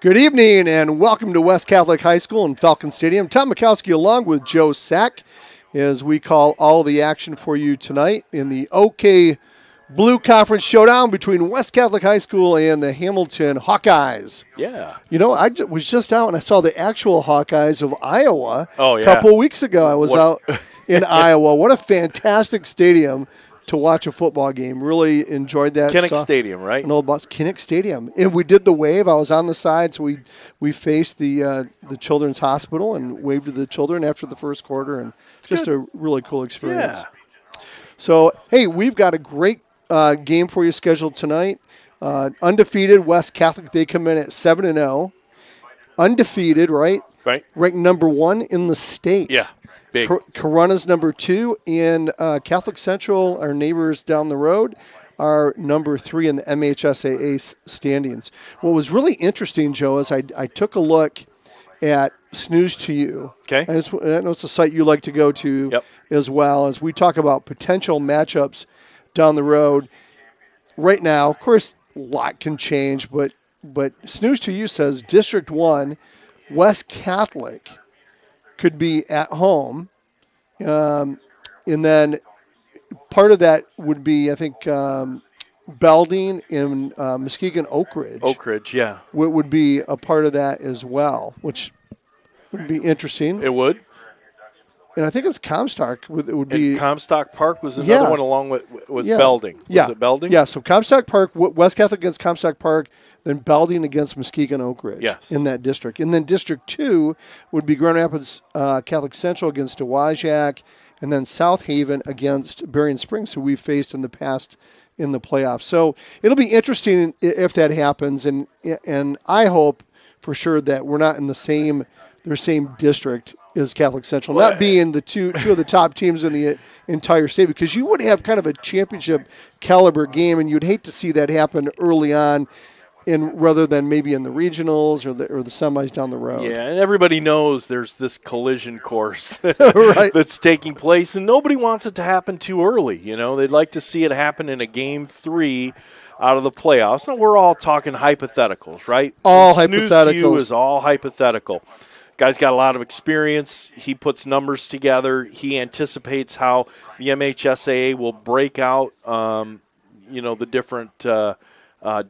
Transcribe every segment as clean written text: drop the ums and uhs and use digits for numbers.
Good evening and welcome to West Catholic High School in Falcon Stadium. Tom Mikowski along with Joe Sack as we call all the action for you tonight in the OK Blue Conference showdown between West Catholic High School and the Hamilton Hawkeyes. Yeah. You know, I was just out and I saw the actual Hawkeyes of Iowa a Oh, couple of weeks ago. I was out in Iowa. What a fantastic stadium to watch a football game. Really enjoyed that. Kinnick Stadium, right? An old boss, Kinnick Stadium. And we did the wave. I was on the side, so we faced the Children's Hospital and waved to the children after the first quarter, and just a really cool experience. Yeah. So, hey, we've got a great game for you scheduled tonight. Undefeated West Catholic, they come in at 7-0. Undefeated, right? Right. Ranked number 1 in the state. Yeah. Big. Corunna's number 2, and Catholic Central, our neighbors down the road, are number 3 in the MHSAA standings. What was really interesting, Joe, is I took a look at Snooze to You. Okay. And I know it's a site you like to go to as well, as we talk about potential matchups down the road. Right now, of course, a lot can change, but Snooze to You says District 1, West Catholic could be at home. And then part of that would be, I think, Belding and Muskegon Oak Ridge. Oak Ridge, yeah. Would be a part of that as well, which would be interesting. It would. And I think it's Comstock. It would be Comstock Park was another one along with Belding. Was it Belding? Yeah, so Comstock Park, West Catholic against Comstock Park, then Belding against Muskegon Oak Ridge in that district. And then District 2 would be Grand Rapids Catholic Central against Dowagiac, and then South Haven against Berrien Springs, who we've faced in the past in the playoffs. So it'll be interesting if that happens, and I hope for sure that we're not in their same district as Catholic Central, not being the two of the top teams in the entire state, because you would have kind of a championship caliber game, and you'd hate to see that happen early on, rather than maybe in the regionals or the semis down the road. Yeah, and everybody knows there's this collision course right. that's taking place, and nobody wants it to happen too early. You know, they'd like to see it happen in a game 3 out of the playoffs. Now, we're all talking hypotheticals, right? All Snooze hypotheticals. to You is all hypothetical. Guy's got a lot of experience. He puts numbers together. He anticipates how the MHSAA will break out, the different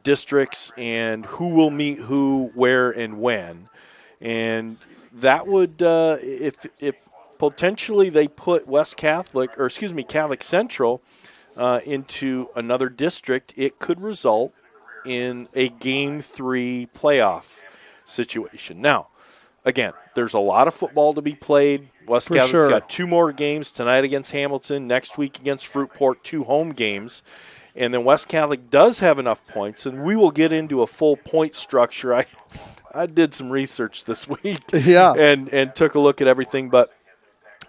districts and who will meet who, where, and when. And that would, if potentially they put Catholic Central into another district, it could result in a Game 3 playoff situation. Now, again, there's a lot of football to be played. West Catholic's got 2 more games tonight against Hamilton, next week against Fruitport, 2 home games. And then West Catholic does have enough points, and we will get into a full point structure. I did some research this week and took a look at everything, but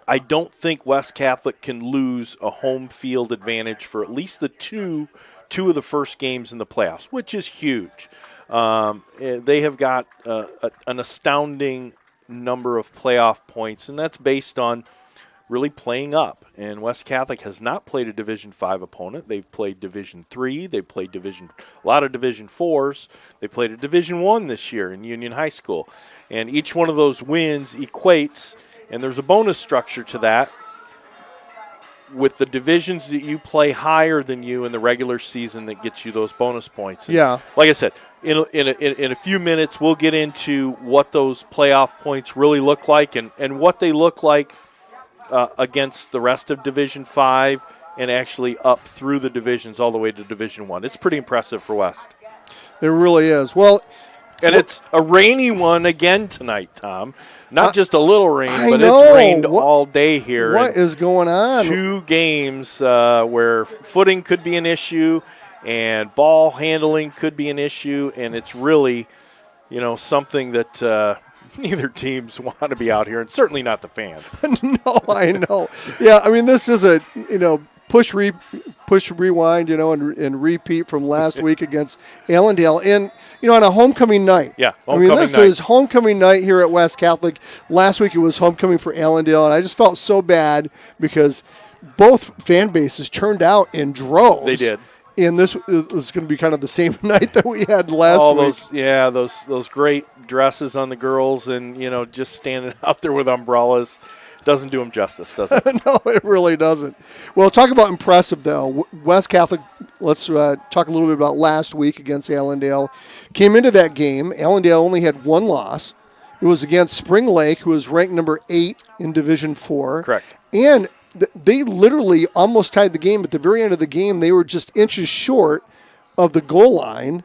I don't think West Catholic can lose a home field advantage for at least the two of the first games in the playoffs, which is huge. They have got an astounding number of playoff points, and that's based on really playing up. And West Catholic has not played a Division 5 opponent. They've played Division 3. They've played a lot of Division 4s. They played a Division 1 this year in Union High School. And each one of those wins equates, and there's a bonus structure to that, with the divisions that you play higher than you in the regular season that gets you those bonus points. And like I said, in a few minutes we'll get into what those playoff points really look like and what they look like against the rest of Division 5 and actually up through the divisions all the way to Division 1. It's pretty impressive for West. It really is. Well, and it's a rainy one again tonight, Tom. Not just a little rain, but it's rained all day here. What is going on? 2 games where footing could be an issue and ball handling could be an issue, and it's really, something that neither teams want to be out here, and certainly not the fans. No, I know. Yeah, I mean, this is a, push rewind, and repeat from last week against Allendale. And, on a homecoming night. Yeah, this is homecoming night here at West Catholic. Last week it was homecoming for Allendale, and I just felt so bad because both fan bases turned out in droves. They did. And this is going to be kind of the same night that we had last week. Those great dresses on the girls, and just standing out there with umbrellas doesn't do them justice, does it? No, it really doesn't. Well, talk about impressive though. West Catholic. Let's talk a little bit about last week against Allendale. Came into that game. Allendale only had one loss. It was against Spring Lake, who was ranked number 8 in Division 4. Correct. And they literally almost tied the game. At the very end of the game, they were just inches short of the goal line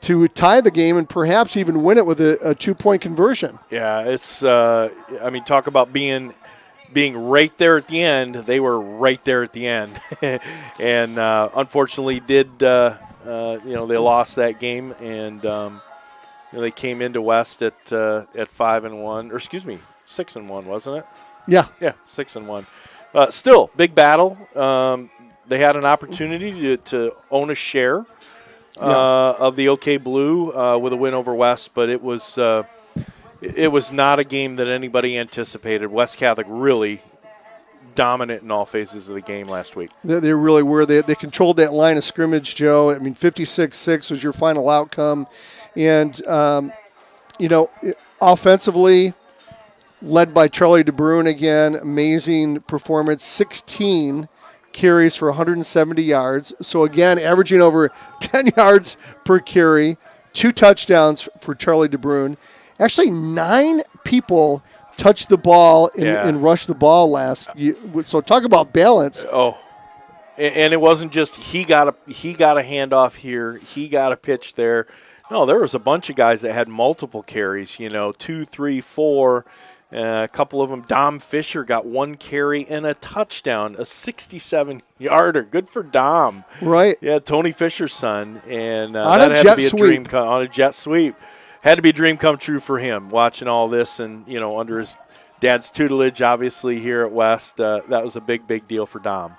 to tie the game and perhaps even win it with a 2-point conversion. Yeah, it's talk about being right there at the end. They were right there at the end. And unfortunately they lost that game, and they came into West at 5-1, or excuse me, 6-1, wasn't it? Yeah. Yeah, 6-1. Still, big battle. They had an opportunity to own a share of the OK Blue with a win over West, but it was not a game that anybody anticipated. West Catholic really dominant in all phases of the game last week. They really were. They controlled that line of scrimmage, Joe. I mean, 56-6 was your final outcome. And, offensively, led by Charlie DeBrune again, amazing performance, 16 carries for 170 yards. So, again, averaging over 10 yards per carry, 2 touchdowns for Charlie DeBrune. Actually, 9 people touched the ball and rushed the ball last year. So, talk about balance. Oh, and it wasn't just he got a handoff here, he got a pitch there. No, there was a bunch of guys that had multiple carries, 2, 3, 4. A couple of them. Dom Fisher got 1 carry and a touchdown, a 67-yarder. Good for Dom. Right. Yeah, Tony Fisher's son. And on that a had jet to be a sweep. dream on a jet sweep. Had to be a dream come true for him, watching all this and, under his dad's tutelage, obviously, here at West. That was a big, big deal for Dom.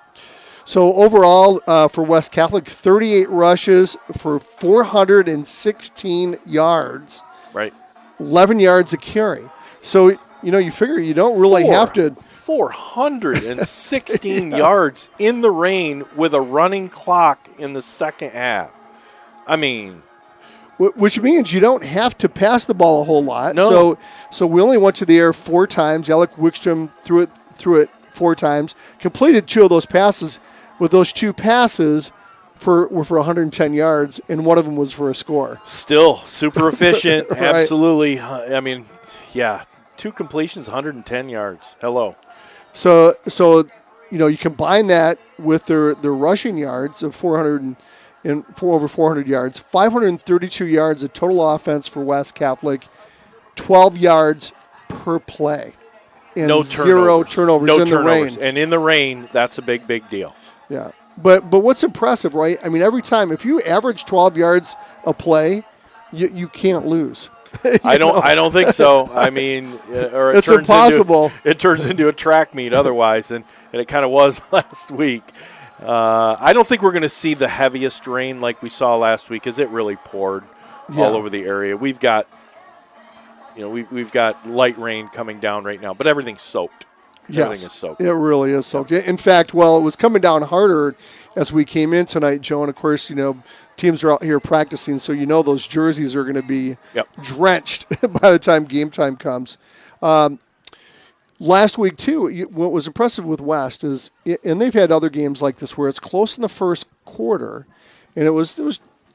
So overall, for West Catholic, 38 rushes for 416 yards. Right. 11 yards a carry. So, you figure you don't really have to. 416 yards in the rain with a running clock in the second half. I mean. Which means you don't have to pass the ball a whole lot. No. So we only went to the air 4 times. Alec Wickstrom threw it 4 times. Completed 2 of those passes. With those 2 passes were for 110 yards, and one of them was for a score. Still super efficient. Right. Absolutely. I mean, yeah, 2 completions, 110 yards. Hello. So you combine that with their rushing yards of 400 and over 400 yards, 532 yards of total offense for West Catholic, 12 yards per play, and no 0 turnovers in the rain. And in the rain, that's a big, big deal. Yeah, but what's impressive, right? I mean, every time if you average 12 yards a play, you can't lose. I don't think so. I mean, or it's impossible. It turns into a track meet otherwise, and it kind of was last week. I don't think we're going to see the heaviest rain like we saw last week, because it really poured all over the area. We've got, we've got light rain coming down right now, but everything's soaked. Yes, everything is soaked. It really is soaked. In fact, it was coming down harder as we came in tonight, Joe. And of course, teams are out here practicing, so those jerseys are going to be drenched by the time game time comes. Last week too, what was impressive with West is, and they've had other games like this where it's close in the first quarter, and it was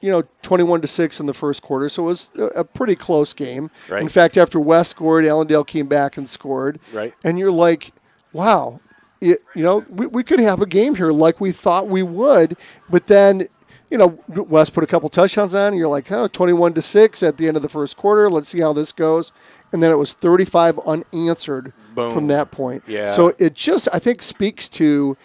21-6 in the first quarter, so it was a pretty close game. Right. In fact, after West scored, Allendale came back and scored. Right. And you're like, wow, we could have a game here like we thought we would, but then, West put a couple touchdowns on, and you're like, 21-6 at the end of the first quarter. Let's see how this goes. And then it was 35 unanswered from that point. Yeah. So it just, I think, speaks to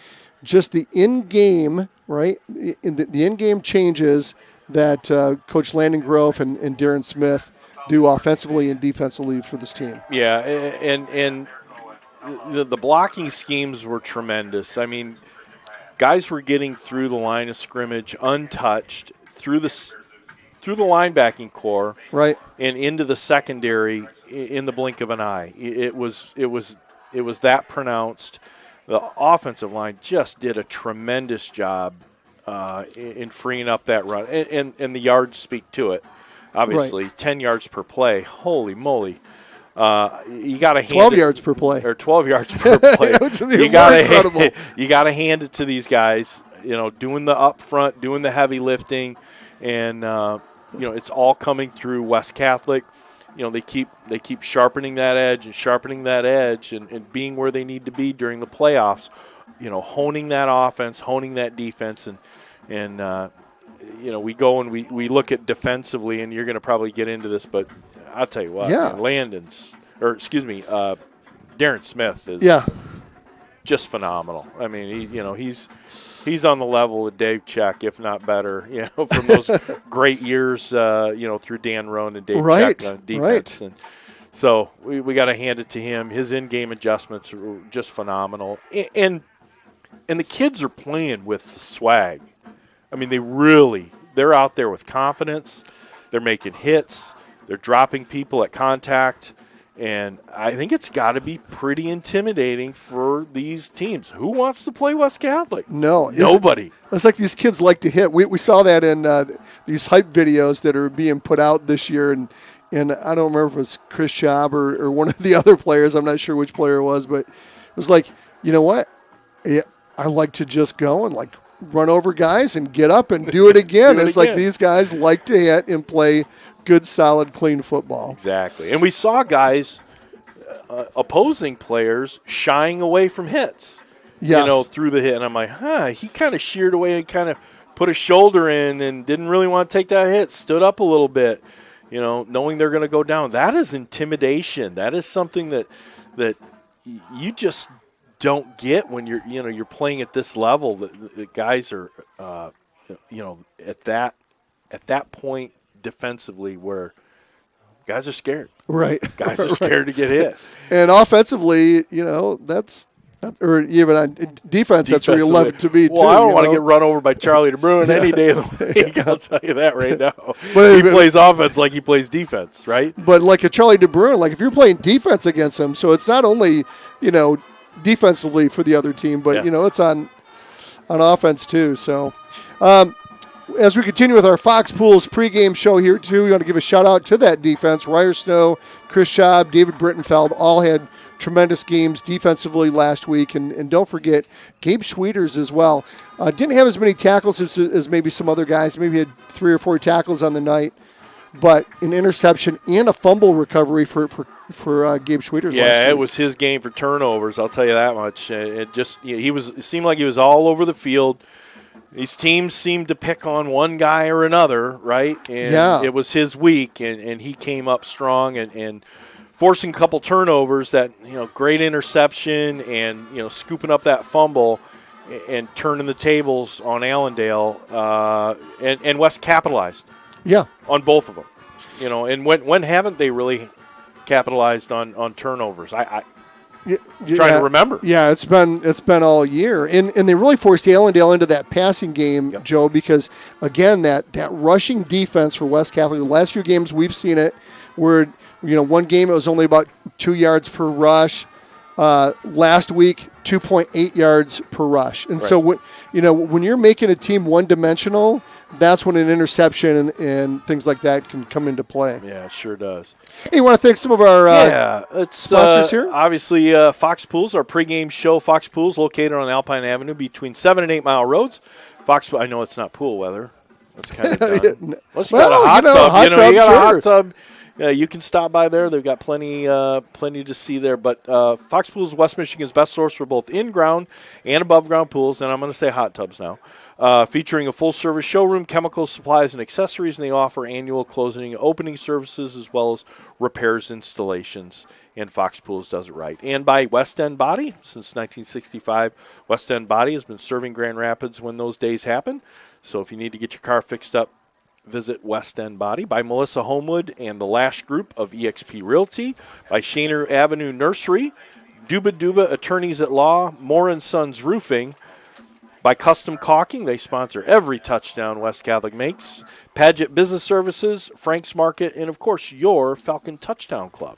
just the in-game, right? The in-game changes that Coach Landon Grove and Darren Smith do offensively and defensively for this team. Yeah, and the blocking schemes were tremendous. I mean, guys were getting through the line of scrimmage untouched, through the linebacking core, right, and into the secondary in the blink of an eye. It was that pronounced. The offensive line just did a tremendous job in freeing up that run. And the yards speak to it, obviously. Right. 10 yards per play. Holy moly. You got to hand 12 yards per play. Or 12 yards per play. You got to hand it to these guys, doing the up front, doing the heavy lifting. And, it's all coming through West Catholic. They keep sharpening that edge and being where they need to be during the playoffs, honing that offense, honing that defense. And we go and we look at defensively, and you're going to probably get into this, but I'll tell you what, man, Darren Smith is just phenomenal. I mean, he's on the level of Dave Check, if not better, from those great years, through Dan Roan and Dave Check on defense. And so we got to hand it to him. His in-game adjustments are just phenomenal. And the kids are playing with swag. I mean, they're out there with confidence. They're making hits. They're dropping people at contact. And I think it's got to be pretty intimidating for these teams. Who wants to play West Catholic? No. Nobody. It's like these kids like to hit. We saw that in these hype videos that are being put out this year. And I don't remember if it was Chris Schaub or one of the other players. I'm not sure which player it was. But it was like, you know what? I like to just go and, like, run over guys and get up and do it again. It's like these guys like to hit and play good, solid, clean football. Exactly. And we saw guys, opposing players, shying away from hits, through the hit. And I'm like, he kind of sheared away and kind of put his shoulder in and didn't really want to take that hit, stood up a little bit, knowing they're going to go down. That is intimidation. That is something that you just don't get when you're playing at this level. The guys are, at that point, defensively, where guys are scared. Right. Guys are scared to get hit. And offensively, that's or even on defense, that's where you love it to be, well, too. I don't want to get run over by Charlie DeBruin any day of the week. I'll tell you that right now. But he plays offense like he plays defense, right? But like a Charlie DeBruin, like if you're playing defense against him, so it's not only, defensively for the other team, but, it's on offense, too. So, as we continue with our Fox Pools pregame show here, too, we want to give a shout-out to that defense. Ryer Snow, Chris Schaub, David Brittenfeld all had tremendous games defensively last week. And don't forget, Gabe Schwieters as well. Didn't have as many tackles as maybe some other guys. Maybe had 3 or 4 tackles on the night. But an interception and a fumble recovery for Gabe Schwieters. Yeah, it was his game for turnovers, I'll tell you that much. It seemed like he was all over the field. These teams seemed to pick on one guy or another, right? And it was his week, and he came up strong and forcing a couple turnovers, that great interception and scooping up that fumble and turning the tables on Allendale, and West capitalized. Yeah, on both of them. And when haven't they really capitalized on turnovers? Trying to remember. Yeah, it's been all year, and they really forced Allendale into that passing game, Joe, because again that rushing defense for West Catholic. The last few games we've seen it, where one game it was only about 2 yards per rush. Last week 2.8 yards per rush, and so when you're making a team one-dimensional, that's when an interception and things like that can come into play. Yeah, it sure does. Hey, you want to thank some of our sponsors here? Obviously, Fox Pools, our pregame show, Fox Pools, located on Alpine Avenue between 7 and 8 Mile Roads. I know it's not pool weather. That's kind of done. Unless you got a hot tub. You got a hot tub. You can stop by there. They've got plenty to see there. But Fox Pools is West Michigan's best source for both in-ground and above-ground pools, and I'm going to say hot tubs now. Featuring a full-service showroom, chemicals, supplies, and accessories, and they offer annual closing and opening services as well as repairs, installations, and Fox Pools does it right. And by West End Body. Since 1965, West End Body has been serving Grand Rapids when those days happen. So if you need to get your car fixed up, visit West End Body. By Melissa Homewood and the Lash Group of eXp Realty. By Shaner Avenue Nursery. Duba Attorneys at Law. Moore & Sons Roofing. By Custom Caulking, they sponsor every touchdown West Catholic makes. Padgett Business Services, Frank's Market, and, of course, your Falcon Touchdown Club.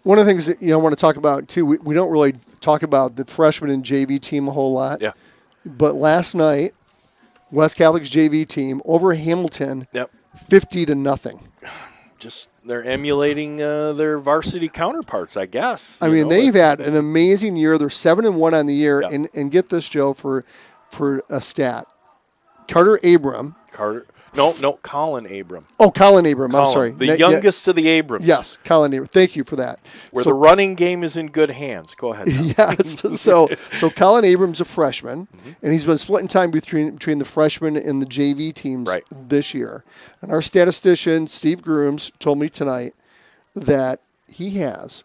One of the things that I want to talk about, too, we don't really talk about the freshman and JV team a whole lot. Yeah. But last night, West Catholic's JV team over Hamilton, 50-0. Just they're emulating their varsity counterparts, I guess. I mean, they've had an amazing year. They're 7-1 on the year, and get this, Joe, for a stat. Colin Abram. Oh, Colin Abram. I'm sorry. The youngest of the Abrams. Yes, Colin Abram. Thank you for that. Where the running game is in good hands. Go ahead. Yes. So Colin Abram's a freshman, and he's been splitting time between the freshman and the JV teams this year. And our statistician, Steve Grooms, told me tonight that he has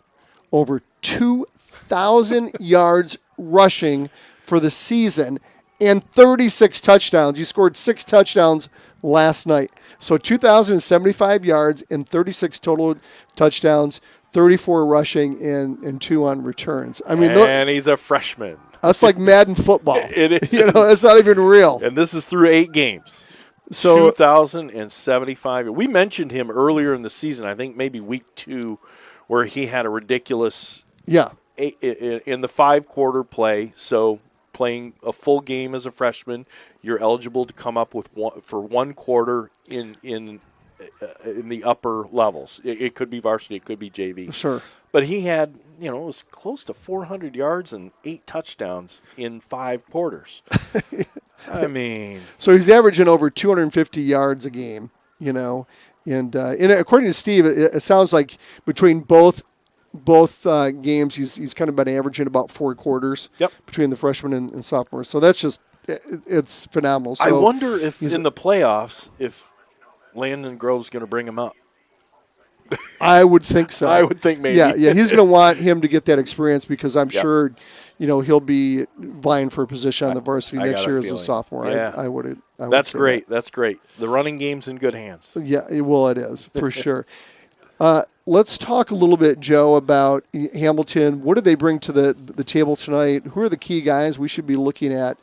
over 2,000 yards rushing for the season and 36 touchdowns. He scored 6 touchdowns last night. So 2,075 yards and 36 total touchdowns, 34 rushing and 2 on returns. I mean, and he's a freshman. That's like Madden football. It is. It's not even real. And this is through 8 games. So 2,075. We mentioned him earlier in the season, I think maybe week 2, where he had a ridiculous in the 5-quarter play. So playing a full game as a freshman, you're eligible to come up with for 1 quarter in the upper levels. It could be varsity, it could be JV. Sure. But he had, it was close to 400 yards and 8 touchdowns in 5 quarters. I mean, so he's averaging over 250 yards a game, and according to Steve, it sounds like between both games, he's kind of been averaging about 4 quarters between the freshman and sophomore. So that's just it's phenomenal. So I wonder if in the playoffs, if Landon Grove's going to bring him up. I would think so. I would think maybe. Yeah, he's going to want him to get that experience because I'm sure, he'll be vying for a position on the varsity next year as a sophomore. Yeah. I would. That's great. That's great. The running game's in good hands. Yeah, well, it is for sure. Let's talk a little bit, Joe, about Hamilton. What do they bring to the table tonight? Who are the key guys we should be looking at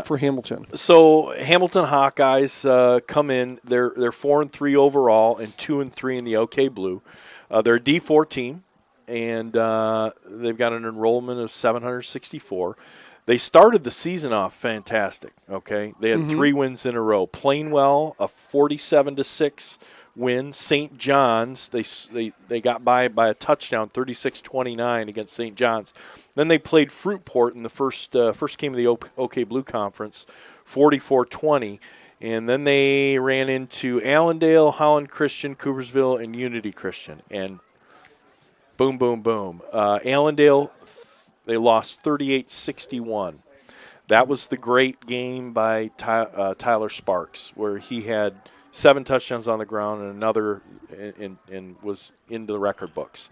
for Hamilton? So Hamilton Hawkeyes come in. They're 4-3 overall and 2-3 in the OK Blue. They're a D4 team, and they've got an enrollment of 764. They started the season off fantastic. Okay, they had 3 wins in a row. Plainwell, a 47-6 win. St. John's, they got by a touchdown, 36-29 against St. John's. Then they played Fruitport in the first game of the OK Blue Conference, 44-20. And then they ran into Allendale, Holland Christian, Coopersville, and Unity Christian. And boom, boom, boom. Allendale, they lost 38-61. That was the great game by Tyler Sparks, where he had 7 touchdowns on the ground and another and was into the record books.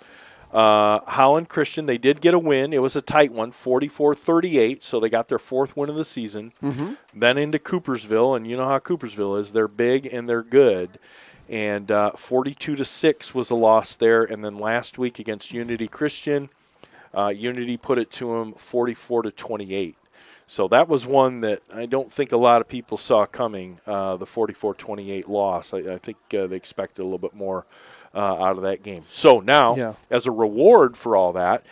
Holland Christian, they did get a win. It was a tight one, 44-38, so they got their 4th win of the season. Then into Coopersville, and you know how Coopersville is. They're big and they're good. And 42-6 was a loss there. And then last week against Unity Christian, Unity put it to them 44-28. So that was one that I don't think a lot of people saw coming, the 44-28 loss. I think they expected a little bit more out of that game. So now, as a reward for all that,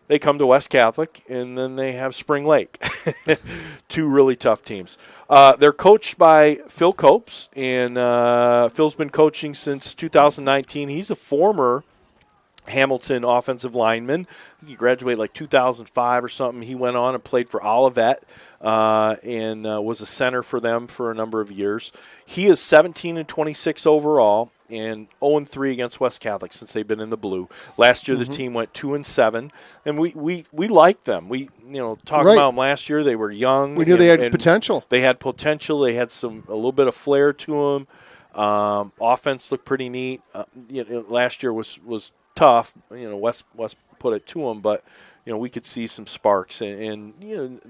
they come to West Catholic, and then they have Spring Lake. 2 really tough teams. They're coached by Phil Copes, and Phil's been coaching since 2019. He's a former Hamilton offensive lineman. He graduated like 2005 or something. He went on and played for Olivet and was a center for them for a number of years. He is 17-26 overall and 0-3 against West Catholic since they've been in the blue. Last year the team went 2-7, and we liked them. We talking about them last year. They were young. We knew they had potential. They had potential. They had a little bit of flair to them. Offense looked pretty neat. Last year was tough. West put it to them, but we could see some sparks, and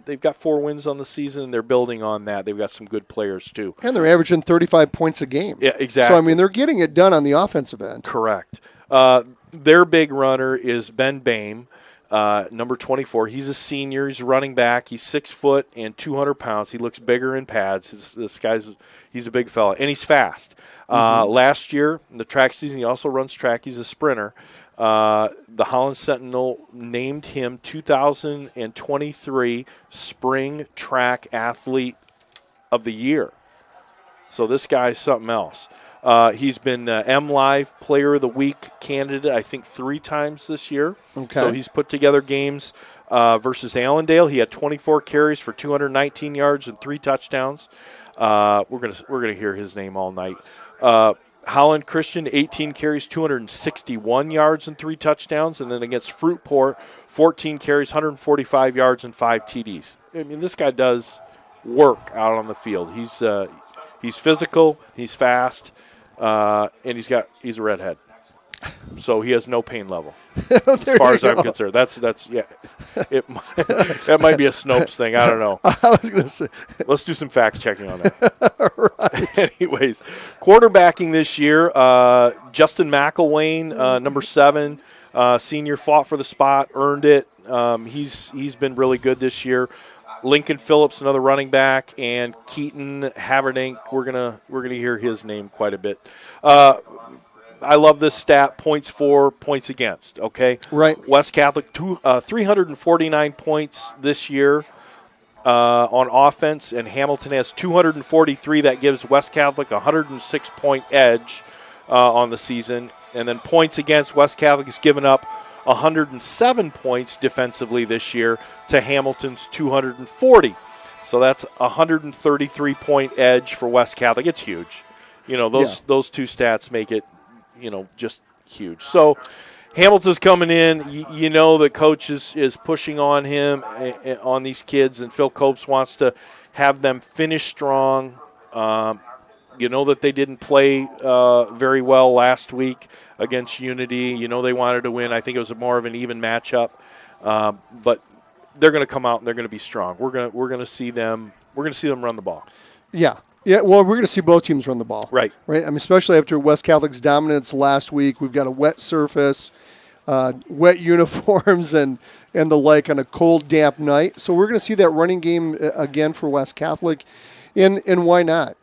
they've got 4 wins on the season, and they're building on that. They've got some good players too, and they're averaging 35 points a game. Yeah, exactly. So they're getting it done on the offensive end. Correct. Their big runner is Ben Bame, number 24. He's a senior. He's a running back. He's 6 foot and 200 pounds. He looks bigger in pads. He's a big fella, and he's fast. Last year, in the track season, he also runs track. He's a sprinter. The Holland Sentinel named him 2023 Spring Track Athlete of the Year. So this guy's something else. He's been MLive Player of the Week candidate, I think, 3 times this year. Okay. So he's put together games versus Allendale. He had 24 carries for 219 yards and 3 touchdowns. We're gonna hear his name all night. Holland Christian, 18 carries, 261 yards and 3 touchdowns. And then against Fruitport, 14 carries, 145 yards and 5 TDs. I mean, this guy does work out on the field. He's physical, he's fast, and he's a redhead. So he has no pain level, as far as I'm concerned. That's yeah. That might be a Snopes thing. I don't know. I was going to say. Let's do some fact checking on that. Right. Anyways, quarterbacking this year, Justin McElwain, number 7, senior, fought for the spot, earned it. He's been really good this year. Lincoln Phillips, another running back, and Keaton Haverdink. We're gonna hear his name quite a bit. I love this stat: points for, points against. Okay, right. West Catholic 349 points this year on offense, and Hamilton has 243. That gives West Catholic a 106-point edge on the season. And then points against, West Catholic has given up 107 points defensively this year to Hamilton's 240. So that's a 133-point edge for West Catholic. It's huge. You know, those 2 stats make it, just huge. So Hamilton's coming in. You know the coach is pushing on him, on these kids, and Phil Copes wants to have them finish strong. You know that they didn't play very well last week against Unity. You know they wanted to win. I think it was more of an even matchup. But they're going to come out and they're going to be strong. We're going to see them. We're going to see them run the ball. Yeah. Yeah, well, we're going to see both teams run the ball. Right. Right. I mean, especially after West Catholic's dominance last week. We've got a wet surface, wet uniforms, and the like on a cold, damp night. So we're going to see that running game again for West Catholic, and why not?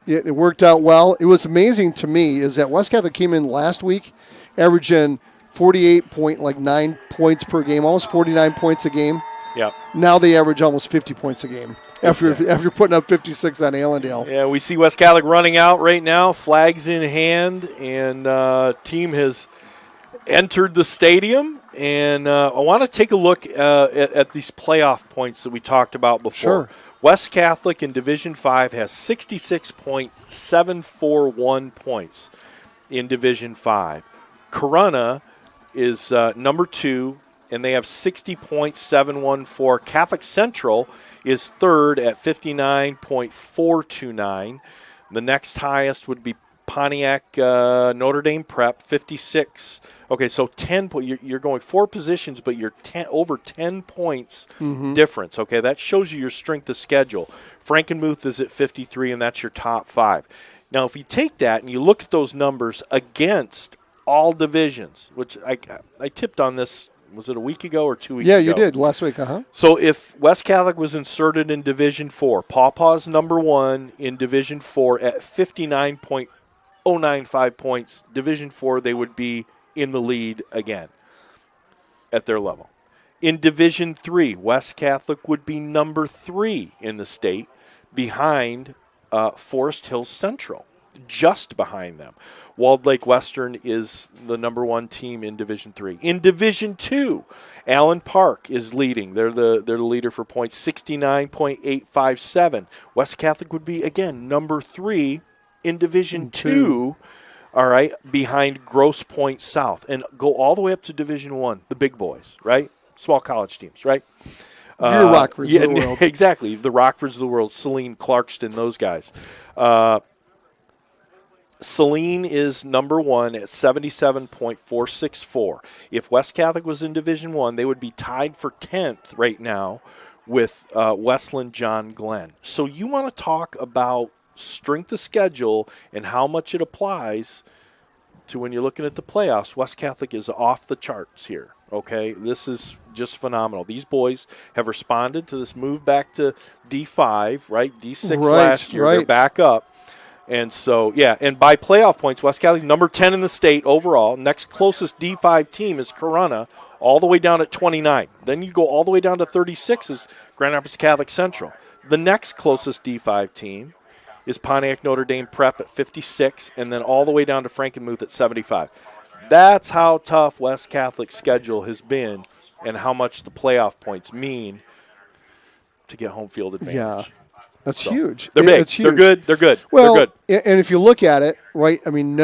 It worked out well. It was amazing to me is that West Catholic came in last week averaging 48.9 points per game, almost 49 points a game. Yeah. Now they average almost 50 points a game. After putting up 56 on Allendale. Yeah, we see West Catholic running out right now, flags in hand, and team has entered the stadium. And I want to take a look at these playoff points that we talked about before. Sure. West Catholic in Division 5 has 66.741 points in Division 5. Corunna is number 2, and they have 60.714. Catholic Central is third at 59.429. The next highest would be Pontiac Notre Dame Prep, 56. Okay, so 10 you're going 4 positions, but you're over 10 points difference. Okay, that shows you your strength of schedule. Frankenmuth is at 53, and that's your top 5. Now, if you take that and you look at those numbers against all divisions, which I tipped on this. Was it a week ago or 2 weeks ago? Yeah, you did last week, So if West Catholic was inserted in Division 4, Pawpaw's number 1 in Division 4 at 59.095 points. Division 4, they would be in the lead again at their level. In Division 3, West Catholic would be number 3 in the state behind Forest Hills Central, just behind them. Walled Lake Western is the number 1 team in Division 3. In Division 2, Allen Park is leading. They're the leader for points, 69.857. West Catholic would be, again, number 3 in Division 2, all right, behind Grosse Pointe South. And go all the way up to Division 1, the big boys, right? Small college teams, right? Your Rockfords of the world. Exactly, the Rockfords of the world, Saline, Clarkston, those guys. Saline is number 1 at 77.464. If West Catholic was in Division 1, they would be tied for 10th right now with Westland John Glenn. So you want to talk about strength of schedule and how much it applies to when you're looking at the playoffs. West Catholic is off the charts here, okay? This is just phenomenal. These boys have responded to this move back to D5, right? D6 last year. Right. They're back up. And so, and by playoff points, West Catholic, number 10 in the state overall. Next closest D5 team is Corunna, all the way down at 29. Then you go all the way down to 36 is Grand Rapids Catholic Central. The next closest D5 team is Pontiac Notre Dame Prep at 56, and then all the way down to Frankenmuth at 75. That's how tough West Catholic's schedule has been and how much the playoff points mean to get home field advantage. Yeah. That's huge. They're big. They're good. They're good. Well, they're good. And if you look at it, right, I mean,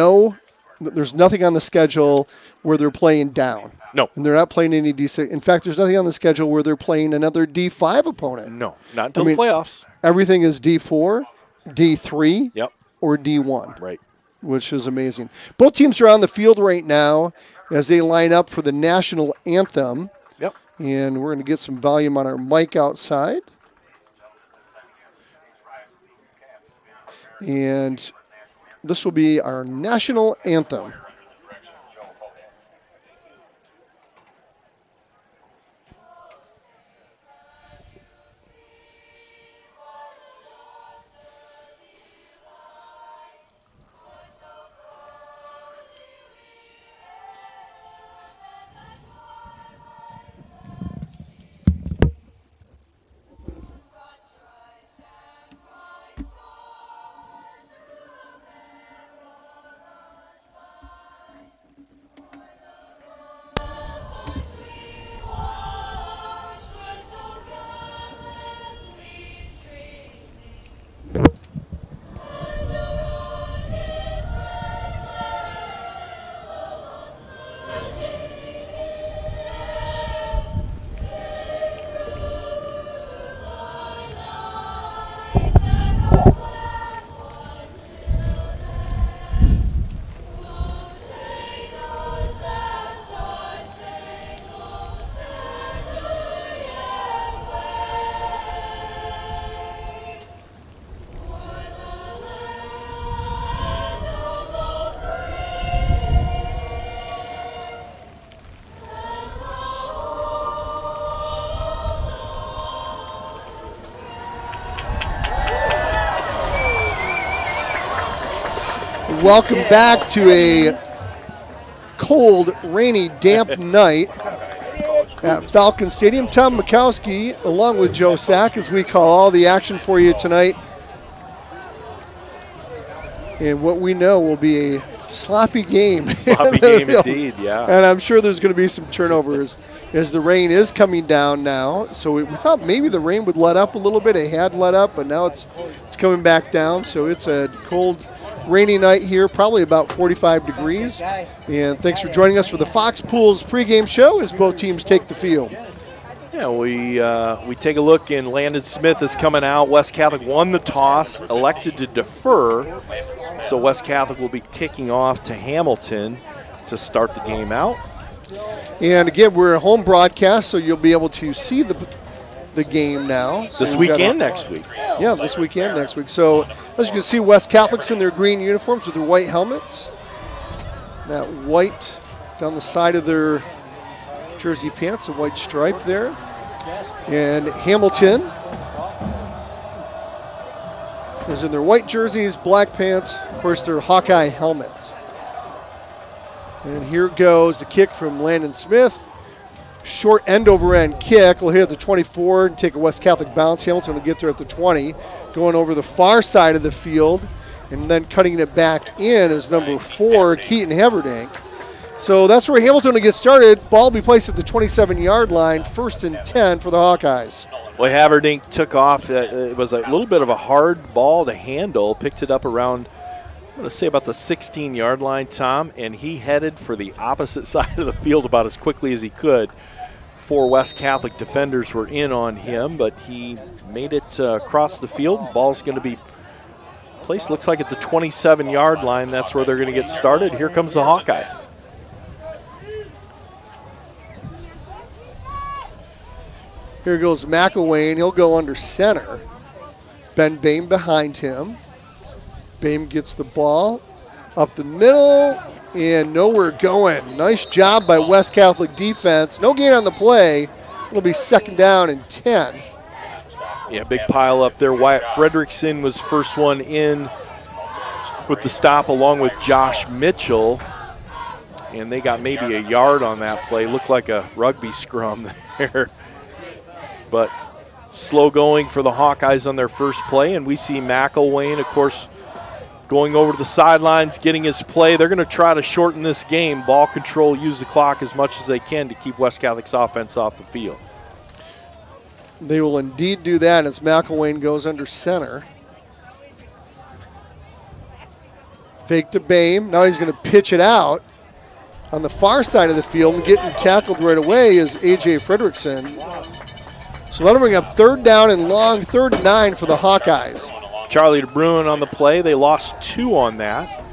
there's nothing on the schedule where they're playing down. No. And they're not playing any D6. In fact, there's nothing on the schedule where they're playing another D5 opponent. No, not until the playoffs. Everything is D4, D3, or D1. Right. Which is amazing. Both teams are on the field right now as they line up for the national anthem. Yep. And we're going to get some volume on our mic outside. And this will be our national anthem. Welcome back to a cold, rainy, damp night at Falcon Stadium. Tom Mikowski, along with Joe Sack, as we call all the action for you tonight. And what we know will be a sloppy game. Sloppy game indeed, yeah. And I'm sure there's going to be some turnovers as the rain is coming down now. So we thought maybe the rain would let up a little bit. It had let up, but now it's coming back down. So it's a cold, rainy night here, probably about 45 degrees. And thanks for joining us for the Fox Pools pregame show as both teams take the field. Yeah, we take a look, and Landon Smith is coming out. West Catholic won the toss, elected to defer. So West Catholic will be kicking off to Hamilton to start the game out. And again, we're a home broadcast, so you'll be able to see the game now. So this weekend, next week. Yeah, this weekend, next week. So as you can see, West Catholic's in their green uniforms with their white helmets. That white down the side of their jersey pants, a white stripe there. And Hamilton is in their white jerseys, black pants, of course their Hawkeye helmets. And here goes the kick from Landon Smith. Short end over end kick. We'll hit at the 24 and take a West Catholic bounce. Hamilton will get there at the 20. Going over the far side of the field and then cutting it back in is number 4, Keaton Haverdink. So that's where Hamilton will get started. Ball will be placed at the 27-yard line, 1st and 10 for the Hawkeyes. Well, Haverdink took off. It was a little bit of a hard ball to handle. Picked it up around, I'm going to say about the 16-yard line, Tom, and he headed for the opposite side of the field about as quickly as he could. 4 West Catholic defenders were in on him, but he made it across the field. Ball's going to be placed, looks like at the 27-yard line. That's where they're going to get started. Here comes the Hawkeyes. Here goes McElwain. He'll go under center. Ben Boehm behind him. Boehm gets the ball up the middle and nowhere going. Nice job by West Catholic defense. No gain on the play. It'll be 2nd down and 10. Yeah, big pile up there. Wyatt Fredrickson was first one in with the stop along with Josh Mitchell. And they got maybe a yard on that play. Looked like a rugby scrum there. But slow going for the Hawkeyes on their first play. And we see McElwain, of course, going over to the sidelines, getting his play. They're going to try to shorten this game. Ball control, use the clock as much as they can to keep West Catholic's offense off the field. They will indeed do that as McElwain goes under center. Fake to Boehm. Now he's going to pitch it out. On the far side of the field and getting tackled right away is A.J. Fredrickson. So that'll bring up 3rd down and long, 3rd and 9 for the Hawkeyes. Charlie DeBruin on the play. They lost 2 on that.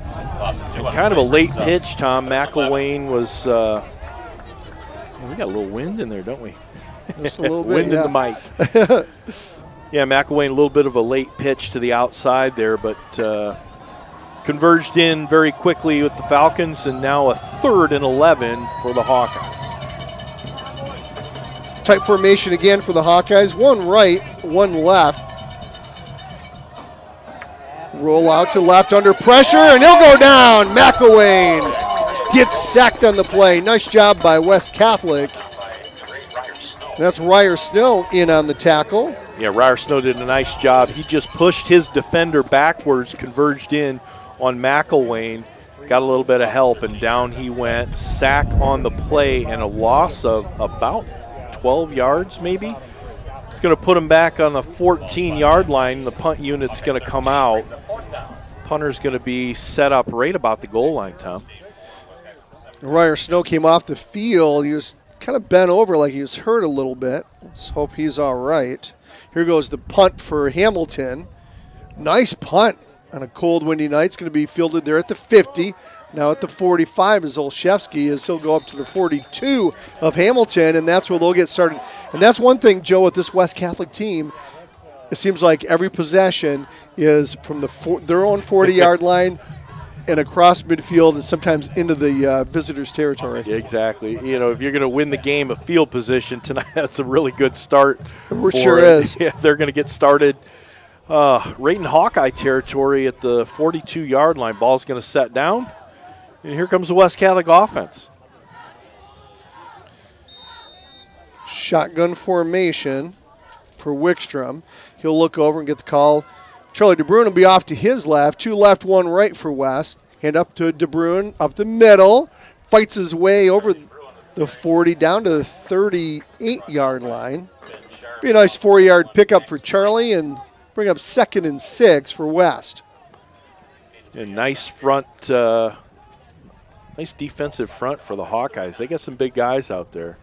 And kind of a late pitch, Tom. McElwain was, we got a little wind in there, don't we? Just a little bit, wind in the mic. Yeah, McElwain, a little bit of a late pitch to the outside there, but converged in very quickly with the Falcons, and now a 3rd and 11 for the Hawkeyes. Tight formation again for the Hawkeyes. 1 right, 1 left. Roll out to left under pressure, and he'll go down. McElwain gets sacked on the play. Nice job by West Catholic. That's Ryer Snow in on the tackle. Yeah, Ryer Snow did a nice job. He just pushed his defender backwards, converged in on McElwain, got a little bit of help, and down he went. Sack on the play and a loss of about 12 yards maybe. It's going to put him back on the 14-yard line. The punt unit's going to come out. Punter's going to be set up right about the goal line, Tom. Ryer Snow came off the field. He was kind of bent over like he was hurt a little bit. Let's hope he's all right. Here goes the punt for Hamilton. Nice punt. On a cold, windy night, it's going to be fielded there at the 50. Now at the 45 is Olszewski, as he'll go up to the 42 of Hamilton, and that's where they'll get started. And that's one thing, Joe, with this West Catholic team, it seems like every possession is from their own 40-yard line and across midfield and sometimes into the visitors' territory. Yeah, exactly. You know, if you're going to win the game of field position tonight, that's a really good start. It sure is. Yeah, they're going to get started right in Hawkeye territory at the 42-yard line. Ball's going to set down, and here comes the West Catholic offense. Shotgun formation for Wickstrom. He'll look over and get the call. Charlie DeBruin will be off to his left. 2 left, 1 right for West. Hand up to DeBruin, up the middle. Fights his way over the 40 down to the 38-yard line. Be a nice 4-yard pickup for Charlie and bring up 2nd and 6 for West. A nice front, nice defensive front for the Hawkeyes. They got some big guys out there.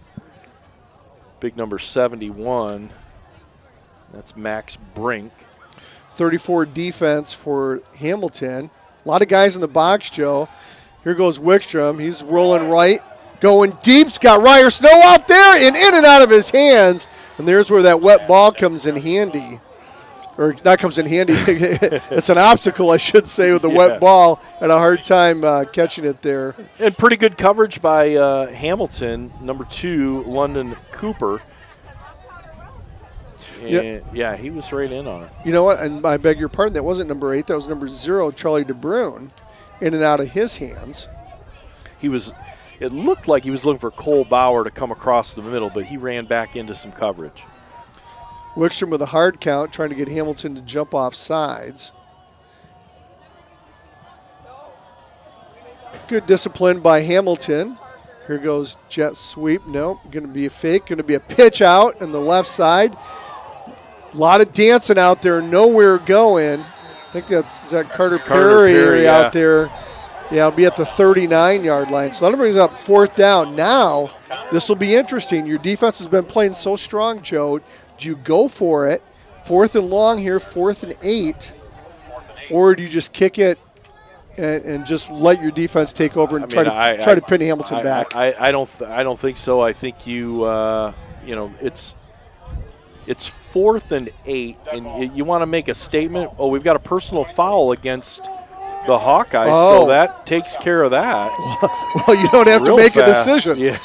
Big number 71. That's Max Brink. 34 defense for Hamilton. A lot of guys in the box, Joe. Here goes Wickstrom. He's rolling right, going deep. He's got Ryer Snow out there and in and out of his hands. And there's where that wet ball comes in handy. Or not comes in handy. It's an obstacle, I should say, with the wet ball. Had a hard time catching it there. And pretty good coverage by Hamilton, number 2, London Cooper. And yeah, he was right in on it. You know what? And I beg your pardon, that wasn't number 8. That was number 0, Charlie DeBruin, in and out of his hands. It looked like he was looking for Cole Bauer to come across the middle, but he ran back into some coverage. Wickstrom with a hard count, trying to get Hamilton to jump off sides. Good discipline by Hamilton. Here goes jet sweep. Nope, going to be a fake. Going to be a pitch out on the left side. A lot of dancing out there, nowhere going. I think is that Carter Perry out there. Yeah, it'll be at the 39-yard line. So that brings up 4th down. Now, this will be interesting. Your defense has been playing so strong, Joe. Do you go for it? 4th and long here, 4th and 8. Or do you just kick it and just let your defense take over and try to pin Hamilton back? I don't think so. I think it's 4th and 8, and you want to make a statement. Oh, we've got a personal foul against the Hawkeyes, so that takes care of that. Well, you don't have to make a decision. Yeah.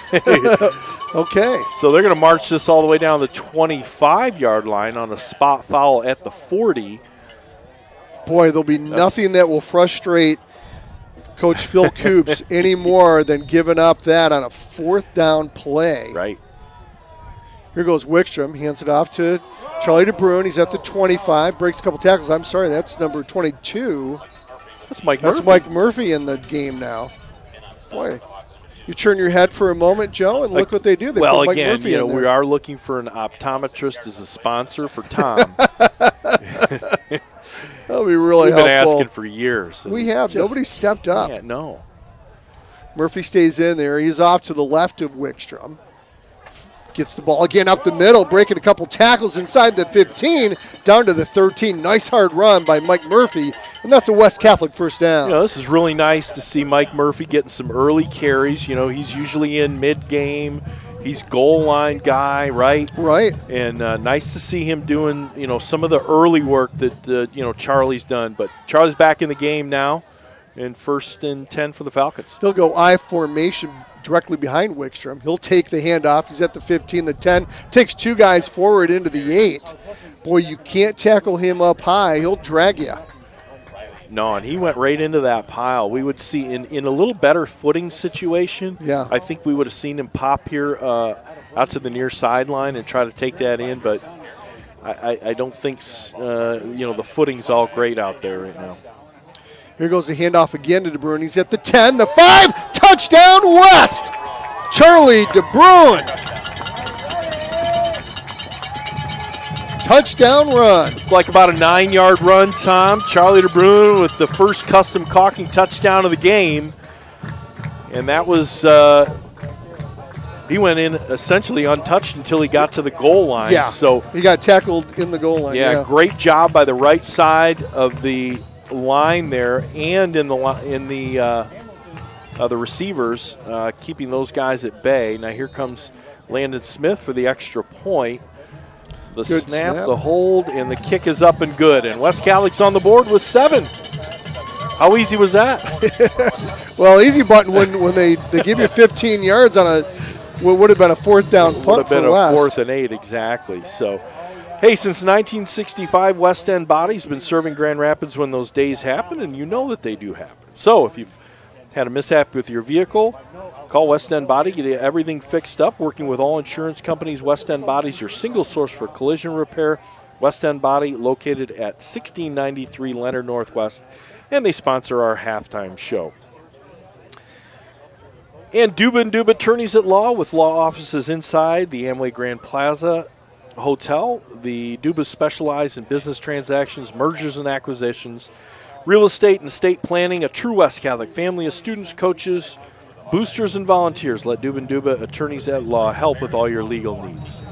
Okay. So they're going to march this all the way down the 25-yard line on a spot foul at the 40. Boy, there'll be nothing that will frustrate Coach Phil Coops any more than giving up that on a 4th down play. Right. Here goes Wickstrom. Hands it off to Charlie DeBrun. He's at the 25. Breaks a couple tackles. I'm sorry, that's number 22. That's Mike Murphy. That's Mike Murphy in the game now. Boy, you turn your head for a moment, Joe, and look what they do. They well, put Mike again, Murphy in there. We are looking for an optometrist as a sponsor for Tom. That'll be really helpful. We've been asking for years. We have. Nobody stepped up. Yeah, no. Murphy stays in there. He's off to the left of Wickstrom. Gets the ball again up the middle, breaking a couple tackles inside the 15, down to the 13. Nice hard run by Mike Murphy, and that's a West Catholic first down. This is really nice to see Mike Murphy getting some early carries. He's usually in mid-game. He's goal line guy, right? Right. And nice to see him doing, some of the early work that, Charlie's done. But Charlie's back in the game now, and 1st and 10 for the Falcons. They'll go I formation directly behind Wickstrom. He'll take the handoff. He's at the 15, the 10. Takes 2 guys forward into the 8. Boy, you can't tackle him up high. He'll drag you. No, and he went right into that pile. We would see in a little better footing situation. Yeah. I think we would have seen him pop here out to the near sideline and try to take that in, but I don't think the footing's all great out there right now. Here goes the handoff again to DeBrun. He's at the 10, the 5, touchdown West! Charlie DeBrun. Touchdown run. Like about a 9-yard run, Tom. Charlie DeBrun with the first custom caulking touchdown of the game. And that was, he went in essentially untouched until he got to the goal line. Yeah, so he got tackled in the goal line. Yeah, great job by the right side of the line there and in the receivers, keeping those guys at bay. Now here comes Landon Smith for the extra point. The snap, the hold, and the kick is up and good. And West Catholic's on the board with 7. How easy was that? Well, easy button when they give you 15 yards on what would have been a 4th down punt for West. Would have been a 4th and 8, exactly. So, hey, since 1965, West End Body's been serving Grand Rapids when those days happen, and you know that they do happen. So if you've had a mishap with your vehicle, call West End Body, get everything fixed up. Working with all insurance companies, West End Body's your single source for collision repair. West End Body, located at 1693 Leonard Northwest, and they sponsor our halftime show. And Duba & Duba Attorneys at Law, with law offices inside the Amway Grand Plaza Hotel. The Dubas specialize in business transactions, mergers and acquisitions, real estate and estate planning. A true West Catholic family of students, coaches, boosters, and volunteers. Let Duba & Duba Attorneys at Law help with all your legal needs.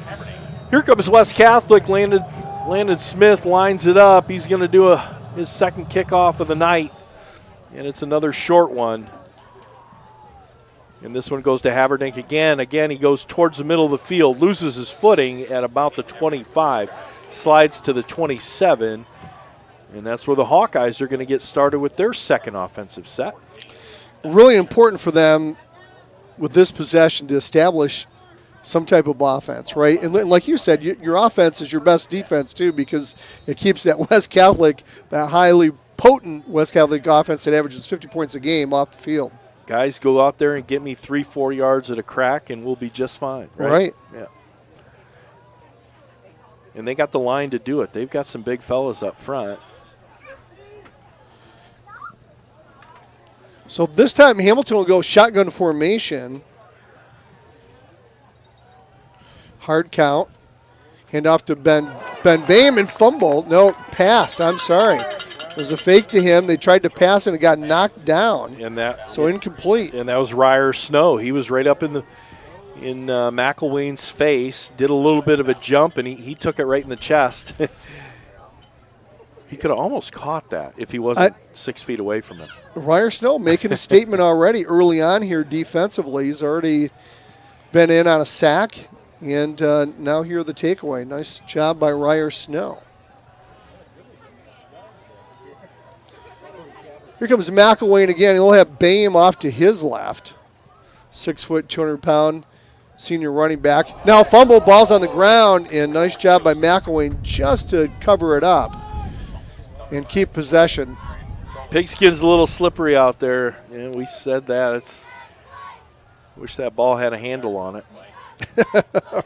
Here comes West Catholic. Landon Smith lines it up. He's going to do his second kickoff of the night, and it's another short one. And this one goes to Haverdink again. Again, he goes towards the middle of the field, loses his footing at about the 25, slides to the 27, and that's where the Hawkeyes are going to get started with their second offensive set. Really important for them with this possession to establish some type of offense, right? And like you said, your offense is your best defense too, because it keeps that West Catholic, that highly potent West Catholic offense that averages 50 points a game off the field. Guys, go out there and get me 3-4 yards at a crack, and we'll be just fine. Right? Yeah. And they got the line to do it. They've got some big fellas up front. So this time Hamilton will go shotgun formation. Hard count. Hand off to Ben Boehm and fumble. No, passed. I'm sorry. It was a fake to him. They tried to pass and it got knocked down. So incomplete. And that was Ryer Snow. He was right up in McElwain's face, did a little bit of a jump, and he took it right in the chest. He could have almost caught that if he wasn't 6 feet away from him. Ryer Snow making a statement already early on here defensively. He's already been in on a sack, and now here the takeaway. Nice job by Ryer Snow. Here comes McElwain again. He'll have Boehm off to his left. 6 foot, 200-pound senior running back. Now fumble, ball's on the ground, and nice job by McElwain just to cover it up. and keep possession. Pigskin's a little slippery out there. Yeah, we said that. Wish that ball had a handle on it.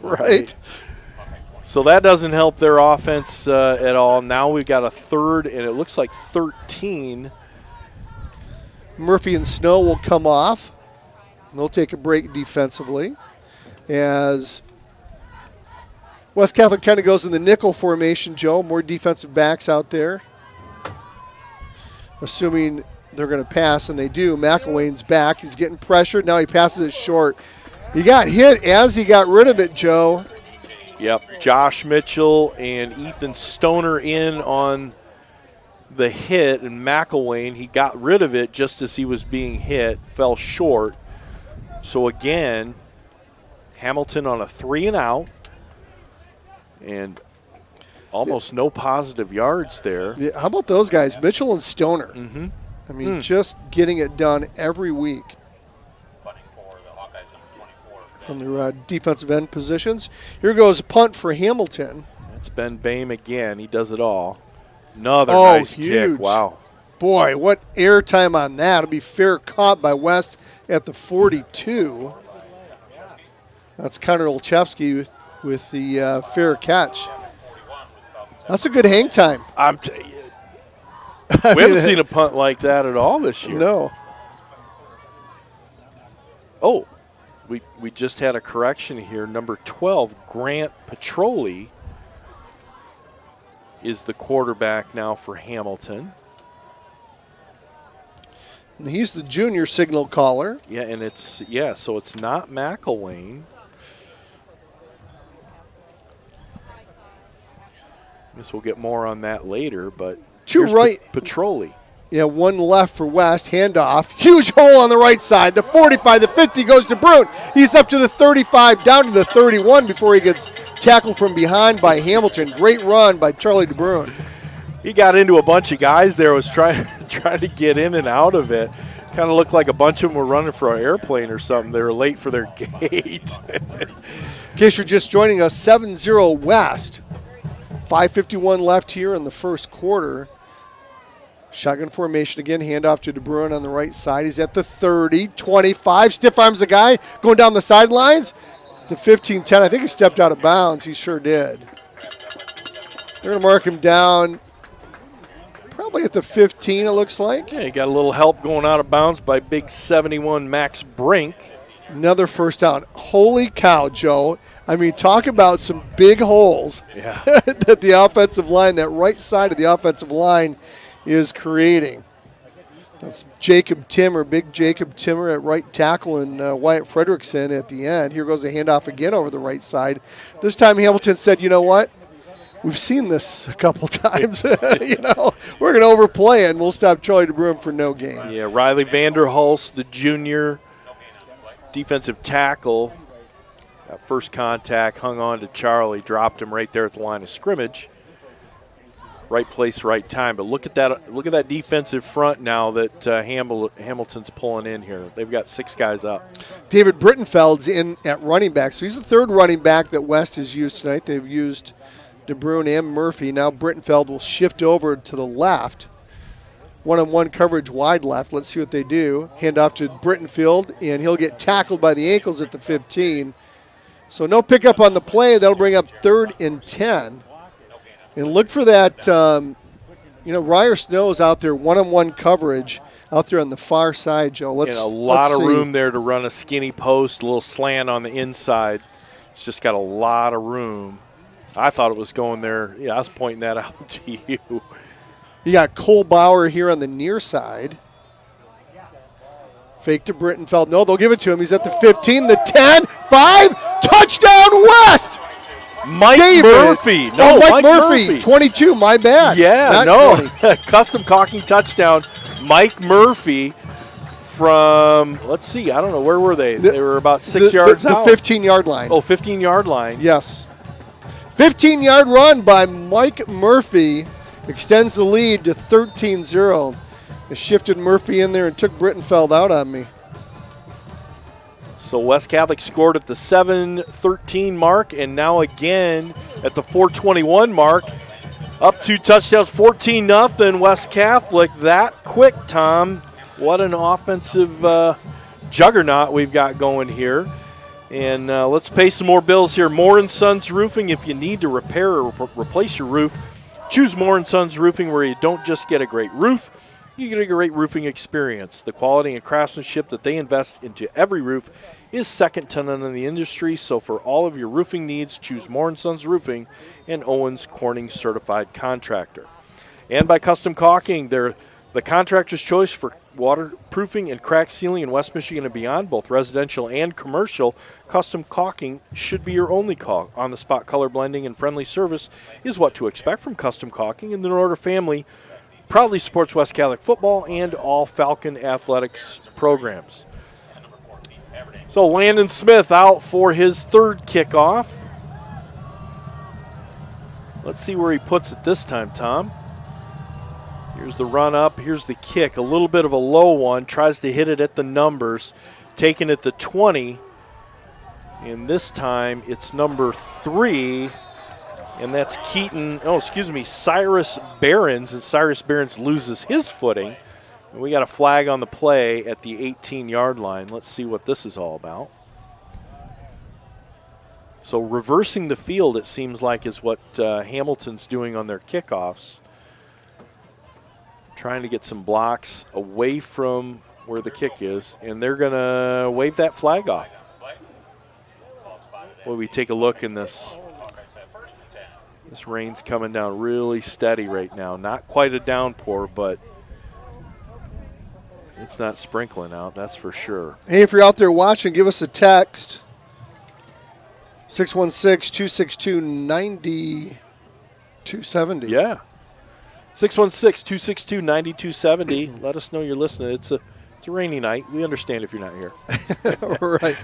Right. So that doesn't help their offense at all. Now we've got a third, and it looks like 13. Murphy and Snow will come off. They'll take a break defensively as West Catholic kind of goes in the nickel formation, Joe. More defensive backs out there. Assuming they're going to pass, and they do. McElwain's back. He's getting pressured. Now he passes it short. He got hit as he got rid of it, Joe. Yep. Josh Mitchell and Ethan Stoner in on the hit, and McElwain, he got rid of it just as he was being hit, fell short. So again, Hamilton on a 3-and-out, and almost no positive yards there. Yeah, how about those guys, Mitchell and Stoner? Mm-hmm. I mean, just getting it done every week from their defensive end positions. Here goes a punt for Hamilton. That's Ben Boehm again. He does it all. Another nice huge kick. Wow. Boy, what airtime on that. It'll be fair caught by West at the 42. That's Connor Olszewski with the fair catch. That's a good hang time. We haven't seen a punt like that at all this year. No. Oh, we just had a correction here. Number 12, Grant Petroli, is the quarterback now for Hamilton. And he's the junior signal caller. Yeah, and so it's not McElwain. I guess we'll get more on that later, but two right. Petroli. Yeah, one left for West. Handoff. Huge hole on the right side. The 45, the 50 goes to Brune. He's up to the 35, down to the 31 before he gets tackled from behind by Hamilton. Great run by Charlie DeBrune. He got into a bunch of guys there, was trying to get in and out of it. Kind of looked like a bunch of them were running for an airplane or something. They were late for their gate. In case you're just joining us, 7-0 West. 5:51 left here in the first quarter. Shotgun formation again, handoff to DeBrune on the right side. He's at the 30, 25, stiff arms the guy, going down the sidelines. To 15-10, I think he stepped out of bounds. He sure did. They're going to mark him down probably at the 15, it looks like. Yeah, he got a little help going out of bounds by big 71 Max Brink. Another first down. Holy cow, Joe. I mean, talk about some big holes that the offensive line, that right side of the offensive line is creating. That's Jacob Timmer, big Jacob Timmer at right tackle, and Wyatt Fredrickson at the end. Here goes a handoff again over the right side. This time Hamilton said, you know what? We've seen this a couple times. We're going to overplay it, and we'll stop Charlie DeBrune for no gain. Yeah, Riley Vanderhulst, the junior defensive tackle. That first contact, hung on to Charlie, dropped him right there at the line of scrimmage. Right place, right time. But look at that defensive front now that Hamilton's pulling in here. They've got 6 guys up. David Brittenfeld's in at running back. So he's the third running back that West has used tonight. They've used DeBrune and Murphy. Now Brittenfeld will shift over to the left. One-on-one coverage wide left. Let's see what they do. Hand off to Brittenfeld, and he'll get tackled by the ankles at the 15. So no pickup on the play. That'll bring up 3rd and 10. And look for that, Ryer Snow's out there, one-on-one coverage out there on the far side, Joe. A lot of room there to run a skinny post, a little slant on the inside. It's just got a lot of room. I thought it was going there. Yeah, I was pointing that out to you. You got Cole Bauer here on the near side. Fake to Brittenfeld. No, they'll give it to him. He's at the 15, the 10, 5, touchdown West! Mike Murphy. No, Mike Murphy. 22, my bad. Yeah, no. Custom caulking touchdown. Mike Murphy from, let's see, I don't know, where were they? They were about 6 yards out. The 15-yard line. Oh, 15-yard line. Yes. 15-yard run by Mike Murphy extends the lead to 13-0. It shifted Murphy in there and took Brittenfeld out on me. So West Catholic scored at the 7:13 mark, and now again at the 4:21 mark. Up 2 touchdowns, 14-0, West Catholic. That quick, Tom. What an offensive juggernaut we've got going here. And let's pay some more bills here. Moore & Sons Roofing. If you need to repair or replace your roof, choose Moore & Sons Roofing, where you don't just get a great roof, you get a great roofing experience. The quality and craftsmanship that they invest into every roof is second to none in the industry. So for all of your roofing needs, choose Moore & Sons Roofing, and Owens Corning Certified Contractor. And by Custom Caulking, they're the contractor's choice for waterproofing and crack sealing in West Michigan and beyond, both residential and commercial. Custom Caulking should be your only call. On-the-spot color blending and friendly service is what to expect from Custom Caulking, and the Norder family proudly supports West Catholic football and all Falcon athletics programs. So Landon Smith out for his third kickoff. Let's see where he puts it this time, Tom. Here's the run up. Here's the kick. A little bit of a low one. Tries to hit it at the numbers. Taking it to 20. And this time it's number 3. And that's Cyrus Behrens. And Cyrus Behrens loses his footing. And we got a flag on the play at the 18-yard line. Let's see what this is all about. So reversing the field, it seems like, is what Hamilton's doing on their kickoffs. Trying to get some blocks away from where the kick is, and they're going to wave that flag off. Boy, we take a look in this. This rain's coming down really steady right now. Not quite a downpour, but it's not sprinkling out, that's for sure. Hey, if you're out there watching, give us a text. 616-262-9270. Yeah. 616-262-9270. Let us know you're listening. It's a rainy night. We understand if you're not here. Right.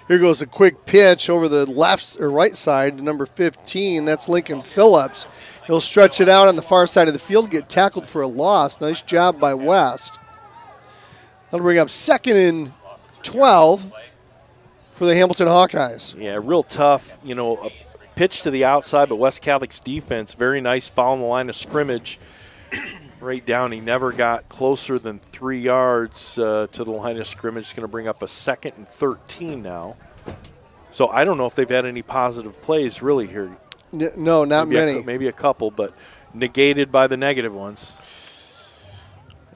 Here goes a quick pitch over the left or right side to number 15. That's Lincoln Phillips. He'll stretch it out on the far side of the field, get tackled for a loss. Nice job by West. That'll bring up 2nd and 12 for the Hamilton Hawkeyes. Yeah, real tough, a pitch to the outside, but West Catholic's defense, very nice, following the line of scrimmage right down. He never got closer than 3 yards to the line of scrimmage. It's going to bring up a 2nd and 13 now. So I don't know if they've had any positive plays really here. No, not many. Maybe a couple, but negated by the negative ones.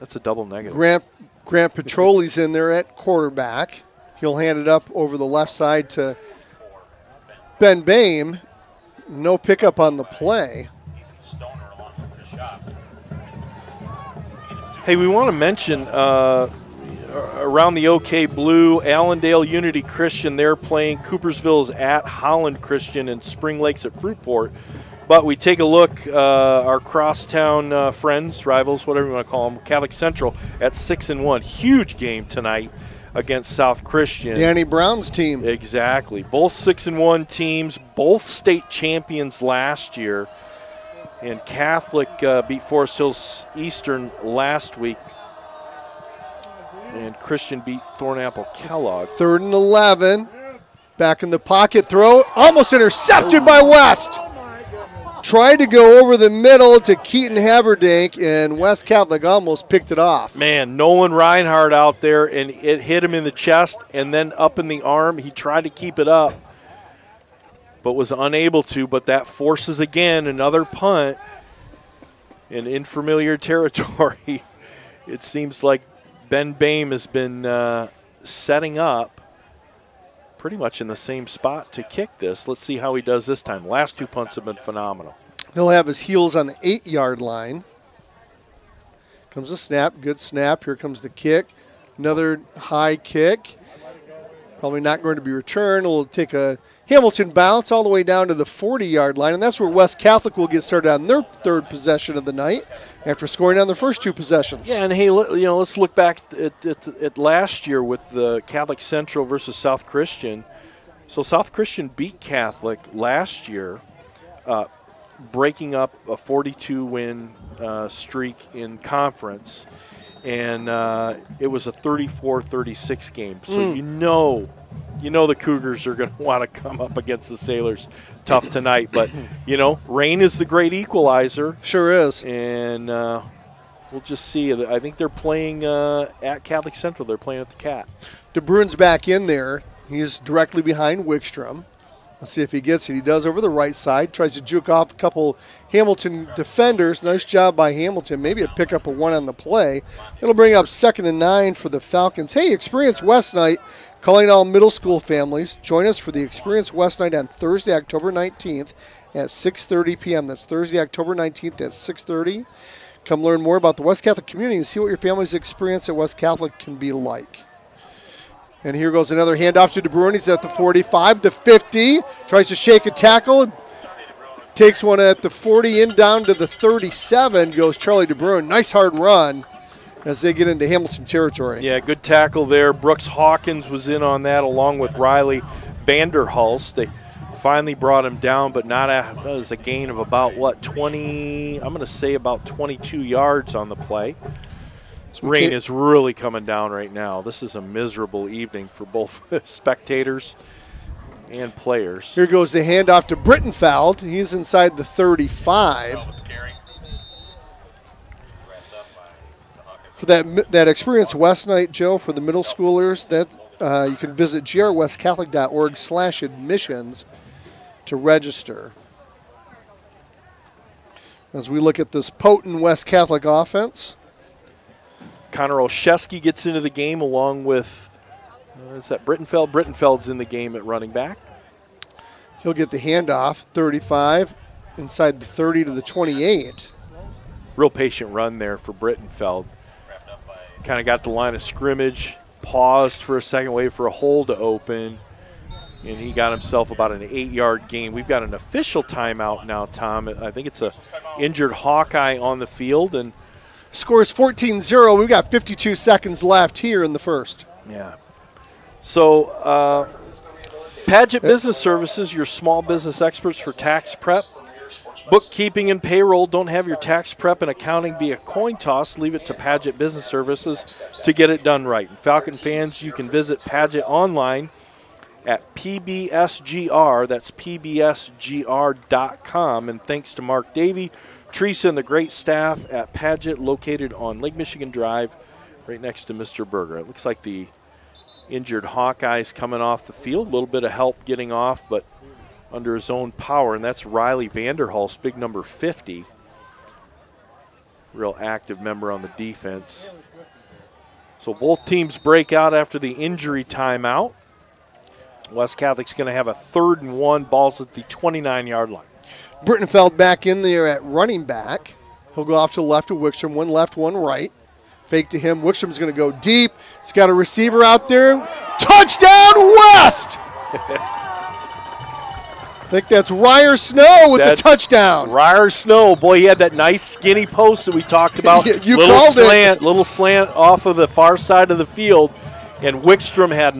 That's a double negative. Grant Petroli's in there at quarterback. He'll hand it up over the left side to Ben Boehm. No pickup on the play. Hey, we want to mention around the OK Blue, Allendale Unity Christian, they're playing. Coopersville's at Holland Christian, and Spring Lake's at Fruitport. But we take a look, our crosstown friends, rivals, whatever you want to call them, Catholic Central at 6-1. Huge game tonight against South Christian. Danny Brown's team. Exactly. Both 6-1 teams, both state champions last year. And Catholic beat Forest Hills Eastern last week. And Christian beat Thornapple Kellogg. 3rd and 11. Back in the pocket throw. Almost intercepted by West. Tried to go over the middle to Keaton Haverdank, and West Catholic almost picked it off. Man, Nolan Reinhardt out there, and it hit him in the chest and then up in the arm. He tried to keep it up, but was unable to. But that forces, again, another punt in familiar territory. It seems like Ben Boehm has been setting up pretty much in the same spot to kick this. Let's see how he does this time. Last 2 punts have been phenomenal. He'll have his heels on the 8-yard line. Comes the snap. Good snap. Here comes the kick. Another high kick. Probably not going to be returned. We'll take a Hamilton bounce all the way down to the 40-yard line, and that's where West Catholic will get started on their 3rd possession of the night after scoring on their first 2 possessions. Yeah, and hey, let's look back at last year with the Catholic Central versus South Christian. So South Christian beat Catholic last year, breaking up a 42-win streak in conference, and it was a 34-36 game. So you you know the Cougars are going to want to come up against the Sailors tough tonight. But, rain is the great equalizer. Sure is. And we'll just see. I think they're playing at Catholic Central. They're playing at the Cat. DeBruyn's back in there. He's directly behind Wickstrom. Let's see if he gets it. He does over the right side. Tries to juke off a couple Hamilton defenders. Nice job by Hamilton. Maybe a pickup of one on the play. It'll bring up 2nd and 9 for the Falcons. Hey, Experience West Night. Calling all middle school families. Join us for the Experience West Night on Thursday, October 19th at 6:30 p.m. That's Thursday, October 19th at 6:30. Come learn more about the West Catholic community and see what your family's experience at West Catholic can be like. And here goes another handoff to DeBruyn. He's at the 45, the 50. Tries to shake a tackle. Takes one at the 40 in down to the 37. Goes Charlie DeBruyn. Nice hard run as they get into Hamilton territory. Yeah, good tackle there. Brooks Hawkins was in on that along with Riley Vanderhulst. They finally brought him down, but not it was a gain of about, 20, I'm going to say about 22 yards on the play. Rain is really coming down right now. This is a miserable evening for both spectators and players. Here goes the handoff to Brittenfeld. He's inside the 35. For that Experience West Night, Joe, for the middle schoolers, that you can visit grwestcatholic.org/admissions to register. As we look at this potent West Catholic offense. Connor Olszewski gets into the game along with, is that Brittenfeld? Brittenfeld's in the game at running back. He'll get the handoff, 35, inside the 30 to the 28. Real patient run there for Brittenfeld. Kind of got the line of scrimmage, paused for a second, waited for a hole to open, and he got himself about an 8-yard gain. We've got an official timeout now, Tom. I think it's a injured Hawkeye on the field, and score is 14-0. We've got 52 seconds left here in the first. Yeah. So, Padgett Business Services, your small business experts for tax prep, bookkeeping, and payroll. Don't have your tax prep and accounting be a coin toss. Leave it to Padgett Business Services to get it done right. And Falcon fans, you can visit Padgett online at PBSGR. That's PBSGR.com. And thanks to Mark Davey, Teresa, and the great staff at Padgett, located on Lake Michigan Drive, right next to Mr. Berger. It looks like the injured Hawkeye's coming off the field. A little bit of help getting off, but under his own power, and that's Riley Vanderhulst, big number 50. Real active member on the defense. So both teams break out after the injury timeout. West Catholic's going to have a 3rd and 1, balls at the 29-yard line. Brittenfeld back in there at running back. He'll go off to the left of Wickstrom. One left, one right. Fake to him. Wickstrom's going to go deep. He's got a receiver out there. Touchdown, West! I think that's Ryer Snow with the touchdown. Ryer Snow. Boy, he had that nice skinny post that we talked about. You called it. Little slant off of the far side of the field. And Wickstrom had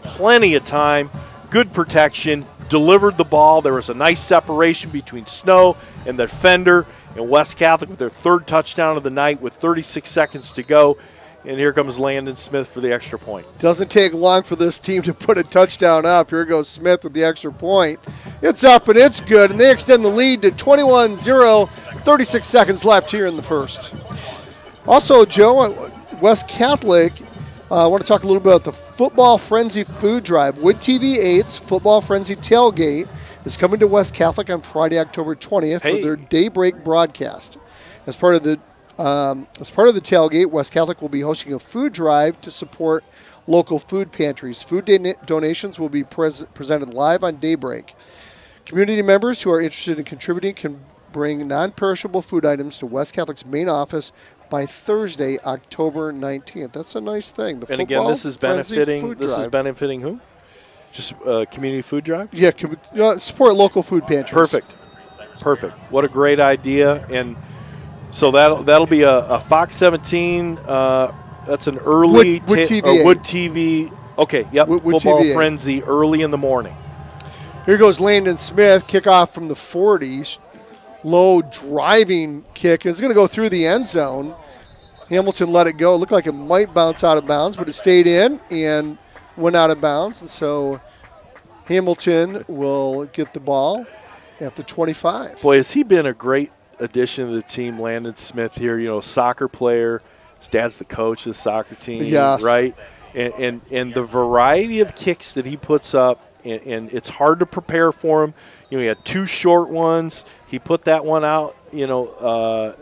plenty of time, good protection, delivered the ball. There was a nice separation between Snow and the defender, and West Catholic with their 3rd touchdown of the night with 36 seconds to go. And here comes Landon Smith for the extra point. Doesn't take long for this team to put a touchdown up. Here goes Smith with the extra point. It's up and it's good, and they extend the lead to 21-0. 36 seconds left here in the first. Also, Joe, West Catholic, I want to talk a little bit about the Football Frenzy Food Drive. Wood TV 8's Football Frenzy Tailgate is coming to West Catholic on Friday, October 20th for their daybreak broadcast. As part of the tailgate, West Catholic will be hosting a food drive to support local food pantries. Food donations will be presented live on Daybreak. Community members who are interested in contributing can bring non-perishable food items to West Catholic's main office by Thursday, October 19th. That's a nice thing. And again, this is benefiting who? Just community food drive? Yeah, support local food pantries. Perfect. What a great idea. And so that'll be a Fox 17. That's an early Wood TV. Wood TV. Okay, yep. Wood Football TVA. Frenzy early in the morning. Here goes Landon Smith, kickoff from the 40s. Low driving kick. It's going to go through the end zone. Hamilton let it go. It looked like it might bounce out of bounds, but it stayed in, and went out of bounds, and so Hamilton will get the ball at the 25. Boy, has he been a great addition to the team, Landon Smith here. You know, soccer player. His dad's the coach of the soccer team, yes. Right? And the variety of kicks that he puts up, and it's hard to prepare for him. You know, he had 2 short ones. He put that one out, out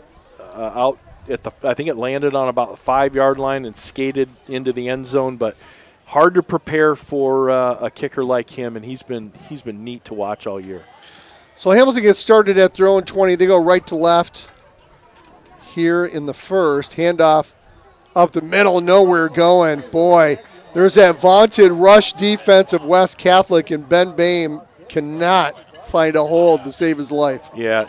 at the. I think it landed on about the 5-yard line and skated into the end zone. But hard to prepare for a kicker like him, and he's been neat to watch all year. So Hamilton gets started at their own 20. They go right to left here in the first. Handoff up the middle, nowhere going. Boy, there's that vaunted rush defense of West Catholic, and Ben Boehm cannot find a hold to save his life. Yeah,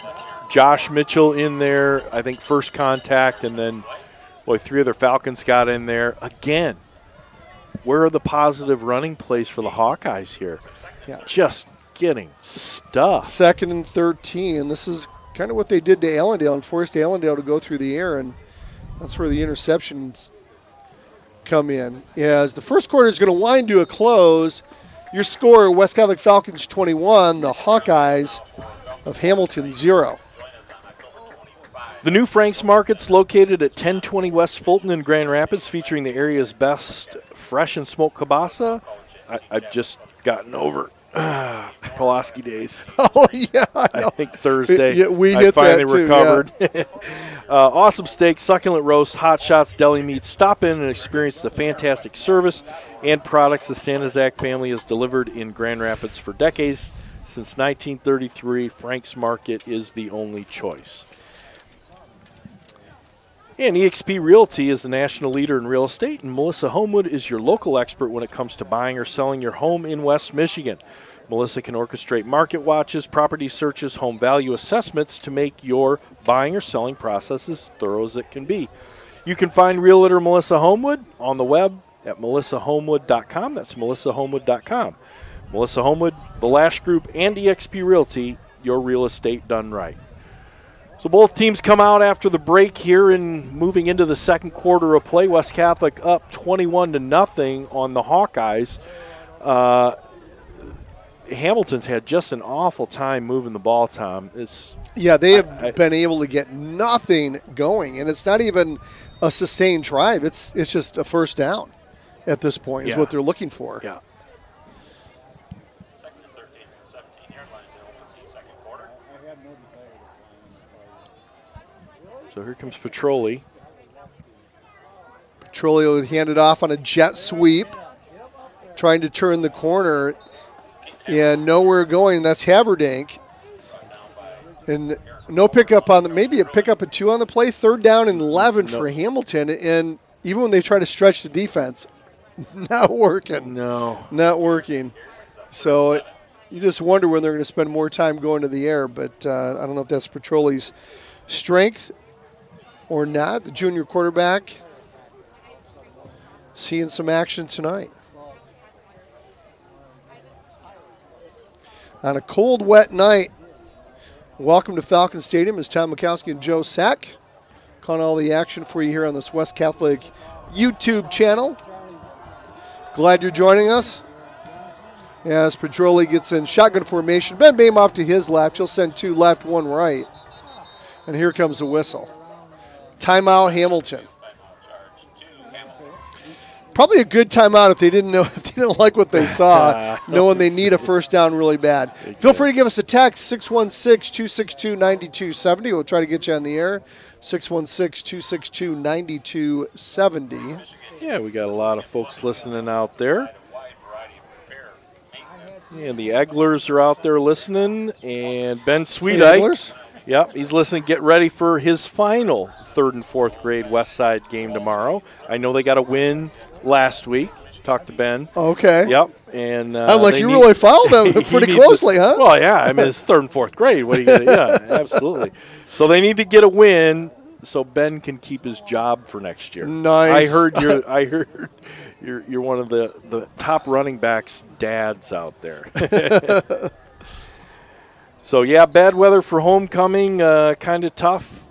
Josh Mitchell in there, I think first contact, and then, 3 other Falcons got in there. Again, where are the positive running plays for the Hawkeyes here? Yeah. Just getting stuffed. 2nd and 13. This is kind of what they did to Allendale and forced Allendale to go through the air, and that's where the interceptions come in. As the first quarter is going to wind to a close, your score, West Catholic Falcons 21, the Hawkeyes of Hamilton 0. The new Frank's Market's located at 1020 West Fulton in Grand Rapids, featuring the area's best fresh and smoked kielbasa. I've just gotten over Pulaski days. Oh, yeah. I think Thursday. Yeah, we hit finally that too, recovered. Yeah. Awesome steak, succulent roast, hot shots, deli meats. Stop in and experience the fantastic service and products the Sanizak family has delivered in Grand Rapids for decades. Since 1933, Frank's Market is the only choice. And eXp Realty is the national leader in real estate, and Melissa Homewood is your local expert when it comes to buying or selling your home in West Michigan. Melissa can orchestrate market watches, property searches, home value assessments to make your buying or selling process as thorough as it can be. You can find Realtor Melissa Homewood on the web at melissahomewood.com. That's melissahomewood.com. Melissa Homewood, The Lash Group, and eXp Realty, your real estate done right. So both teams come out after the break here and moving into the second quarter of play. West Catholic up 21-0 on the Hawkeyes. Hamilton's had just an awful time moving the ball, Tom. They have been able to get nothing going, and it's not even a sustained drive. It's just a first down at this point is what they're looking for. Yeah. So here comes Petroli. Petroli would hand it off on a jet sweep, trying to turn the corner, and nowhere going. That's Haberdank. And no pickup on maybe a pickup of 2 on the play. 3rd down and 11 for Hamilton. And even when they try to stretch the defense, not working. No. Not working. So you just wonder when they're going to spend more time going to the air. But I don't know if that's Petroli's strength or not. The junior quarterback seeing some action tonight. On a cold, wet night, welcome to Falcon Stadium as Tom Mikowski and Joe Sack calling all the action for you here on this West Catholic YouTube channel. Glad you're joining us. As Petroli gets in shotgun formation, Ben Boehm off to his left. He'll send 2 left, 1 right. And here comes the whistle. Timeout, Hamilton. Probably a good timeout if they didn't like what they saw, knowing they need a first down really bad. Feel free to give us a text, 616-262-9270. We'll try to get you on the air, 616-262-9270. Yeah, we got a lot of folks listening out there. And the Egglers are out there listening, and Ben Sweetite. Yep, he's listening. Get ready for his final 3rd and 4th grade West Side game tomorrow. I know they got a win last week. Talked to Ben. Okay. Yep. And I'm like, you really followed them pretty closely, huh? Well, yeah. I mean, it's 3rd and 4th grade. What are you going to? Yeah, absolutely. So they need to get a win so Ben can keep his job for next year. Nice. I heard you're one of the top running backs' dads out there. So, yeah, bad weather for homecoming, kind of tough.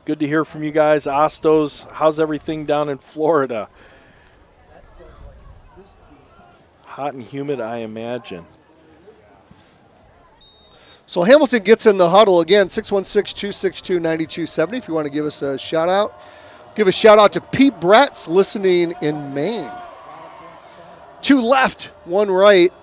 Good to hear from you guys. Ostos, how's everything down in Florida? hot and humid, I imagine. So Hamilton gets in the huddle again, 616-262-9270 if you want to give us a shout-out. Give a shout-out to Pete Bretz listening in Maine. 2 left, 1 right.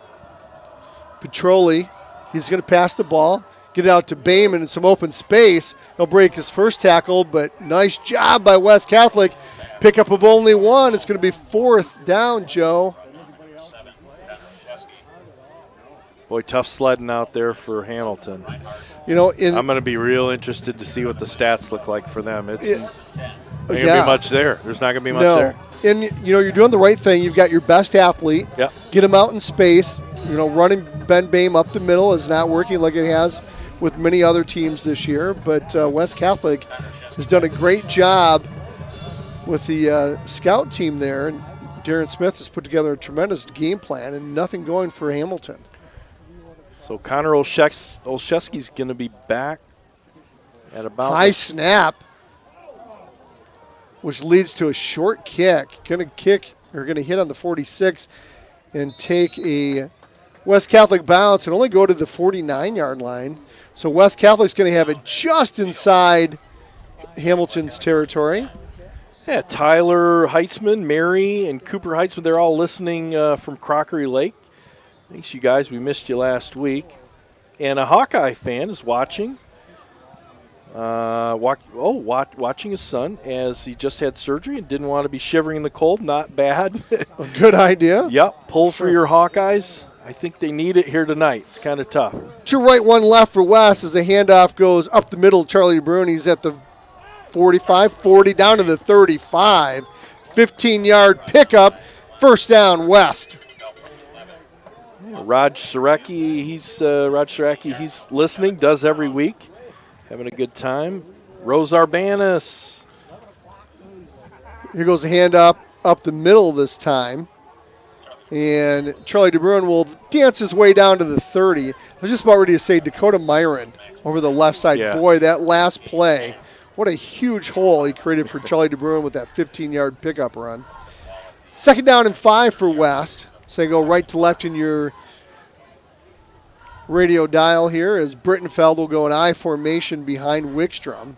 Petroli, he's going to pass the ball, get it out to Bayman in some open space. He'll break his first tackle, but nice job by West Catholic. Pickup of only 1. It's going to be 4th down, Joe. Boy, tough sledding out there for Hamilton. You know, I'm going to be real interested to see what the stats look like for them. It's not going to be much there. There's not going to be much there. And, you know, you're doing the right thing. You've got your best athlete. Yep. Get him out in space. You know, running Ben Bame up the middle is not working like it has with many other teams this year. But West Catholic has done a great job with the scout team there. And Darren Smith has put together a tremendous game plan and nothing going for Hamilton. So Connor Olszewski's going to be back at about high snap, which leads to a short kick. Going to hit on the 46 and take a West Catholic bounce and only go to the 49-yard line. So West Catholic's going to have it just inside Hamilton's territory. Yeah, Tyler Heitzman, Mary, and Cooper Heitzman, they're all listening from Crockery Lake. Thanks, you guys. We missed you last week. And a Hawkeye fan is watching. Watching his son as he just had surgery and didn't want to be shivering in the cold. Not bad. A good idea. Yep. Pull for your Hawkeyes. I think they need it here tonight. It's kind of tough. 2 right, 1 left for West as the handoff goes up the middle. Charlie DeBrune, he's at the 45, 40, down to the 35. 15-yard pickup. First down, West. Raj Sareki, he's listening, does every week. Having a good time. Rose Arbanis. Here goes a handoff up the middle this time. And Charlie DeBrune will dance his way down to the 30. I was just about ready to say Dakota Myron over the left side. Yeah. Boy, that last play, what a huge hole he created for Charlie DeBrune with that 15-yard pickup run. 2nd down and 5 for West. So go right to left in your radio dial here as Brittenfeld will go in I formation behind Wickstrom.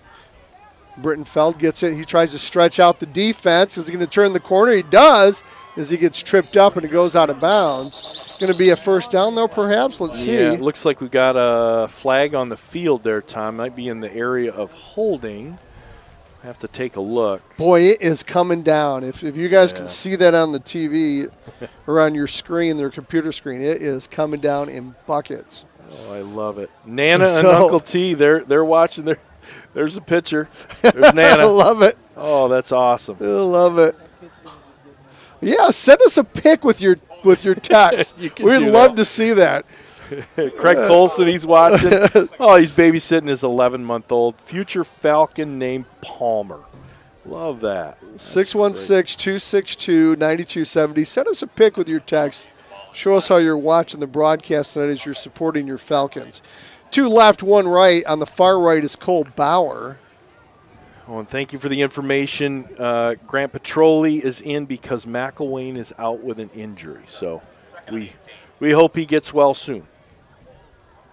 Brittenfeld gets it. He tries to stretch out the defense. Is he going to turn the corner? He does as he gets tripped up and it goes out of bounds. Going to be a first down, though, perhaps? Let's see. Yeah, it looks like we've got a flag on the field there, Tom. Might be in the area of holding. I have to take a look. Boy, it is coming down. If you guys can see that on the TV or on your screen, their computer screen, it is coming down in buckets. Oh, I love it. Nana and Uncle T, they're watching. There's a picture. There's Nana. I love it. Oh, that's awesome. I love it. Yeah, send us a pic with your text. We'd love to see that. Craig Colson, he's watching. Oh, he's babysitting his 11-month-old future Falcon named Palmer. Love that. 616-262-9270. Send us a pic with your text. Show us how you're watching the broadcast tonight as you're supporting your Falcons. 2 left, 1 right. On the far right is Cole Bauer. Oh, and thank you for the information. Grant Petroli is in because McElwain is out with an injury. So we hope he gets well soon.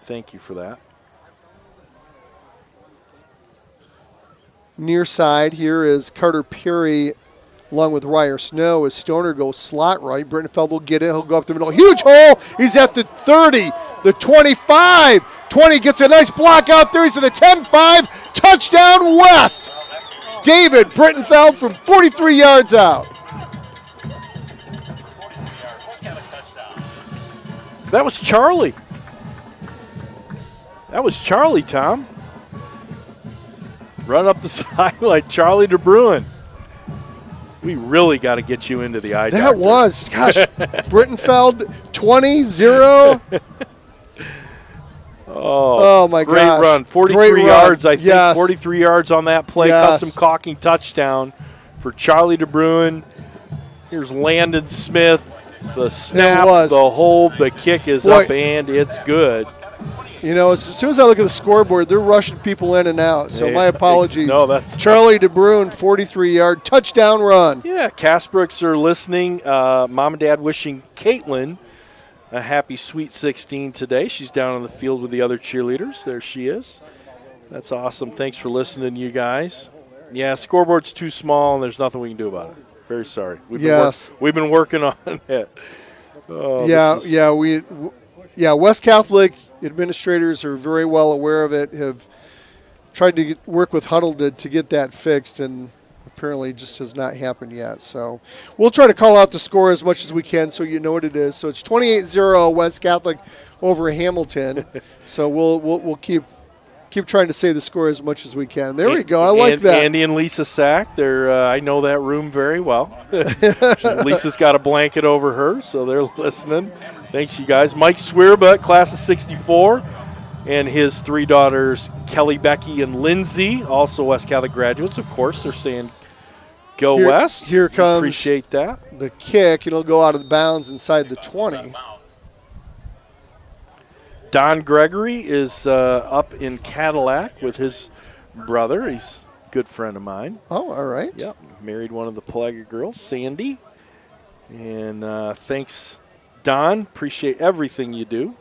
Thank you for that. Near side here is Carter Perry along with Ryer Snow as Stoner goes slot right. Brittenfeld will get it. He'll go up the middle. Huge hole. He's at the 30, the 25. 20 gets a nice block out there. He's at the 10-5. Touchdown West. David Brittenfeld from 43 yards out. That was Charlie. Tom. Run up the sideline, Charlie DeBruin. We really got to get you into the eye doctor. That was, gosh, Brittenfeld 20-0. Oh my God. Great run. 43 yards, I think. Yes. 43 yards on that play. Yes. Custom caulking touchdown for Charlie DeBruin. Here's Landon Smith. The snap, the hold, the kick is up, and it's good. You know, as soon as I look at the scoreboard, they're rushing people in and out. So my apologies. No, that's Charlie DeBruin, 43-yard touchdown run. Yeah, Casbrooks are listening. Mom and Dad wishing Caitlin a happy Sweet 16 today. She's down on the field with the other cheerleaders. There she is. That's awesome. Thanks for listening, you guys. Yeah, scoreboard's too small, and there's nothing we can do about it. Very sorry. We've been working on it. Oh, West Catholic administrators are very well aware of it, have tried to work with Huddle to get that fixed, and apparently just has not happened yet. So we'll try to call out the score as much as we can so you know what it is. So it's 28-0 West Catholic over Hamilton. So we'll keep trying to say the score as much as we can. There we go. I like that. Andy and Lisa Sack, I know that room very well. Lisa's got a blanket over her, so they're listening. Thanks, you guys. Mike Swierba, class of 64, and his 3 daughters, Kelly, Becky, and Lindsay, also West Catholic graduates, of course. They're saying go West. Here comes Appreciate that. The kick. It'll go out of the bounds inside the 20. Don Gregory is up in Cadillac with his brother. He's a good friend of mine. Oh, all right. Yep. Married one of the Pelaga girls, Sandy. And thanks, Don. Appreciate everything you do.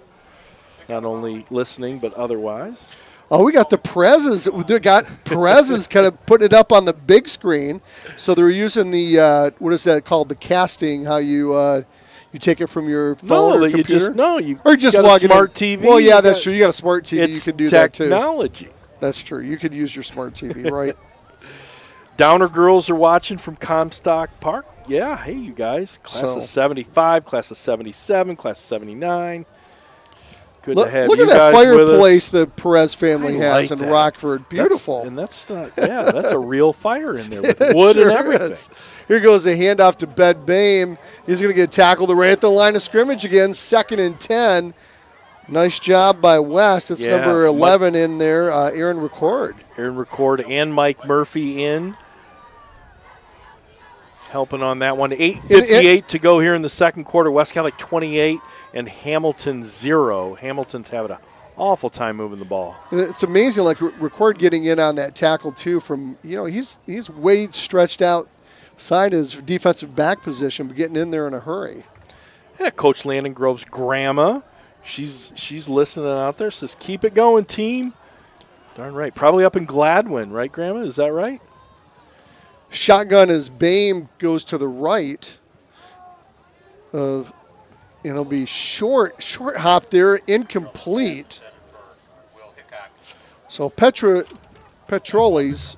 Not only listening, but otherwise. Oh, we got the Perez's. We got Perez's kind of putting it up on the big screen. So they're using the, what is that called? The casting, how you take it from your phone or computer? You just got log a smart it TV. Well, yeah, that's true. You got a smart TV. You can do that too. Technology. That's true. You could use your smart TV, right? Downer girls are watching from Comstock Park. Yeah, hey, you guys. Class of 75, class of 77, class of 79. Good to have look you at that guys fireplace the Perez family has in that. Rockford. Beautiful. That's a real fire in there with wood and everything. Is. Here goes a handoff to Ben Boehm. He's going to get tackled right at the line of scrimmage again. 2nd and 10. Nice job by West. It's number 11 in there, Aaron Record. Aaron Record and Mike Murphy in. Helping on that one. 8:58 to go here in the second quarter. West Catholic 28 and Hamilton 0. Hamilton's having an awful time moving the ball. It's amazing, like Record getting in on that tackle too. From he's way stretched out side his defensive back position, but getting in there in a hurry. Yeah, Coach Landon Grove's grandma, she's listening out there. Says keep it going, team. Darn right. Probably up in Gladwin, right, Grandma? Is that right? Shotgun as Boehm goes to the right. It'll be short hop there, incomplete. So Petroli's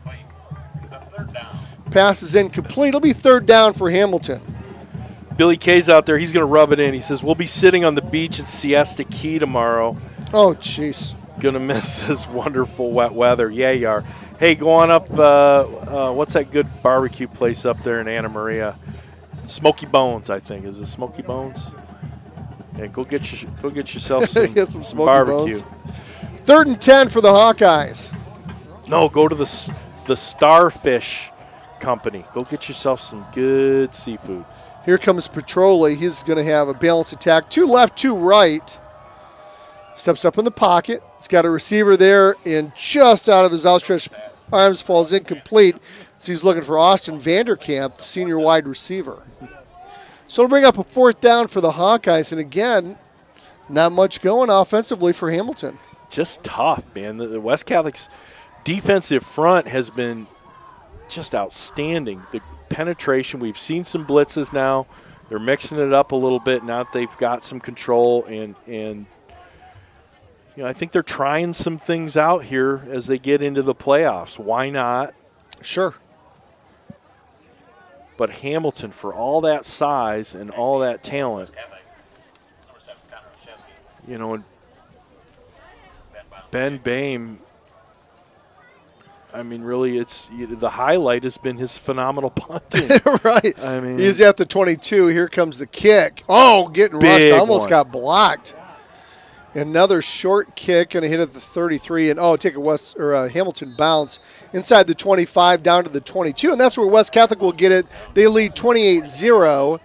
pass is incomplete. It'll be 3rd down for Hamilton. Billy K's out there. He's going to rub it in. He says, we'll be sitting on the beach at Siesta Key tomorrow. Oh, jeez. Going to miss this wonderful wet weather. Yeah, you are. Hey, go on up. What's that good barbecue place up there in Anna Maria? Smoky Bones, I think. Is it Smoky Bones? Yeah, go get yourself some barbecue. Bones. 3rd and 10 for the Hawkeyes. No, go to the Starfish Company. Go get yourself some good seafood. Here comes Petroli. He's going to have a balanced attack. 2 left, 2 right. Steps up in the pocket. He's got a receiver there, and just out of his outstretched arms falls incomplete. So he's looking for Austin Vanderkamp, the senior wide receiver. So it'll bring up a 4th down for the Hawkeyes. And again, not much going offensively for Hamilton. Just tough, man. The West Catholic's defensive front has been just outstanding. The penetration, we've seen some blitzes now. They're mixing it up a little bit now that they've got some control, and I think they're trying some things out here as they get into the playoffs. Why not? Sure. But Hamilton, for all that size and all that talent, and Ben Boehm, I mean, really, the highlight has been his phenomenal punting. Right. I mean, he's at the 22. Here comes the kick. Oh, getting rushed. Almost got blocked. Another short kick, going to hit at the 33, and take a Hamilton bounce inside the 25 down to the 22, and that's where West Catholic will get it. They lead 28-0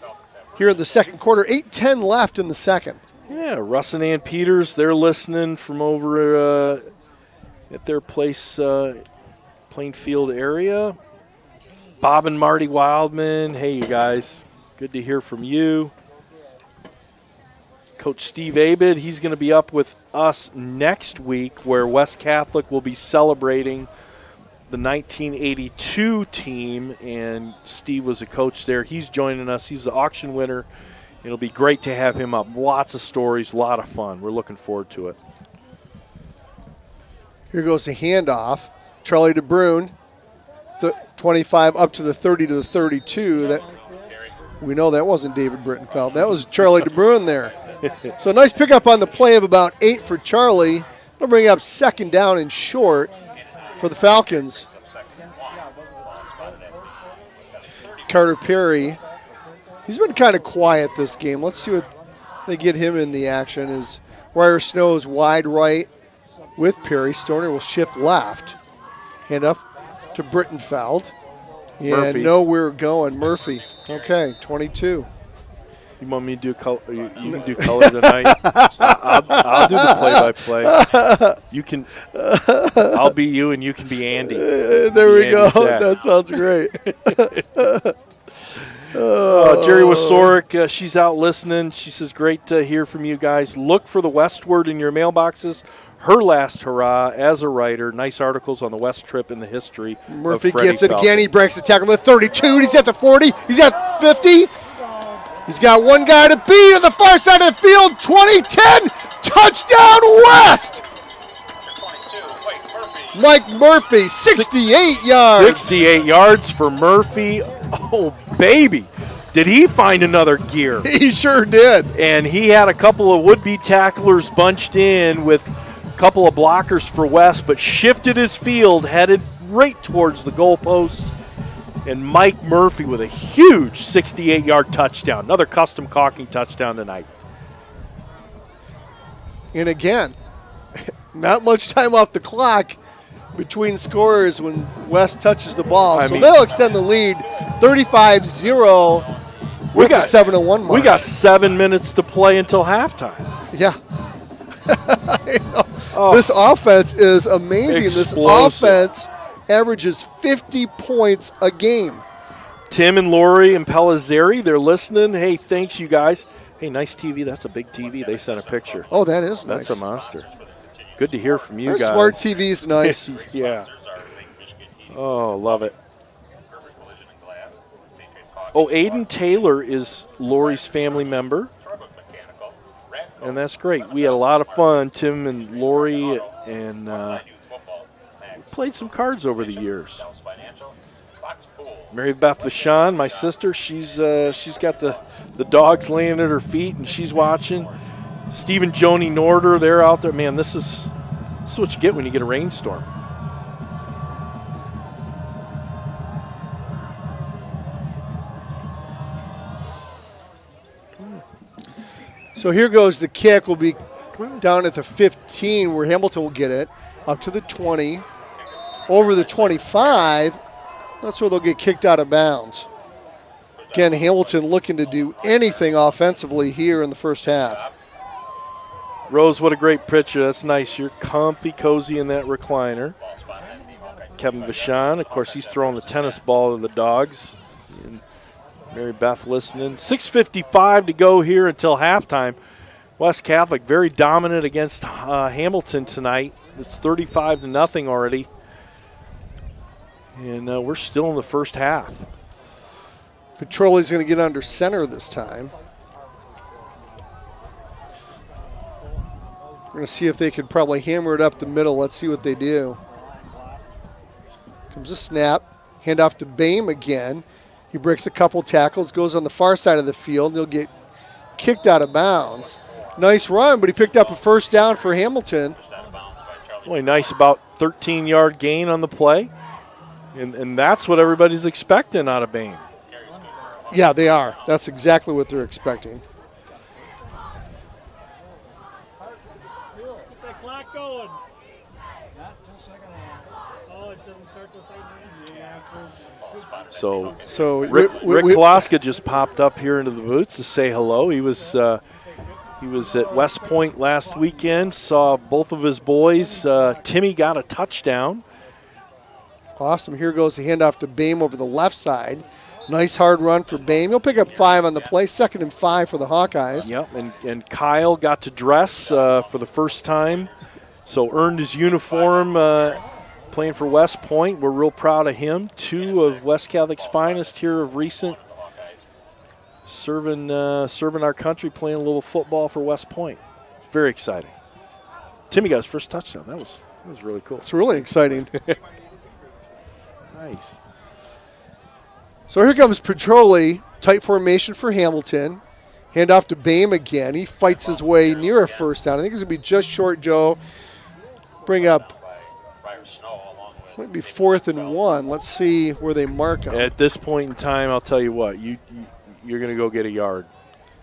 here in the second quarter. 8:10 left in the second. Yeah, Russ and Ann Peters, they're listening from over at their place, Plainfield area. Bob and Marty Wildman, hey, you guys, good to hear from you. Coach Steve Abid, he's going to be up with us next week where West Catholic will be celebrating the 1982 team, and Steve was a coach there. He's joining us. He's the auction winner. It'll be great to have him up. Lots of stories, a lot of fun. We're looking forward to it. Here goes the handoff. Charlie DeBrune, 25 up to the 30 to the 32. That we know that wasn't David Brittenfeld. That was Charlie DeBrune there. So nice pickup on the play of about 8 for Charlie. They'll bring up second down and short for the Falcons. Carter Perry. He's been kind of quiet this game. Let's see what they get him in the action. Is Ryder Snow's wide right with Perry. Stoner will shift left. Hand up to Brittenfeld. And know where we're going. Murphy. Okay, 22. You want me to do color? You can do color tonight. I'll do the play-by-play. You can. I'll be you, and you can be Andy. There we go. That sounds great. Jerry Wasorick, she's out listening. She says, "Great to hear from you guys. Look for the Westward in your mailboxes. Her last hurrah as a writer. Nice articles on the West trip and the history." Murphy gets it again. He breaks the tackle. The 32. He's at the 40. He's at 50. He's got one guy to beat on the far side of the field. 20-10. Touchdown West. Mike Murphy, 68 yards. 68 yards for Murphy. Oh, baby. Did he find another gear? He sure did. And he had a couple of would-be tacklers bunched in with a couple of blockers for West, but shifted his field, headed right towards the goalpost. And Mike Murphy with a huge 68-yard touchdown. Another custom caulking touchdown tonight. And again, not much time off the clock between scorers when West touches the ball. So they'll extend the lead 35-0 with the 7:01 mark. We got 7 minutes to play until halftime. Yeah. This offense is amazing. Explosive. This offense averages 50 points a game. Tim and Lori and Pellizzeri, they're listening. Hey, thanks, you guys. Hey, nice TV. That's a big TV. They sent a picture. Oh, that is nice. That's a monster. Good to hear from you Our guys. Smart TV's nice. Yeah. Oh, love it. Oh, Aiden Taylor is Lori's family member. And that's great. We had a lot of fun, Tim and Lori, and played some cards over the years. Mary Beth Vachon, my sister, she's got the dogs laying at her feet, and she's watching. Steve and Joni Norder, they're out there. Man, this is what you get when you get a rainstorm. So here goes the kick. Will be down at the 15 where Hamilton will get it. Up to the 20. Over the 25. That's where they'll get kicked out of bounds. Again, Hamilton looking to do anything offensively here in the first half. Rose, what a great picture. That's nice. You're comfy, cozy in that recliner. Kevin Vachon, of course, he's throwing the tennis ball to the dogs. And Mary Beth listening. 6:55 to go here until halftime. West Catholic very dominant against Hamilton tonight. It's 35-0 already. And we're still in the first half. Petroli's going to get under center this time. We're going to see if they could probably hammer it up the middle. Let's see what they do. Comes a snap. Hand off to Boehm again. He breaks a couple tackles, goes on the far side of the field. He'll get kicked out of bounds. Nice run, but he picked up a first down for Hamilton. Boy, nice about 13-yard gain on the play. And that's what everybody's expecting out of Boehm. Yeah, they are. That's exactly what they're expecting. Get that clock going. Not till second half. Oh, it doesn't start till second half. So Rick Koloska just popped up here into the booth to say hello. He was at West Point last weekend. Saw both of his boys. Timmy got a touchdown. Awesome. Here goes the handoff to Boehm over the left side. Nice hard run for Bame. He'll pick up 5 on the play. 2nd and 5 for the Hawkeyes. Yep, and Kyle got to dress for the first time, so earned his uniform playing for West Point. We're real proud of him. 2 of West Catholic's finest here of recent, serving our country, playing a little football for West Point. Very exciting. Timmy got his first touchdown. That was really cool. It's really exciting. Nice. So here comes Petroli, tight formation for Hamilton. Hand off to Bame again. He fights his way near a first down. I think it's going to be just short, Joe. Bring up, might be 4th and 1. Let's see where they mark him. At this point in time, I'll tell you what, you're going to go get a yard.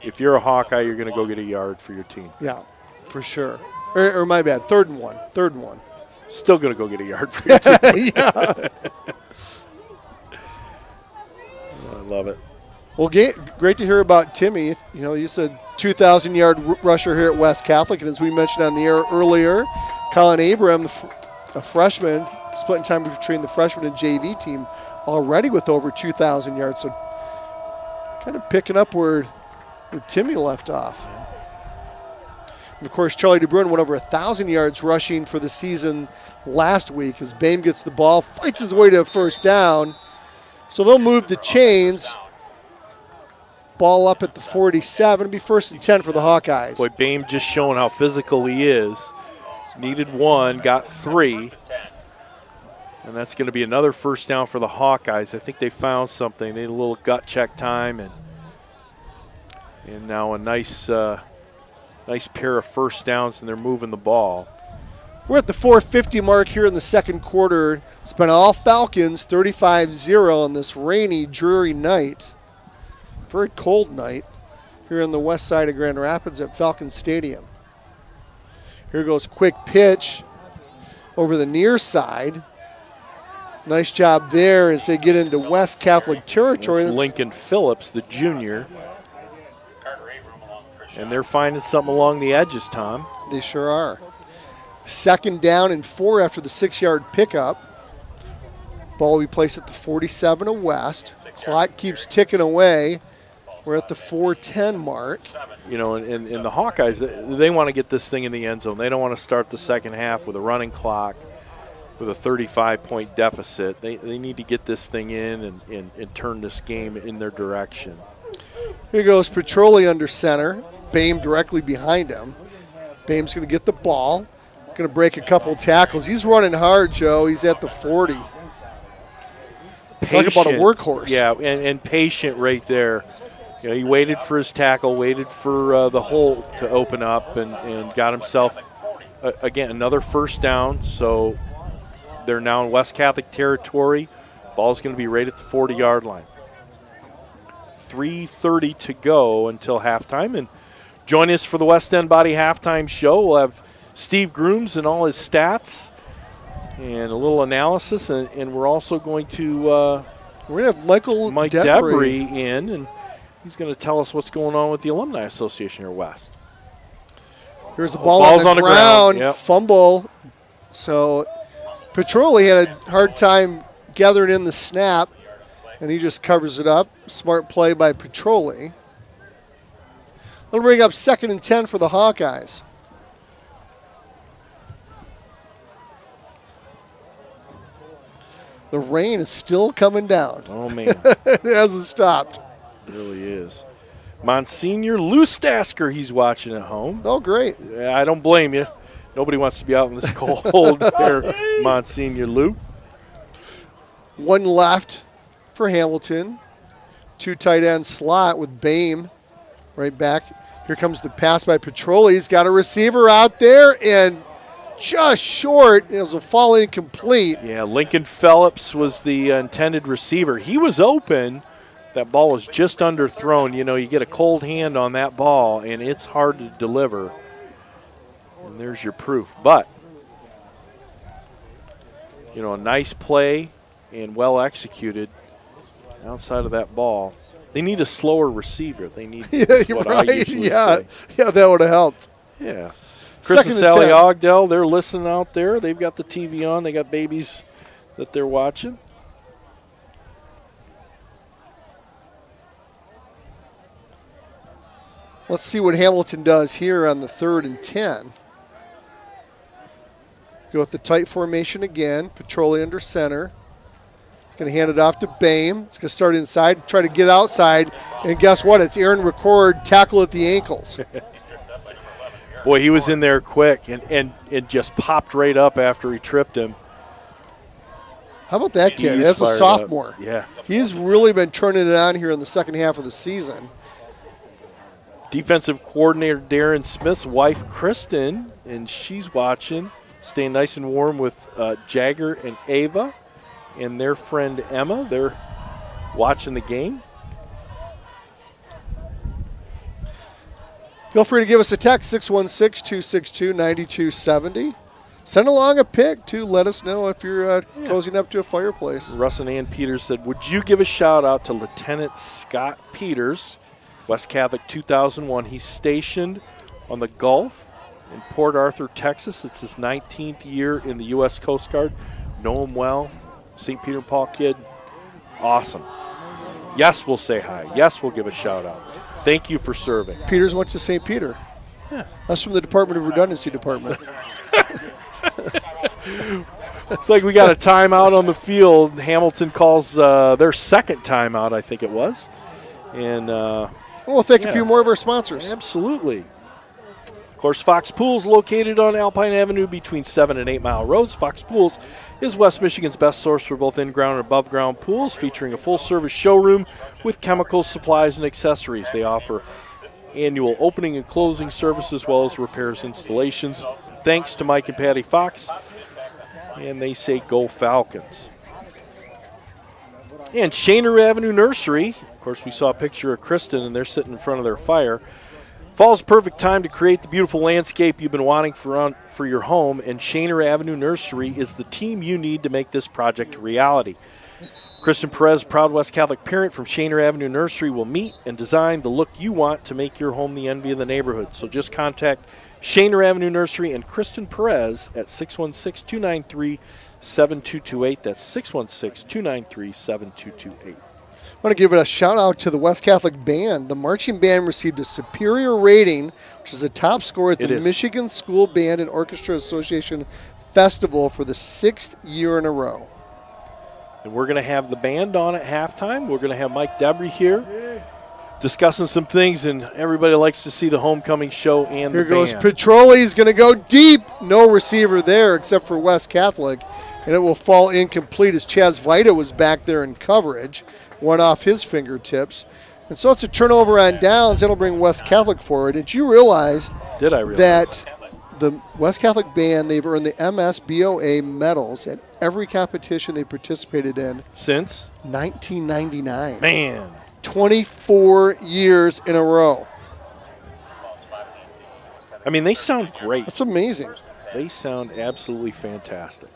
If you're a Hawkeye, you're going to go get a yard for your team. Yeah, for sure. Or my bad, 3rd and 1. 3rd and 1. Still going to go get a yard for your team. Yeah. I love it. Well, great to hear about Timmy. You know, you said 2,000-yard rusher here at West Catholic, and as we mentioned on the air earlier, Colin Abram, a freshman, splitting time between the freshman and JV team, already with over 2,000 yards. So kind of picking up where Timmy left off. And of course, Charlie DeBruin went over 1,000 yards rushing for the season last week as Bame gets the ball, fights his way to a first down. So they'll move the chains. Ball up at the 47. It'll be 1st and 10 for the Hawkeyes. Boy, Bame just showing how physical he is. Needed 1, got 3. And that's going to be another first down for the Hawkeyes. I think they found something. They need a little gut check time. And now a nice pair of first downs, and they're moving the ball. We're at the 4:50 mark here in the second quarter. It's been all Falcons, 35-0 on this rainy, dreary night. Very cold night here on the west side of Grand Rapids at Falcon Stadium. Here goes quick pitch over the near side. Nice job there as they get into West Catholic territory. That's Lincoln Phillips, the junior. And they're finding something along the edges, Tom. They sure are. 2nd down and 4 after the 6-yard pickup. Ball will be placed at the 47 of West. Clock keeps ticking away. We're at the 4:10 mark. You know, and the Hawkeyes, they want to get this thing in the end zone. They don't want to start the second half with a running clock, with a 35-point deficit. They need to get this thing in and turn this game in their direction. Here goes Petroli under center. Bame directly behind him. Bame's going to get the ball. Going to break a couple tackles. He's running hard, Joe. He's at the 40. Patient. Talk about a workhorse. Yeah, and patient right there. You know, he waited for his tackle, waited for the hole to open up, and got himself, again, another first down. So they're now in West Catholic territory. Ball's going to be right at the 40-yard line. 3:30 to go until halftime. And join us for the West End Body halftime show. We'll have Steve Grooms and all his stats and a little analysis. And we're also going to we're going to have Mike Debris in, and he's going to tell us what's going on with the Alumni Association here west. Here's the ball on the ground. Yep. Fumble. So Petroli had a hard time gathering in the snap, and he just covers it up. Smart play by Petroli. That'll bring up 2nd and 10 for the Hawkeyes. The rain is still coming down. Oh, man. It hasn't stopped. It really is. Monsignor Lou Stasker, he's watching at home. Oh, great. I don't blame you. Nobody wants to be out in this cold there, Monsignor Lou. 1 left for Hamilton. 2 tight end slot with Bame right back. Here comes the pass by Petroli. He's got a receiver out there and just short. It was a fall incomplete. Yeah, Lincoln Phillips was the intended receiver. He was open. That ball was just underthrown. You know, you get a cold hand on that ball, and it's hard to deliver. And there's your proof. But, you know, a nice play and well executed outside of that ball. They need a slower receiver. They need what I usually say. Yeah, that would have helped. Yeah. Chris and Sally Ogdell, they're listening out there. They've got the TV on. They got babies that they're watching. Let's see what Hamilton does here on the 3rd and 10. Go with the tight formation again. Petroli under center. He's going to hand it off to Boehm. He's going to start inside, try to get outside. And guess what? It's Aaron Record, tackle at the ankles. Boy, he was in there quick and just popped right up after he tripped him. How about that kid? That's a sophomore. Yeah. He's really been turning it on here in the second half of the season. Defensive coordinator Darren Smith's wife, Kristen, and she's watching, staying nice and warm with Jagger and Ava and their friend Emma. They're watching the game. Feel free to give us a text, 616-262-9270. Send along a pic, too. Let us know if you're cozying up to a fireplace. Russ and Ann Peters said, would you give a shout-out to Lieutenant Scott Peters, West Catholic 2001. He's stationed on the Gulf in Port Arthur, Texas. It's his 19th year in the U.S. Coast Guard. Know him well. St. Peter and Paul kid. Awesome. Yes, we'll say hi. Yes, we'll give a shout-out. Thank you for serving. Peters went to St. Peter. Yeah. That's from the Department of Redundancy Department. Looks like we got a timeout on the field. Hamilton calls their second timeout, I think it was. And we'll thank a few more of our sponsors. Absolutely. Of course, Fox Pools, located on Alpine Avenue between 7 and 8 Mile Roads. Fox Pools is West Michigan's best source for both in-ground and above-ground pools, featuring a full-service showroom with chemicals, supplies, and accessories. They offer annual opening and closing service as well as repairs installations. Thanks to Mike and Patty Fox. And they say go Falcons. And Shaner Avenue Nursery. Of course, we saw a picture of Kristen, and they're sitting in front of their fire. Fall's perfect time to create the beautiful landscape you've been wanting for your home, and Shaner Avenue Nursery is the team you need to make this project a reality. Kristen Perez, proud West Catholic parent from Shaner Avenue Nursery, will meet and design the look you want to make your home the envy of the neighborhood. So just contact Shaner Avenue Nursery and Kristen Perez at 616-293-7228. That's 616-293-7228. I want to give it a shout out to the West Catholic Band. The marching band received a superior rating, which is a top score at the Michigan School Band and Orchestra Association Festival for the 6th year in a row. And we're going to have the band on at halftime. We're going to have Mike Debris here discussing some things, and everybody likes to see the homecoming show and here the band. Here goes Petroli. He's going to go deep. No receiver there except for West Catholic, and it will fall incomplete as Chaz Vita was back there in coverage. One off his fingertips. And so it's a turnover on downs. That'll bring West Catholic forward. Did you realize that the West Catholic Band, they've earned the MSBOA medals at every competition they participated in since 1999. Man. 24 years in a row. I mean, they sound great. That's amazing. They sound absolutely fantastic.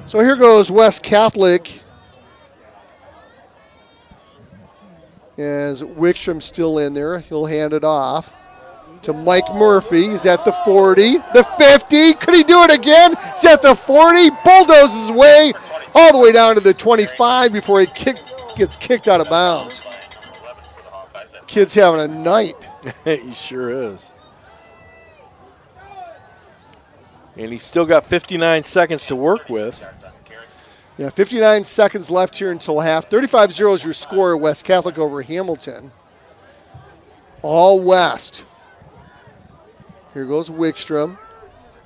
So here goes West Catholic as Wickstrom still in there. He'll hand it off to Mike Murphy. He's at the 40, the 50. Could he do it again? He's at the 40, bulldozes his way all the way down to the 25 before he gets kicked out of bounds. Kid's having a night. He sure is. And he's still got 59 seconds to work with. Yeah, 59 seconds left here until half. 35-0 is your score, West Catholic over Hamilton. All West. Here goes Wickstrom.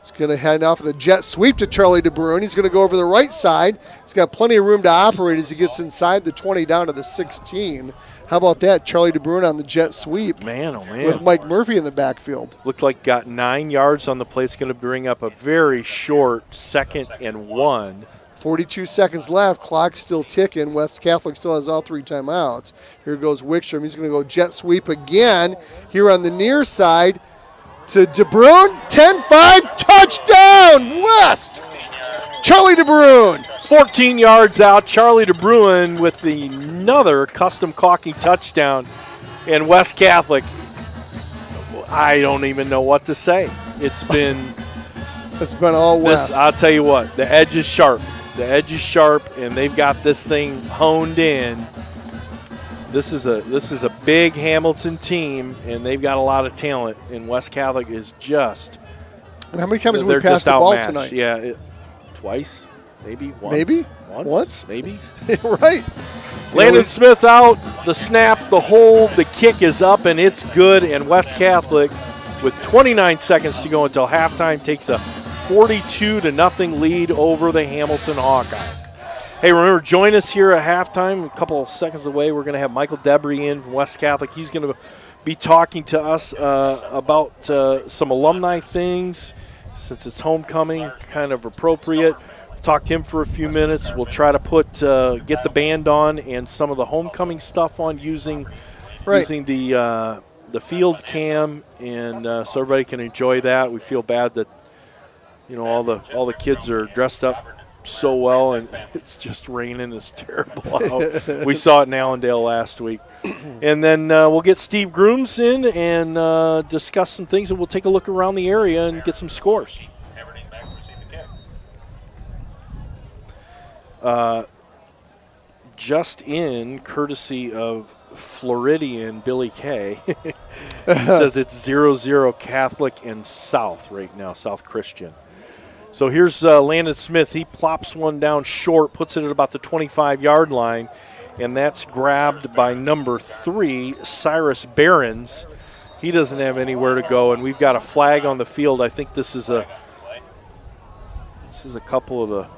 He's going to hand off the jet sweep to Charlie DeBrune. He's going to go over the right side. He's got plenty of room to operate as he gets inside the 20 down to the 16. How about that? Charlie DeBrune on the jet sweep. Man, oh man. With Mike Murphy in the backfield. Looked like got 9 yards on the play. It's going to bring up a very short 2nd and 1. 42 seconds left. Clock's still ticking. West Catholic still has all 3 timeouts. Here goes Wickstrom. He's going to go jet sweep again here on the near side to DeBrune. 10-5, touchdown, West! Charlie DeBrune. 14 yards out. Charlie DeBrune with another custom caulking touchdown. And West Catholic, I don't even know what to say. It's been all west. I'll tell you what, the edge is sharp. The edge is sharp, and they've got this thing honed in. This is a big Hamilton team, and they've got a lot of talent. And West Catholic is just. And how many times have we passed the ball tonight? Yeah, twice, maybe once. Maybe once, maybe. Right. Landon Smith out. The snap, the hold, the kick is up, and it's good. And West Catholic, with 29 seconds to go until halftime, takes a 42-0 lead over the Hamilton Hawkeyes. Hey, remember, join us here at halftime. A couple seconds away, we're going to have Michael Debris in from West Catholic. He's going to be talking to us about some alumni things. Since it's homecoming, kind of appropriate. Talk to him for a few minutes. We'll try to get the band on and some of the homecoming stuff on using the field cam, and so everybody can enjoy that. We feel bad that all the kids are dressed up so well, and it's just raining. It's terrible out. We saw it in Allendale last week. And then we'll get Steve Grooms in and discuss some things, and we'll take a look around the area and get some scores. Just in, courtesy of Floridian Billy Kay, he says it's 0-0 Catholic and South right now, South Christian. So here's Landon Smith. He plops one down short, puts it at about the 25-yard line, and that's grabbed by number 3, Cyrus Behrens. He doesn't have anywhere to go, and we've got a flag on the field. I think this is a couple of the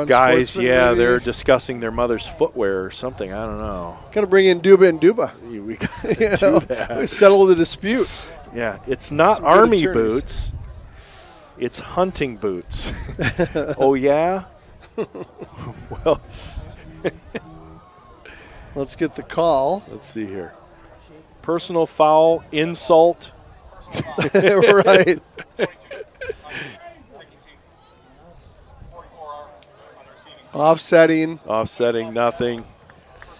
guys, they're discussing their mother's footwear or something. I don't know. Got to bring in Duba and Duba. We got to do that. We settle the dispute. Yeah, it's not Army boots. It's hunting boots. Oh, yeah? Well. Let's get the call. Let's see here. Personal foul, insult. Right. Offsetting, nothing.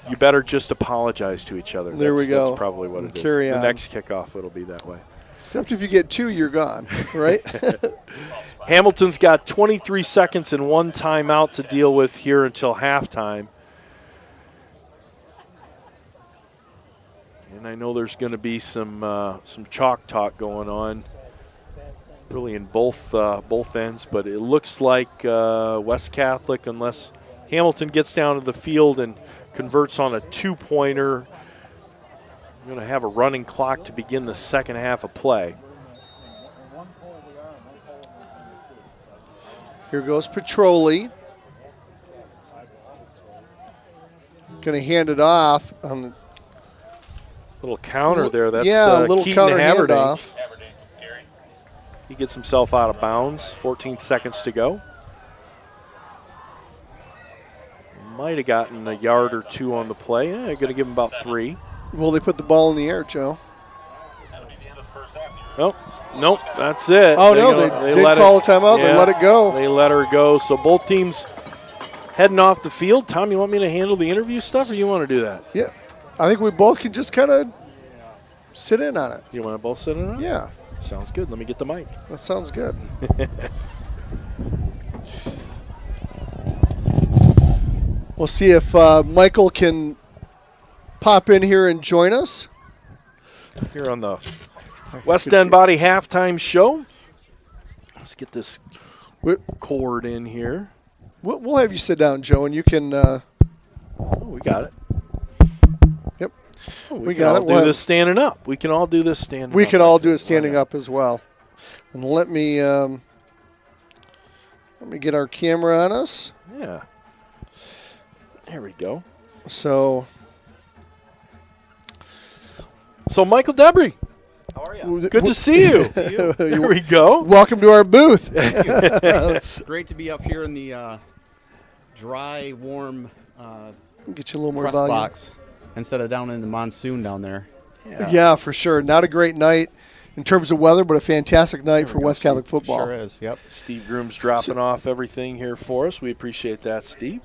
You better just apologize to each other. There we go. That's probably what it is. Carry on. The next kickoff, it'll be that way. Except if you get 2, you're gone, right? Hamilton's got 23 seconds and 1 timeout to deal with here until halftime. And I know there's going to be some chalk talk going on, really in both ends. But it looks like West Catholic, unless Hamilton gets down to the field and converts on a 2-pointer, we're going to have a running clock to begin the second half of play. Here goes Petroli. Going to hand it off on the little counter there. That's a little Keaton counter Haberdank. handoff. He gets himself out of bounds. 14 seconds to go. Might have gotten a yard or 2 on the play. They're going to give him about 3. Well, they put the ball in the air, Joe. Nope, that's it. Oh, they did call a timeout. Yeah, they let it go. They let her go. So both teams heading off the field. Tom, you want me to handle the interview stuff, or you want to do that? Yeah. I think we both can just kind of sit in on it. You want to both sit in on it? Yeah. Sounds good. Let me get the mic. That sounds good. We'll see if Michael can pop in here and join us. Here on the West End Body Halftime Show. Let's get this cord in here. We'll have you sit down, Joe, and you can. We got it. Yep. We got it. Do this standing up. We can all do this standing up. We can all do it standing up as well. And let me get our camera on us. Yeah. There we go. So Michael Debris. How are you? Good to see you. There we go. Welcome to our booth. Great to be up here in the dry, warm get you a little more press volume. box instead of down in the monsoon down there. Yeah, for sure. Not a great night. in terms of weather, but a fantastic night for West Catholic football. Sure is. Yep. Steve Groom's dropping off everything here for us. We appreciate that, Steve.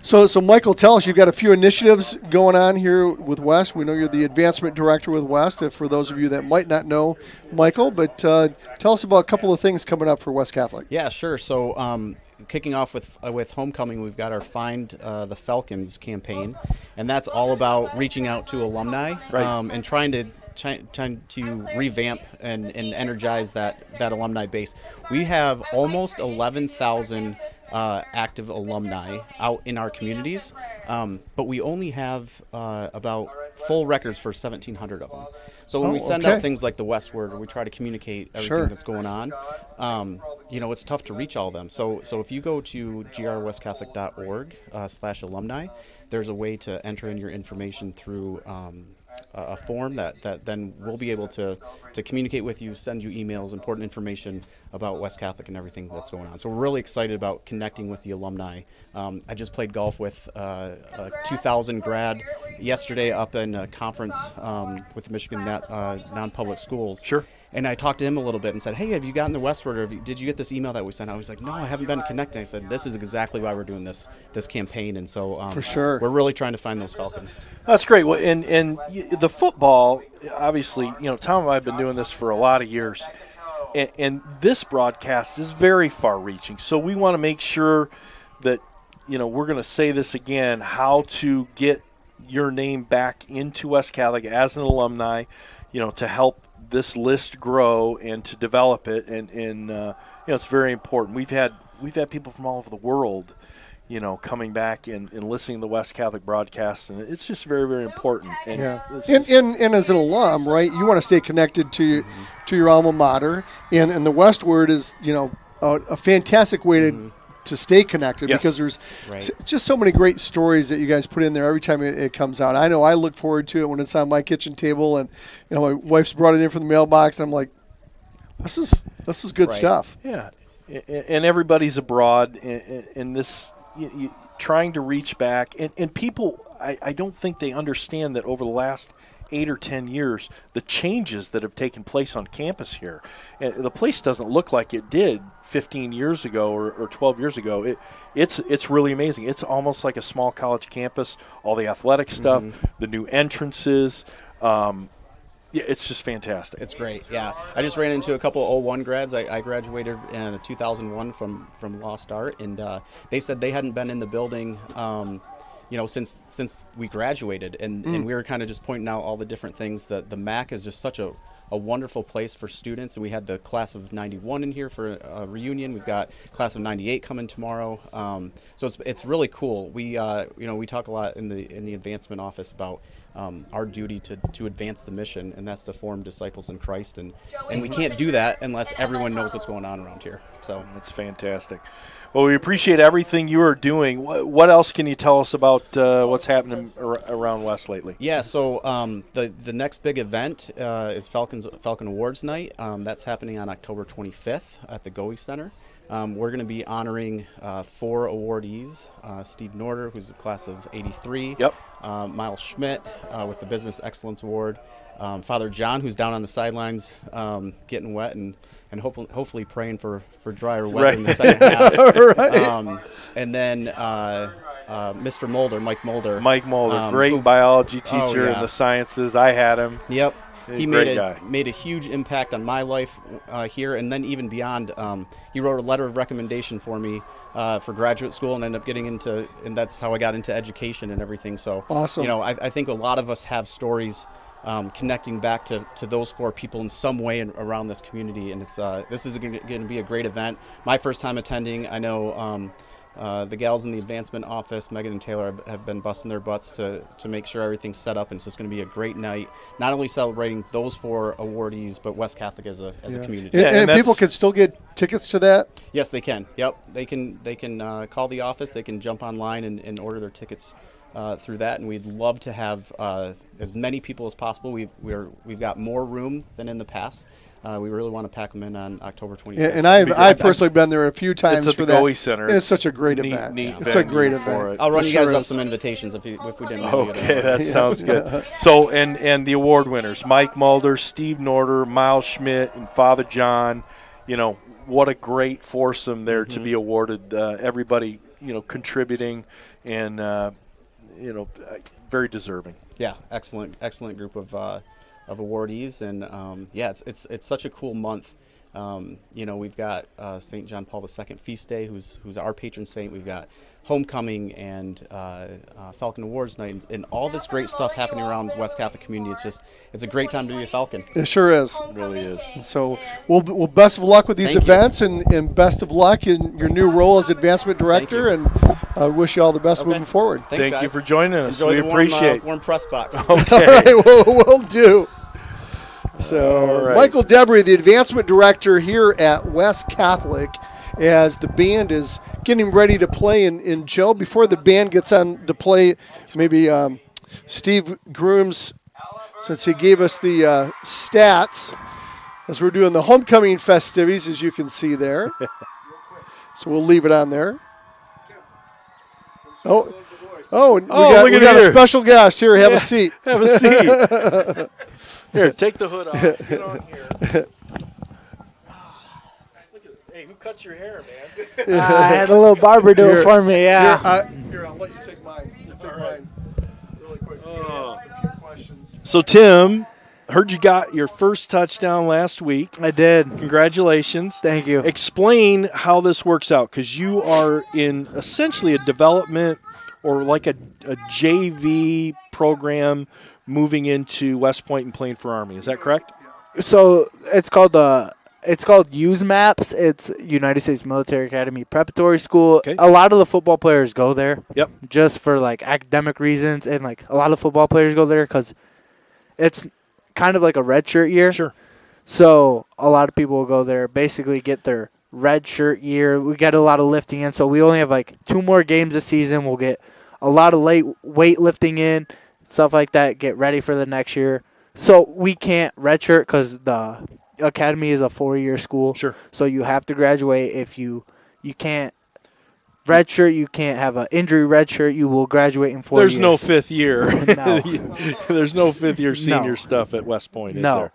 So Michael, tell us, you've got a few initiatives going on here with West. We know you're the advancement director with West, for those of you that might not know Michael, but tell us about a couple of things coming up for West Catholic. Yeah, sure. So kicking off with homecoming, we've got our Find the Falcons campaign, and that's all about reaching out to alumni and trying to revamp and energize that alumni base. We have almost 11,000 active alumni out in our communities, but we only have about full records for 1,700 of them. So when we send out things like the Westward, or we try to communicate everything that's going on, it's tough to reach all of them. So if you go to grwestcatholic.org/alumni, there's a way to enter in your information through a form that then we'll be able to communicate with you, send you emails, important information about West Catholic and everything that's going on. So we're really excited about connecting with the alumni. I just played golf with a 2000 grad yesterday up in a conference with the Michigan Non-Public Schools. Sure. And I talked to him a little bit and said, hey, have you gotten the Westward, or did you get this email that we sent out? He was like, no, I haven't been connecting. I said, this is exactly why we're doing this campaign. And so for sure, we're really trying to find those Falcons. That's great. Well, and the football, obviously, Tom and I have been doing this for a lot of years. And this broadcast is very far-reaching. So we want to make sure that, we're going to say this again, how to get your name back into West Catholic as an alumni, to help this list grow and to develop it. And it's very important. We've had people from all over the world, coming back and listening to the West Catholic broadcast, and it's just very, very important. And and as an alum, right, you want to stay connected to your alma mater, and the Westward is a fantastic way to stay connected, because there's just so many great stories that you guys put in there every time it comes out. I know I look forward to it when it's on my kitchen table, and my wife's brought it in from the mailbox, and I'm like, this is good stuff. Yeah, and everybody's abroad, and this trying to reach back, and people, I don't think they understand that over the last 8 or 10 years, the changes that have taken place on campus here. And the place doesn't look like it did 15 years ago or 12 years ago. It's really amazing. It's almost like a small college campus, all the athletic stuff, the new entrances. It's just fantastic. It's great, yeah. I just ran into a couple of 01 grads. I graduated in 2001 from Lost Art, and they said they hadn't been in the building since we graduated, and we were kind of just pointing out all the different things. That the MAC is just such a wonderful place for students, and we had the class of 91 in here for a reunion. We've got class of 98 coming tomorrow, so it's really cool. We we talk a lot in the advancement office about our duty to advance the mission, and that's to form disciples in Christ, and we can't do that unless everyone knows what's going on around here. So that's fantastic. Well, we appreciate everything you are doing. What else can you tell us about what's happening around West lately? Yeah, so the next big event is Falcon Awards Night. That's happening on October 25th at the Goey Center. We're going to be honoring 4 awardees: Steve Norder, who's the class of '83. Yep. Miles Schmidt with the Business Excellence Award. Father John, who's down on the sidelines getting wet and hopefully praying for drier weather in the second half. And then Mr. Mulder, Mike Mulder. Mike Mulder, great biology teacher in the sciences. I had him. Yep. He made a huge impact on my life here, and then even beyond. He wrote a letter of recommendation for me for graduate school, and ended up getting into, and that's how I got into education and everything. So awesome. I think a lot of us have stories connecting back to those 4 people in some way around this community, and it's this is going to be a great event. My first time attending. I know the gals in the advancement office, Megan and Taylor, have been busting their butts to make sure everything's set up, and it's just going to be a great night, not only celebrating those 4 awardees, but West Catholic as a community. And people can still get tickets to that? Yes, they can. Yep, they can call the office. They can jump online and order their tickets through that, and we'd love to have as many people as possible. We've got more room than in the past. We really want to pack them in on October 25th. Yeah, and I've personally been there a few times it's at for the that. Goey Center. And it's such a great neat, event. Neat It's a great venue for event. it. I'll run It you sure guys up is. some invitations if we didn't. Okay, that sounds good. So, and the award winners, Mike Mulder, Steve Norder, Miles Schmidt, and Father John, what a great foursome there to be awarded. Everybody, contributing and, very deserving. Yeah, excellent group of awardees, and it's such a cool month. We've got St. John Paul II feast day, who's our patron saint. We've got homecoming and Falcon Awards night, and all this great stuff happening around West Catholic community. It's a great time to be a Falcon. It sure is. It really is. So, well, best of luck with these Thank you. events, and best of luck in your new role as advancement director. And I wish you all the best moving forward. Thanks, Thank guys. you for joining us. Enjoy We the appreciate. warm press box. All Okay. right, we'll do. So, All right. Michael Debry, the advancement director here at West Catholic, as the band is getting ready to play. And Joe, before the band gets on to play, maybe Steve Grooms, since he gave us the stats, as we're doing the homecoming festivities, as you can see there. So we'll leave it on there. Oh, we got a special guest here. Have a seat. Have a seat. Here, take the hood off. Get on here. Hey, who cut your hair, man? I had a little barber do it for me, yeah. Here, I'll let you take mine. Mine really quick. Oh. Ask a few questions. So, Tim, heard you got your first touchdown last week. I did. Congratulations. Thank you. Explain how this works out, because you are in essentially a development or like a JV program moving into West Point and playing for Army. Is that correct? So it's called USMAPS. It's United States Military Academy Preparatory School. Okay. A lot of the football players go there. Yep. Just for like academic reasons, and like a lot of football players go there because it's kind of like a redshirt year. Sure. So a lot of people will go there, basically get their redshirt year. We get a lot of lifting in, so we only have like 2 more games this season. We'll get a lot of weightlifting in, stuff like that, get ready for the next year. So we can't redshirt because the academy is a 4-year school. Sure. So you have to graduate. If you can't redshirt, you can't have an injury redshirt, you will graduate in 4 years. There's no fifth year. No. There's no fifth year senior No. stuff at West Point, is No. there?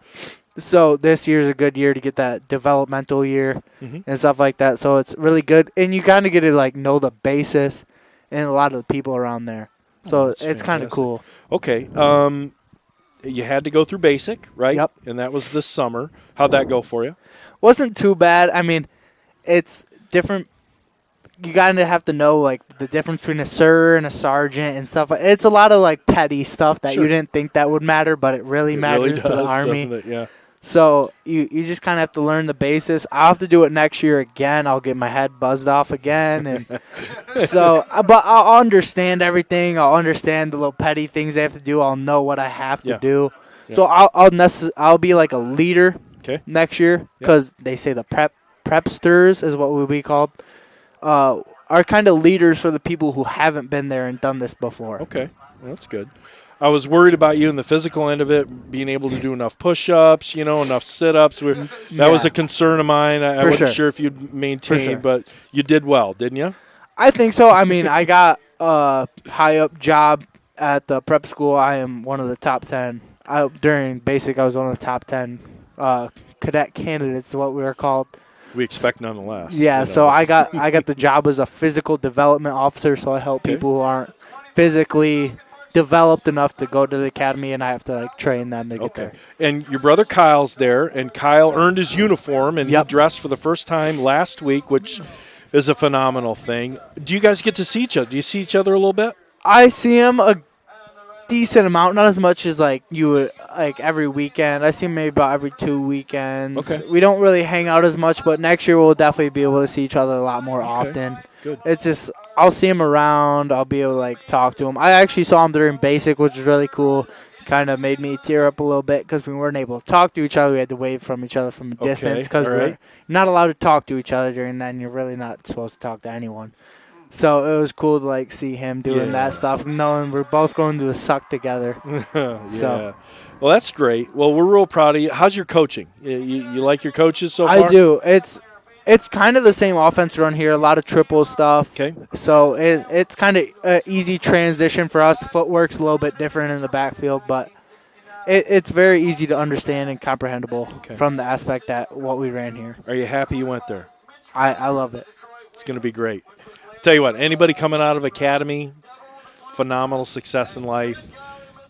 So this year's a good year to get that developmental year and stuff like that. So it's really good. And you kind of get to like know the basis and a lot of the people around there. So that's it's kind of fantastic. cool. Okay. You had to go through basic, right? Yep. And that was this summer. How'd that go for you? Wasn't too bad. I mean, it's different. You kind of have to know like the difference between a sir and a sergeant and stuff. It's a lot of like petty stuff that Sure. you didn't think that would matter, but it really matters really to the does, Army. doesn't it? Yeah. So you just kind of have to learn the basis. I'll have to do it next year again. I'll get my head buzzed off again, and so. But I'll understand everything. I'll understand the little petty things they have to do. I'll know what I have to Yeah. do. Yeah. So I'll be like a leader Okay. next year because they say the prepsters is what we'll be called. Are kind of leaders for the people who haven't been there and done this before. Okay. Well, that's good. I was worried about you in the physical end of it, being able to do enough push-ups, enough sit-ups. That was a concern of mine. I wasn't sure if you'd maintain, but you did well, didn't you? I think so. I mean, I got a high-up job at the prep school. I am one of the top 10. During basic, I was one of the top 10 cadet candidates, what we were called. We expect nonetheless. Yeah, so I got the job as a physical development officer, so I help people who aren't physically developed enough to go to the academy, and I have to like train them to get there. And your brother Kyle's there, and Kyle earned his uniform, and he dressed for the first time last week, which is a phenomenal thing. Do you guys get to see each other? Do you see each other a little bit? I see him a decent amount, not as much as like you would like every weekend. I see him maybe about every 2 weekends. Okay. We don't really hang out as much, but next year we'll definitely be able to see each other a lot more often. Good. It's just I'll see him around. I'll be able to like talk to him. I actually saw him during basic, which is really cool. Kind of made me tear up a little bit because we weren't able to talk to each other. We had to wave from each other from a distance because we're not allowed to talk to each other during that, and you're really not supposed to talk to anyone. So it was cool to like see him doing that stuff, knowing we're both going to a suck together. Yeah. So Well, that's great. Well, we're real proud of you. How's your coaching? You like your coaches so far? I do. It's kind of the same offense run here, a lot of triple stuff. Okay. So it's kind of an easy transition for us. Footwork's a little bit different in the backfield, but it's very easy to understand and comprehensible from the aspect that what we ran here. Are you happy you went there? I love it. It's going to be great. Tell you what, anybody coming out of Academy, phenomenal success in life.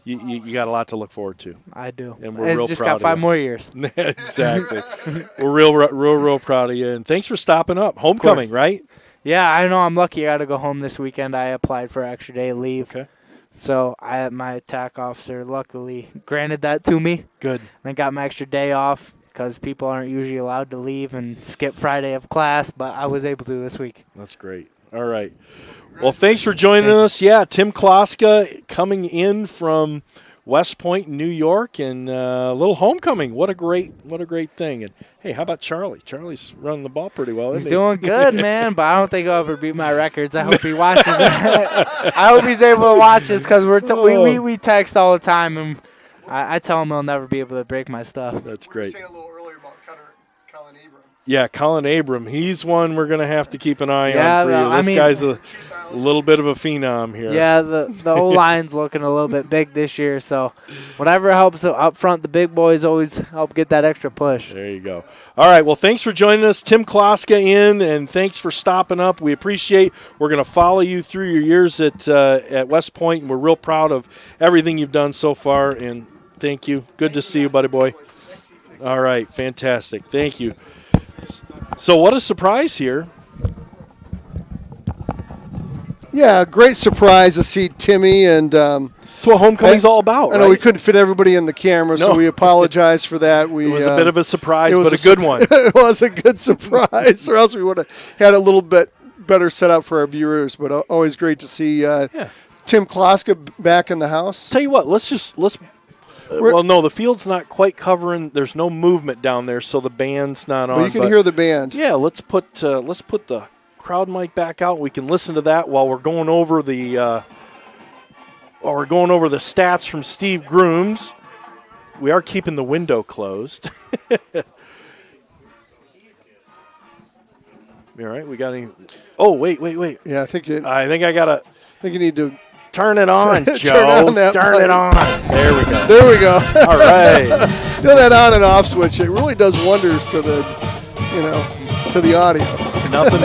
You got a lot to look forward to. I do. And we're real just proud got 5 of you. more years. Exactly. We're real proud of you. And thanks for stopping up. Homecoming, right? Yeah, I know. I'm lucky. I got to go home this weekend. I applied for extra day leave. Okay. So my attack officer luckily granted that to me. Good. And I got my extra day off because people aren't usually allowed to leave and skip Friday of class, but I was able to this week. That's great. All right. Well, thanks for joining us. Yeah, Tim Kloska coming in from West Point, New York, and a little homecoming. What a great thing. And hey, how about Charlie? Charlie's running the ball pretty well. He's doing good, man. But I don't think he'll ever beat my records. I hope he watches that. I hope he's able to watch this because we text all the time, and I tell him he'll never be able to break my stuff. That's great. Saying a little earlier about Colin Abram. Yeah, Colin Abram. He's one we're going to have to keep an eye on for you. I mean, guy's a little bit of a phenom here. Yeah, the O-line's looking a little bit big this year, so whatever helps up front, the big boys always help get that extra push. There you go. All right, well, thanks for joining us. Tim Kloska in, and thanks for stopping up. We appreciate. We're going to follow you through your years at West Point, and we're real proud of everything you've done so far, and thank you. Good to see you, buddy boy. All right, fantastic. Thank you. So what a surprise here. Yeah, great surprise to see Timmy, and that's what homecoming's all about. I know we couldn't fit everybody in the camera, so we apologize for that. It was a bit of a surprise, but a good one. It was a good surprise, or else we would have had a little bit better setup for our viewers. But always great to see Tim Kloska back in the house. Tell you what, well, no, the field's not quite covering. There's no movement down there, so the band's not on. But you can hear the band. Yeah, let's put the crowd mic back out. We can listen to that while we're going over the stats from Steve Grooms. We are keeping the window closed. All right, we got any? Oh, wait. Yeah, I think I gotta. I think you need to turn it on, Joe. Turn it on. There we go. There we go. All right. You know, that on and off switch, it really does wonders to the audio. Nothing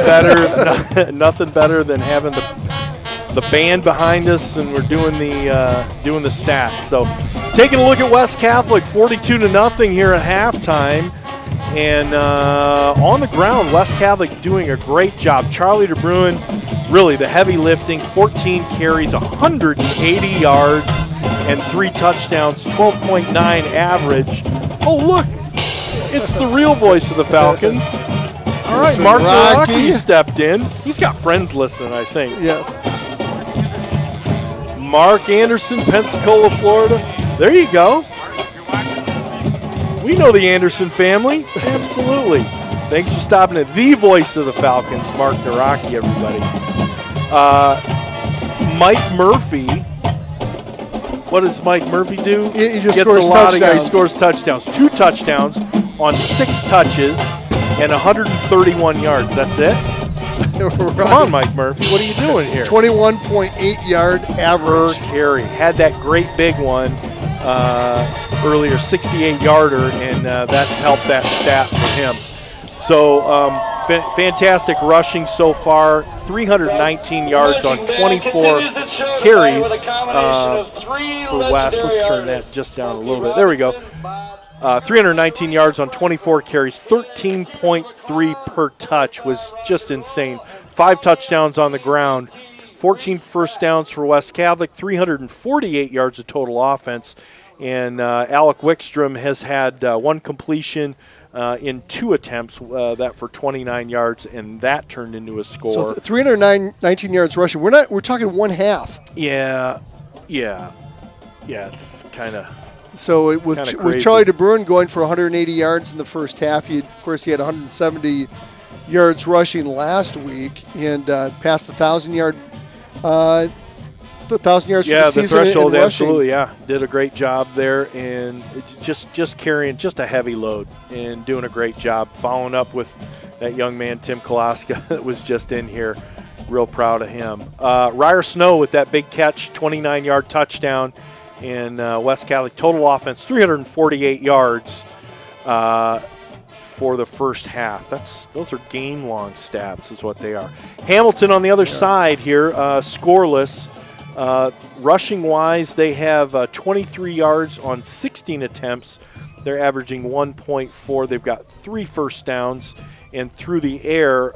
better than having the band behind us, and we're doing the stats. So, taking a look at West Catholic, 42-0 here at halftime. And on the ground, West Catholic doing a great job. Charlie DeBruin, really the heavy lifting, 14 carries, 180 yards, and 3 touchdowns, 12.9 average. Oh, look, it's the real voice of the Falcons. All right, Mark Rocky stepped in. He's got friends listening, I think. Yes. Mark Anderson, Pensacola, Florida. There you go. We know the Anderson family. Absolutely. Thanks for stopping at the voice of the Falcons, Mark Naraki, everybody. Mike Murphy. What does Mike Murphy do? He just scores touchdowns. He scores touchdowns. 2 touchdowns on 6 touches and 131 yards. That's it? Right. Come on, Mike Murphy. What are you doing here? 21.8 yard average. Per carry. Had that great big one earlier, 68-yarder, and that's helped that stat for him. So fantastic rushing so far, 319 yards on 24 carries for West. Let's turn that just down a little bit. There we go. 319 yards on 24 carries, 13.3 per touch was just insane. 5 touchdowns on the ground, 14 first downs for West Catholic, 348 yards of total offense. And Alec Wickstrom has had 1 completion in 2 attempts, that for 29 yards, and that turned into a score. So 319 yards rushing. We're talking 1 half. Yeah, it's kind of. So with Charlie DeBruin going for 180 yards in the first half, he had 170 yards rushing last week and passed the 1,000-yard 1,000 yards for the Yeah, the season threshold, in rushing. absolutely, yeah. Did a great job there, and just carrying just a heavy load and doing a great job. Following up with that young man, Tim Kolaska, that was just in here. Real proud of him. Ryer Snow with that big catch, 29-yard touchdown, and West Catholic total offense, 348 yards for the first half. Those are game-long stats is what they are. Hamilton on the other side here, scoreless. Rushing-wise, they have 23 yards on 16 attempts. They're averaging 1.4. They've got 3 first downs. And through the air,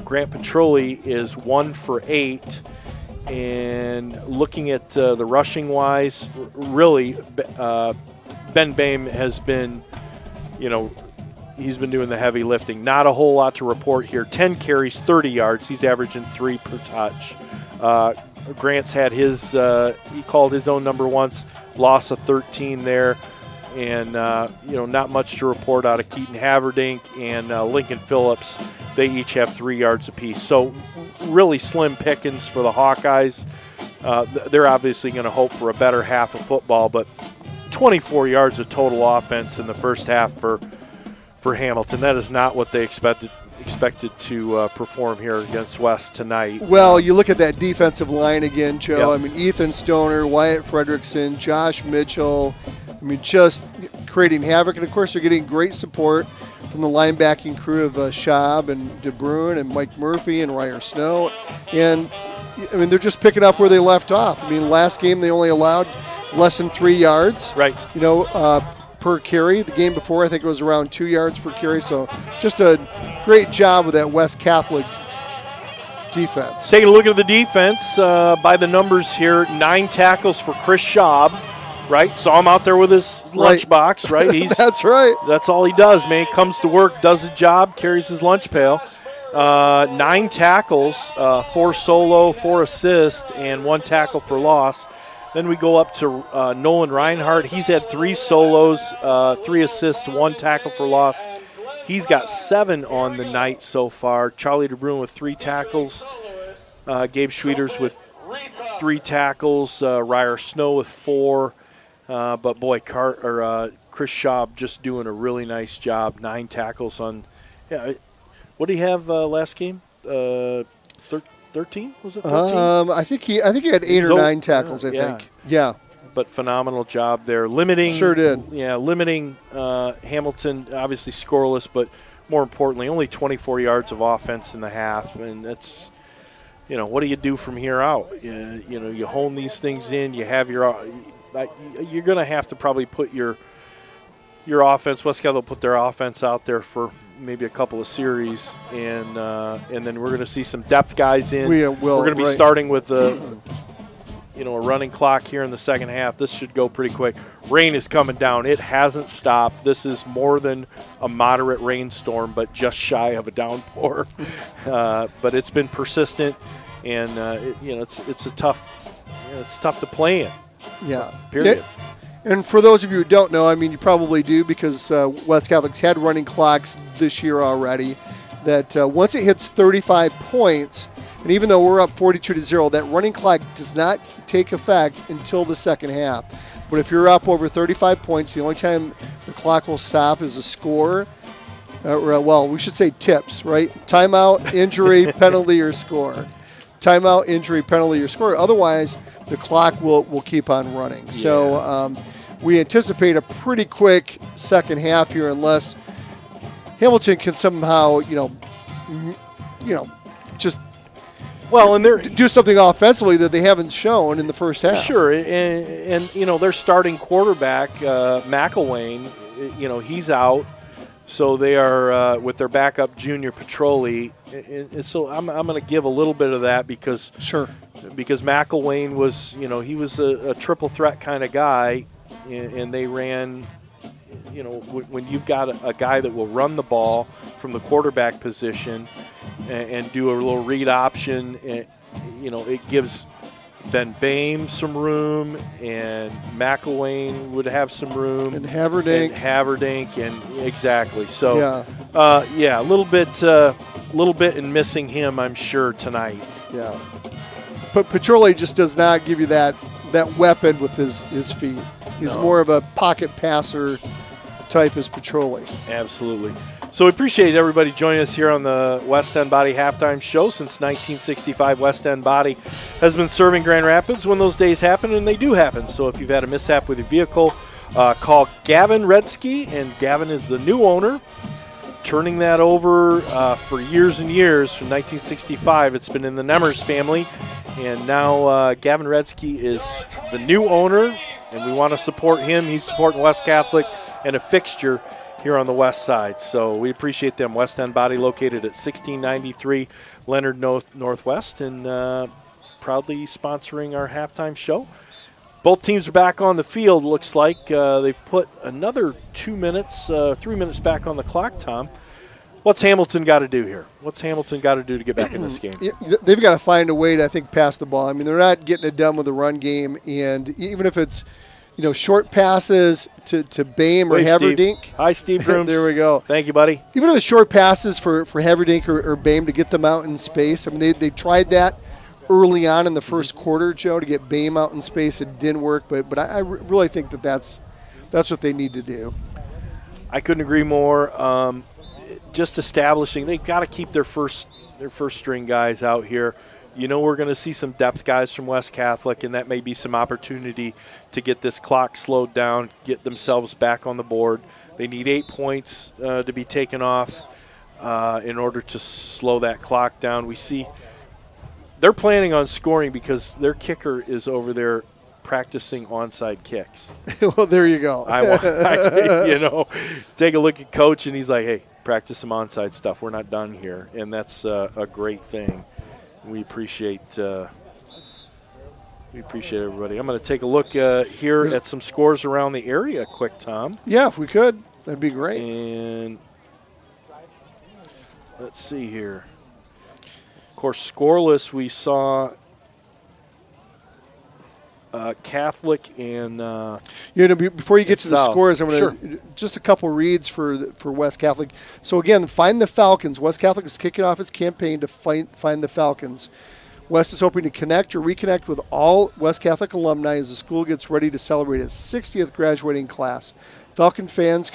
Grant Petroli is 1 for 8. And looking at the rushing-wise, really, Ben Boehm has been, he's been doing the heavy lifting. Not a whole lot to report here. 10 carries, 30 yards. He's averaging 3 per touch. Grant's had his, he called his own number once, loss of 13 there. And, not much to report out of Keaton Haverdink and Lincoln Phillips. They each have 3 yards apiece. So really slim pickings for the Hawkeyes. They're obviously going to hope for a better half of football, but 24 yards of total offense in the first half for Hamilton. That is not what they expected to perform here against West tonight. Well, you look at that defensive line again, Joe. Yep. I mean, Ethan Stoner, Wyatt Fredrickson, Josh Mitchell. I mean, just creating havoc. And, of course, they're getting great support from the linebacking crew of Schaub and DeBruyne and Mike Murphy and Ryer Snow. And, I mean, they're just picking up where they left off. I mean, last game they only allowed less than 3 yards. Right. Per carry. The game before, I think it was around 2 yards per carry. So just a great job with that West Catholic defense. Taking a look at the defense by the numbers here, 9 tackles for Chris Schaub. Right, saw him out there with his lunchbox. Right, that's right. That's all he does, man. He comes to work, does his job, carries his lunch pail. 9 tackles, 4 solo, 4 assists, and 1 tackle for loss. Then we go up to Nolan Reinhardt. He's had 3 solos, 3 assists, 1 tackle for loss. He's got 7 on the night so far. Charlie DeBruyne with 3 tackles. Gabe Schwieters with 3 tackles. Ryer Snow with 4. But boy, Chris Schaub just doing a really nice job. 9 tackles on. Yeah, what did he have last game? 13 was it? 13? I think he had 8 or 9 tackles. I think. Yeah. But phenomenal job there, limiting. Sure did. Yeah, limiting Hamilton. Obviously scoreless, but more importantly, only 24 yards of offense in the half, and that's. What do you do from here out? You hone these things in. You have your. You're going to have to probably put your offense. West Catholic will put their offense out there for maybe a couple of series, and then we're going to see some depth guys in. We're going to be starting with a running clock here in the second half. This should go pretty quick. Rain is coming down. It hasn't stopped. This is more than a moderate rainstorm, but just shy of a downpour. But it's been persistent, and it's tough to play in. Yeah. Period. And for those of you who don't know, I mean, you probably do because West Catholic's had running clocks this year already, that once it hits 35 points, and even though we're up 42-0, that running clock does not take effect until the second half. But if you're up over 35 points, the only time the clock will stop is a score. We should say tips, right? Timeout, injury, penalty, or score. Timeout, injury, penalty, or score. Otherwise, the clock will keep on running. Yeah. So we anticipate a pretty quick second half here, unless Hamilton can somehow, just do something offensively that they haven't shown in the first half. Sure, and their starting quarterback, McElwain, he's out. So they are with their backup junior Petroli, and so I'm going to give a little bit of that because McElwain was he was a triple threat kind of guy, and they ran. When you've got a guy that will run the ball from the quarterback position and do a little read option, it gives Ben Boehm some room, and McElwain would have some room. And Haverdink. And exactly. So, a little bit little bit in missing him, I'm sure, tonight. Yeah. But Petroli just does not give you that weapon with his feet. He's more of a pocket passer type as Petroli. Absolutely. So we appreciate everybody joining us here on the West End Body Halftime Show. Since 1965, West End Body has been serving Grand Rapids when those days happen, and they do happen. So if you've had a mishap with your vehicle, call Gavin Redsky, and Gavin is the new owner. Turning that over for years and years. From 1965, it's been in the Nemmers family, and now Gavin Redsky is the new owner, and we want to support him. He's supporting West Catholic and a fixture here on the west side. So we appreciate them. West End Body located at 1693 Leonard Northwest, and proudly sponsoring our halftime show. Both teams are back on the field, looks like. They've put another 3 minutes back on the clock, Tom. What's Hamilton got to do here? What's Hamilton got to do to get back in this game? They've got to find a way to, I think, pass the ball. I mean, they're not getting it done with the run game, and even if it's, short passes to Bame or Haverdink. Hi, Steve Grooms. There we go. Thank you, buddy. Even if it's short passes for Haverdink or Bame to get them out in space. I mean, they tried that early on in the first quarter, Joe, to get Bame out in space. It didn't work, but I really think that's what they need to do. I couldn't agree more. Just establishing, they've got to keep their first string guys out here. We're going to see some depth guys from West Catholic, and that may be some opportunity to get this clock slowed down, get themselves back on the board. They need 8 points to be taken off in order to slow that clock down. We see they're planning on scoring because their kicker is over there practicing onside kicks. Well, there you go. Take a look at Coach, and he's like, hey, practice some onside stuff. We're not done here, and that's a great thing. We appreciate everybody. I'm going to take a look here at some scores around the area quick, Tom. Yeah, if we could, that'd be great. And let's see here. Of course, scoreless, we saw Catholic and before you get to the South. scores, I'm going to just a couple reads for West Catholic. So again, find the Falcons. West Catholic is kicking off its campaign to find the Falcons. West is hoping to connect or reconnect with all West Catholic alumni as the school gets ready to celebrate its 60th graduating class. Falcon fans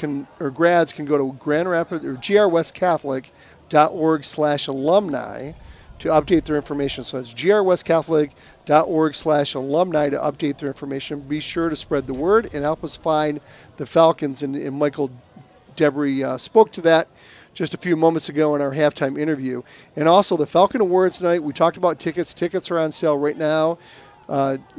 grads can go to Grand Rapids or grwestcatholic.org/alumni to update their information. So it's grwestcatholic.org/alumni to update their information. Be sure to spread the word and help us find the Falcons. And Michael Debris spoke to that just a few moments ago in our halftime interview. And also the Falcon Awards night, we talked about tickets. Tickets are on sale right now.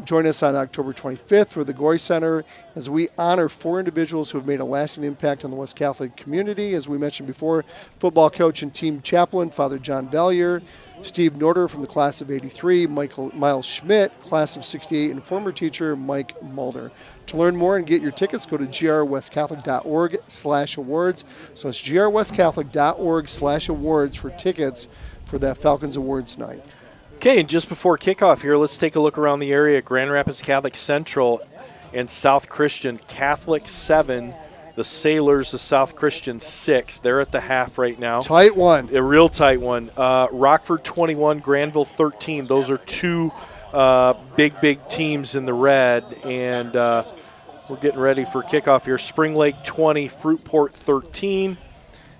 Join us on October 25th for the Goy Center as we honor 4 individuals who have made a lasting impact on the West Catholic community. As we mentioned before, football coach and team chaplain, Father John Valier, Steve Norder from the class of 83, Miles Schmidt, class of 68, and former teacher Mike Mulder. To learn more and get your tickets, go to grwestcatholic.org/awards. So it's grwestcatholic.org/awards for tickets for that Falcons Awards night. Okay, and just before kickoff here, let's take a look around the area. Grand Rapids Catholic Central and South Christian. Catholic 7, the Sailors, the South Christian 6. They're at the half right now. Tight one. A real tight one. Rockford 21, Granville 13. Those are two big teams in the red, and we're getting ready for kickoff here. Spring Lake 20, Fruitport 13.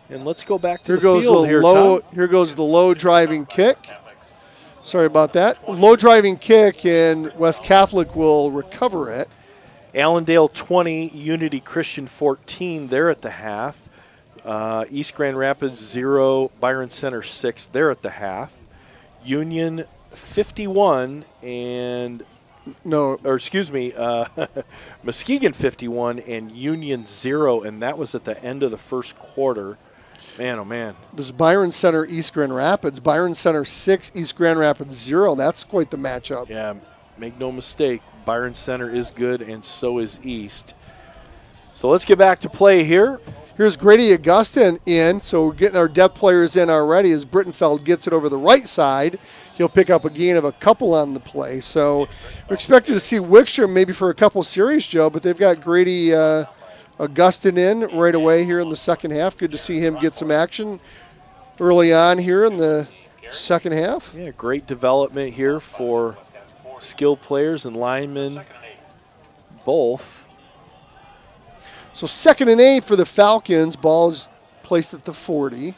And let's go back to the field here, Tom. Here goes the low driving kick. Sorry about that. Low driving kick, and West Catholic will recover it. Allendale 20, Unity Christian 14. They're at the half. East Grand Rapids 0, Byron Center 6. They're at the half. Union 51 and Muskegon 51 and Union 0, and that was at the end of the first quarter. Man, oh man. This is Byron Center, East Grand Rapids. Byron Center 6, East Grand Rapids 0. That's quite the matchup. Yeah, make no mistake. Byron Center is good, and so is East. So let's get back to play here. Here's Grady Augustin in, so we're getting our depth players in already as Brittenfeld gets it over the right side. He'll pick up a gain of a couple on the play. So we're expected to see Wickstrom maybe for a couple series, Joe, but they've got Grady Augustin in right away here in the second half. Good to see him get some action. early on here in the second half. Yeah, great development here for skilled players and linemen both. So 2nd and 8 for the Falcons. Ball is placed at the 40.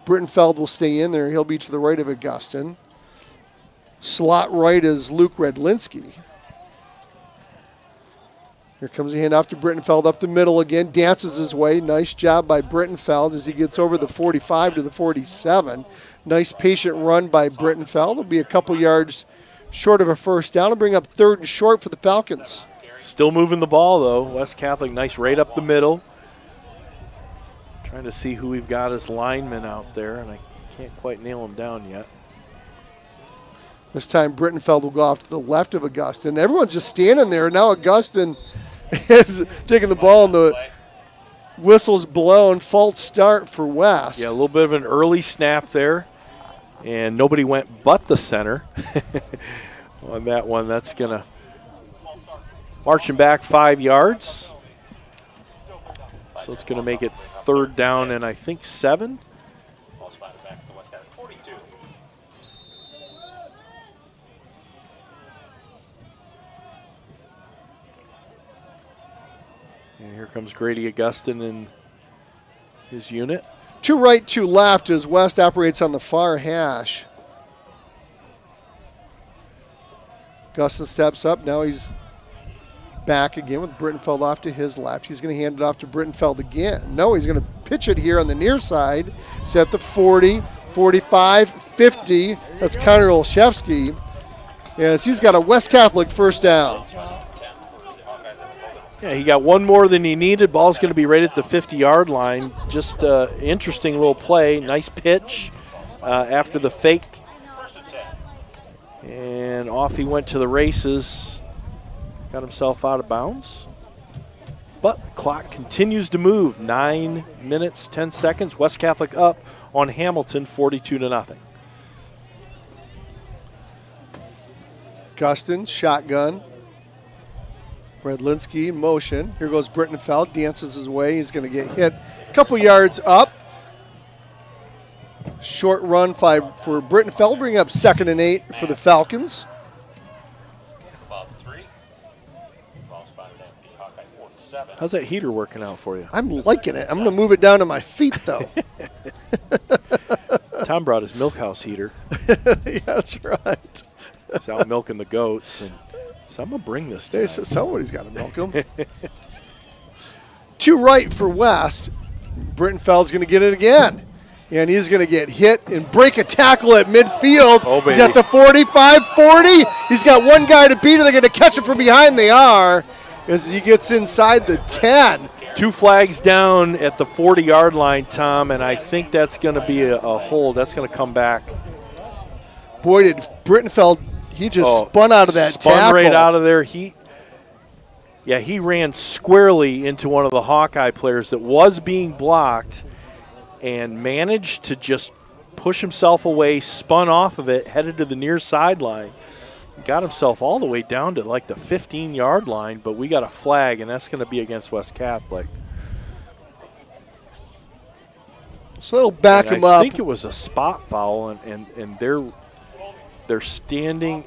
Brittenfeld will stay in there. He'll be to the right of Augustin. Slot right is Luke Redlinski. Here comes a handoff to Brittenfeld up the middle again. Dances his way. Nice job by Brittenfeld as he gets over the 45 to the 47. Nice patient run by Brittenfeld. It'll be a couple yards short of a first down. It'll bring up 3rd and short for the Falcons. Still moving the ball, though. West Catholic, nice right up the middle. Trying to see who we've got as linemen out there, and I can't quite nail them down yet. This time Brittenfeld will go off to the left of Augustin. Everyone's just standing there. Now Augustin is taking the ball, and the whistle's blown. False start for West. Yeah, a little bit of an early snap there, and nobody went but the center on that one. That's going to marching back 5 yards. So it's going to make it 3rd down and I think 7. And here comes Grady Augustin and his unit. 2 right, 2 left as West operates on the far hash. Augustin steps up. Now he's back again with Brittenfeld off to his left. He's going to hand it off to Brittenfeld again. No, he's going to pitch it here on the near side. He's at the 40, 45, 50. That's Connor Olszewski. As he's got a West Catholic first down. Yeah, he got one more than he needed. Ball's going to be right at the 50-yard line. Just interesting little play. Nice pitch after the fake. And off he went to the races. Got himself out of bounds. But the clock continues to move. 9 minutes, 10 seconds. West Catholic up on Hamilton 42-0. Augustin, shotgun. Redlinski in motion. Here goes Brittenfeld, dances his way. He's going to get hit a couple yards up. Short run for Brittenfeld, bring up 2nd and 8 for the Falcons. How's that heater working out for you? I'm liking it. I'm going to move it down to my feet, though. Tom brought his milkhouse heater. Yeah, that's right. He's out milking the goats, and so I'm going to bring this to somebody's got to milk them. 2 right for West. Brittenfeld's going to get it again. And he's going to get hit and break a tackle at midfield. Oh, baby. He's at the 45, 40. He's got one guy to beat, and they're going to catch him from behind. They are, as he gets inside the 10. 2 flags down at the 40-yard line, Tom, and I think that's going to be a hold. That's going to come back. Boy, did Brittenfeld, he just spun out of that tackle. Spun right out of there. He ran squarely into one of the Hawkeye players that was being blocked and managed to just push himself away, spun off of it, headed to the near sideline. Got himself all the way down to like the 15-yard line, but we got a flag, and that's going to be against West Catholic. So it'll back him up. I think it was a spot foul, and they're standing.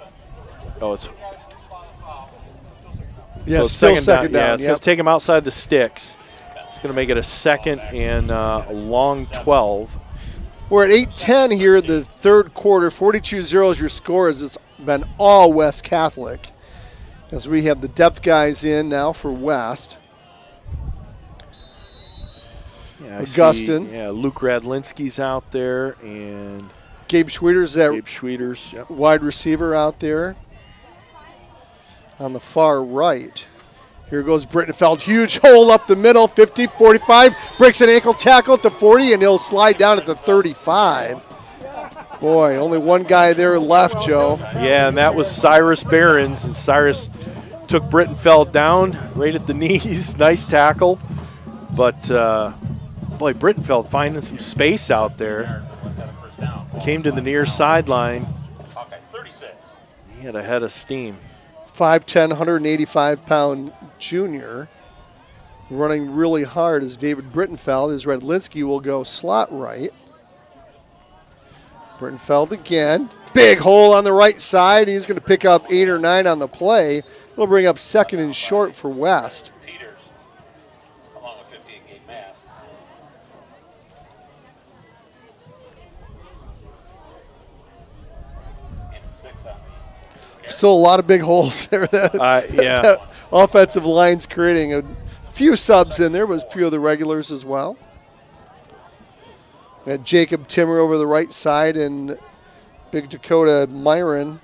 Oh, it's yeah, still second down. Yeah, it's going to take him outside the sticks. It's going to make it a 2nd and a long 12. We're at 8:10 here in the third quarter. 42-0 is your score, as it's been all West Catholic. As we have the depth guys in now for West. Yeah, Augustin. Luke Radlinski's out there, and Gabe Schweiters, yep. Wide receiver out there on the far right. Here goes Brittenfeld. Huge hole up the middle, 50, 45. Breaks an ankle tackle at the 40, and he'll slide down at the 35. Boy, only one guy there left, Joe. Yeah, and that was Cyrus Behrens. And Cyrus took Brittenfeld down right at the knees. Nice tackle. But, boy, Brittenfeld finding some space out there. Came to the near sideline. He had a head of steam. 5'10", 185-pound junior. running really hard is David Brittenfeld, as Redlinski will go slot right. Brittenfeld again. Big hole on the right side. He's going to pick up 8 or 9 on the play. It'll bring up second and short for West. Still a lot of big holes there. That offensive line's creating a few subs in there, but a few of the regulars as well. We had Jacob Timmer over the right side and Big Dakota Myron,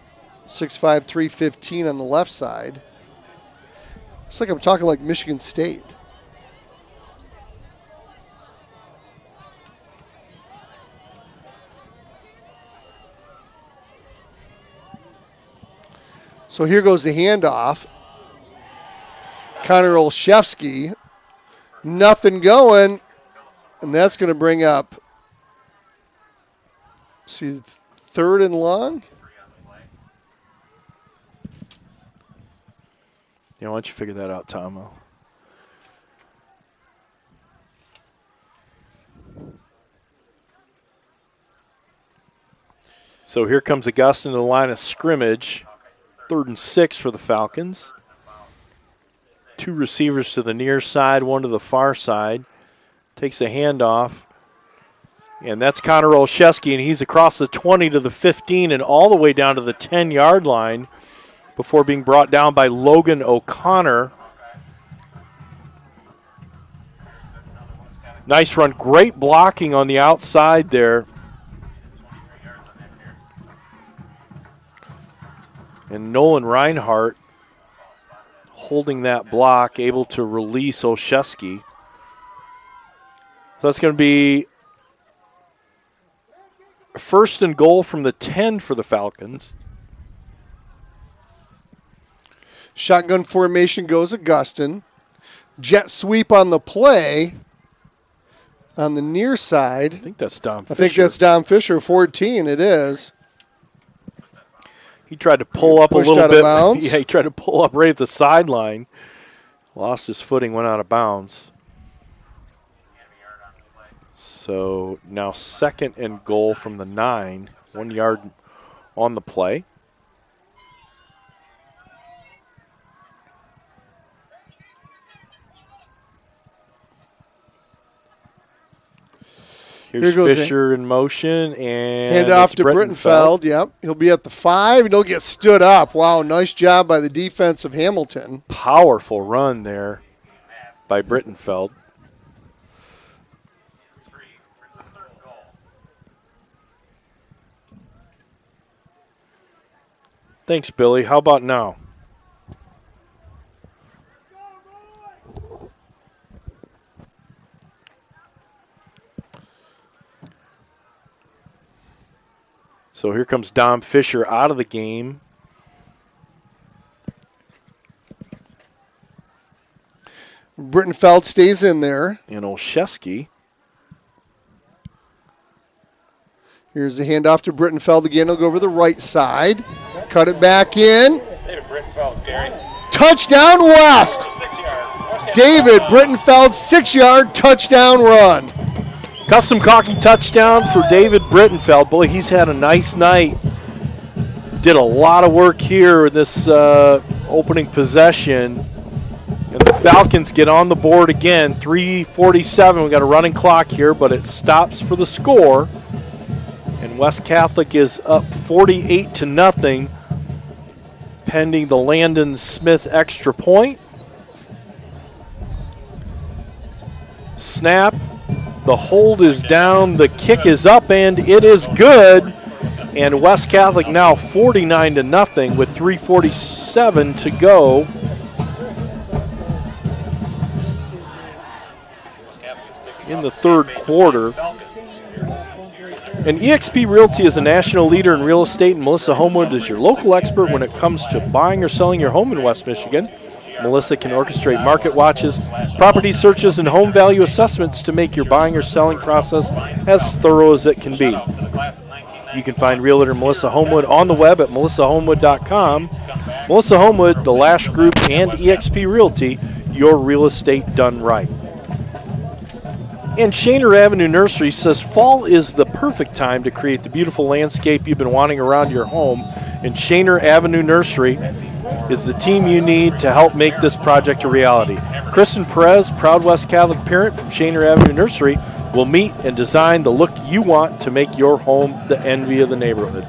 6'5", 315 on the left side. It's like I'm talking like Michigan State. So here goes the handoff. Connor Olszewski, nothing going, and that's going to bring up, see, 3rd and long. Yeah, why don't you figure that out, Tomo? So here comes Augustine to the line of scrimmage. 3rd and 6 for the Falcons. 2 receivers to the near side, 1 to the far side. Takes a handoff. And that's Connor Olszewski, and he's across the 20 to the 15 and all the way down to the 10-yard line before being brought down by Logan O'Connor. Nice run. Great blocking on the outside there. And Nolan Reinhardt holding that block, able to release Olszewski. So that's going to be 1st and goal from the 10 for the Falcons. Shotgun formation goes Augustine. Jet sweep on the play on the near side. I think that's Dom Fisher. I think that's Dom Fisher, 14 it is. He tried to pull up a little bit. Yeah, he tried to pull up right at the sideline. Lost his footing, went out of bounds. So now 2nd and goal from the 9. 1 yard on the play. Here's Fisher in motion, and hand off to Brittenfeld. Yep, he'll be at the 5, and he'll get stood up. Wow, nice job by the defense of Hamilton. Powerful run there by Brittenfeld. Thanks, Billy. How about now? So here comes Dom Fisher out of the game. Brittenfeld stays in there. And Olszewski. Here's the handoff to Brittenfeld again. He'll go over the right side. Cut it back in. Touchdown West! David Brittenfeld, 6-yard touchdown run. Custom caulking touchdown for David Brittenfeld. Boy, he's had a nice night. Did a lot of work here in this opening possession. And the Falcons get on the board again. 3:47. We got a running clock here, but it stops for the score. And West Catholic is up 48-0, pending the Landon Smith extra point. Snap. The hold is down, the kick is up, and it is good. And West Catholic now 49-0 with 3:47 to go. In the 3rd quarter. And eXp Realty is a national leader in real estate, and Melissa Homewood is your local expert when it comes to buying or selling your home in West Michigan. Melissa can orchestrate market watches, property searches, and home value assessments to make your buying or selling process as thorough as it can be. You can find Realtor Melissa Homewood on the web at melissahomewood.com. Melissa Homewood, the Lash Group, and eXp Realty, your real estate done right. And Shaner Avenue Nursery says fall is the perfect time to create the beautiful landscape you've been wanting around your home. And Shaner Avenue Nursery is the team you need to help make this project a reality. Kristen Perez, proud West Catholic parent from Shaner Avenue Nursery, will meet and design the look you want to make your home the envy of the neighborhood.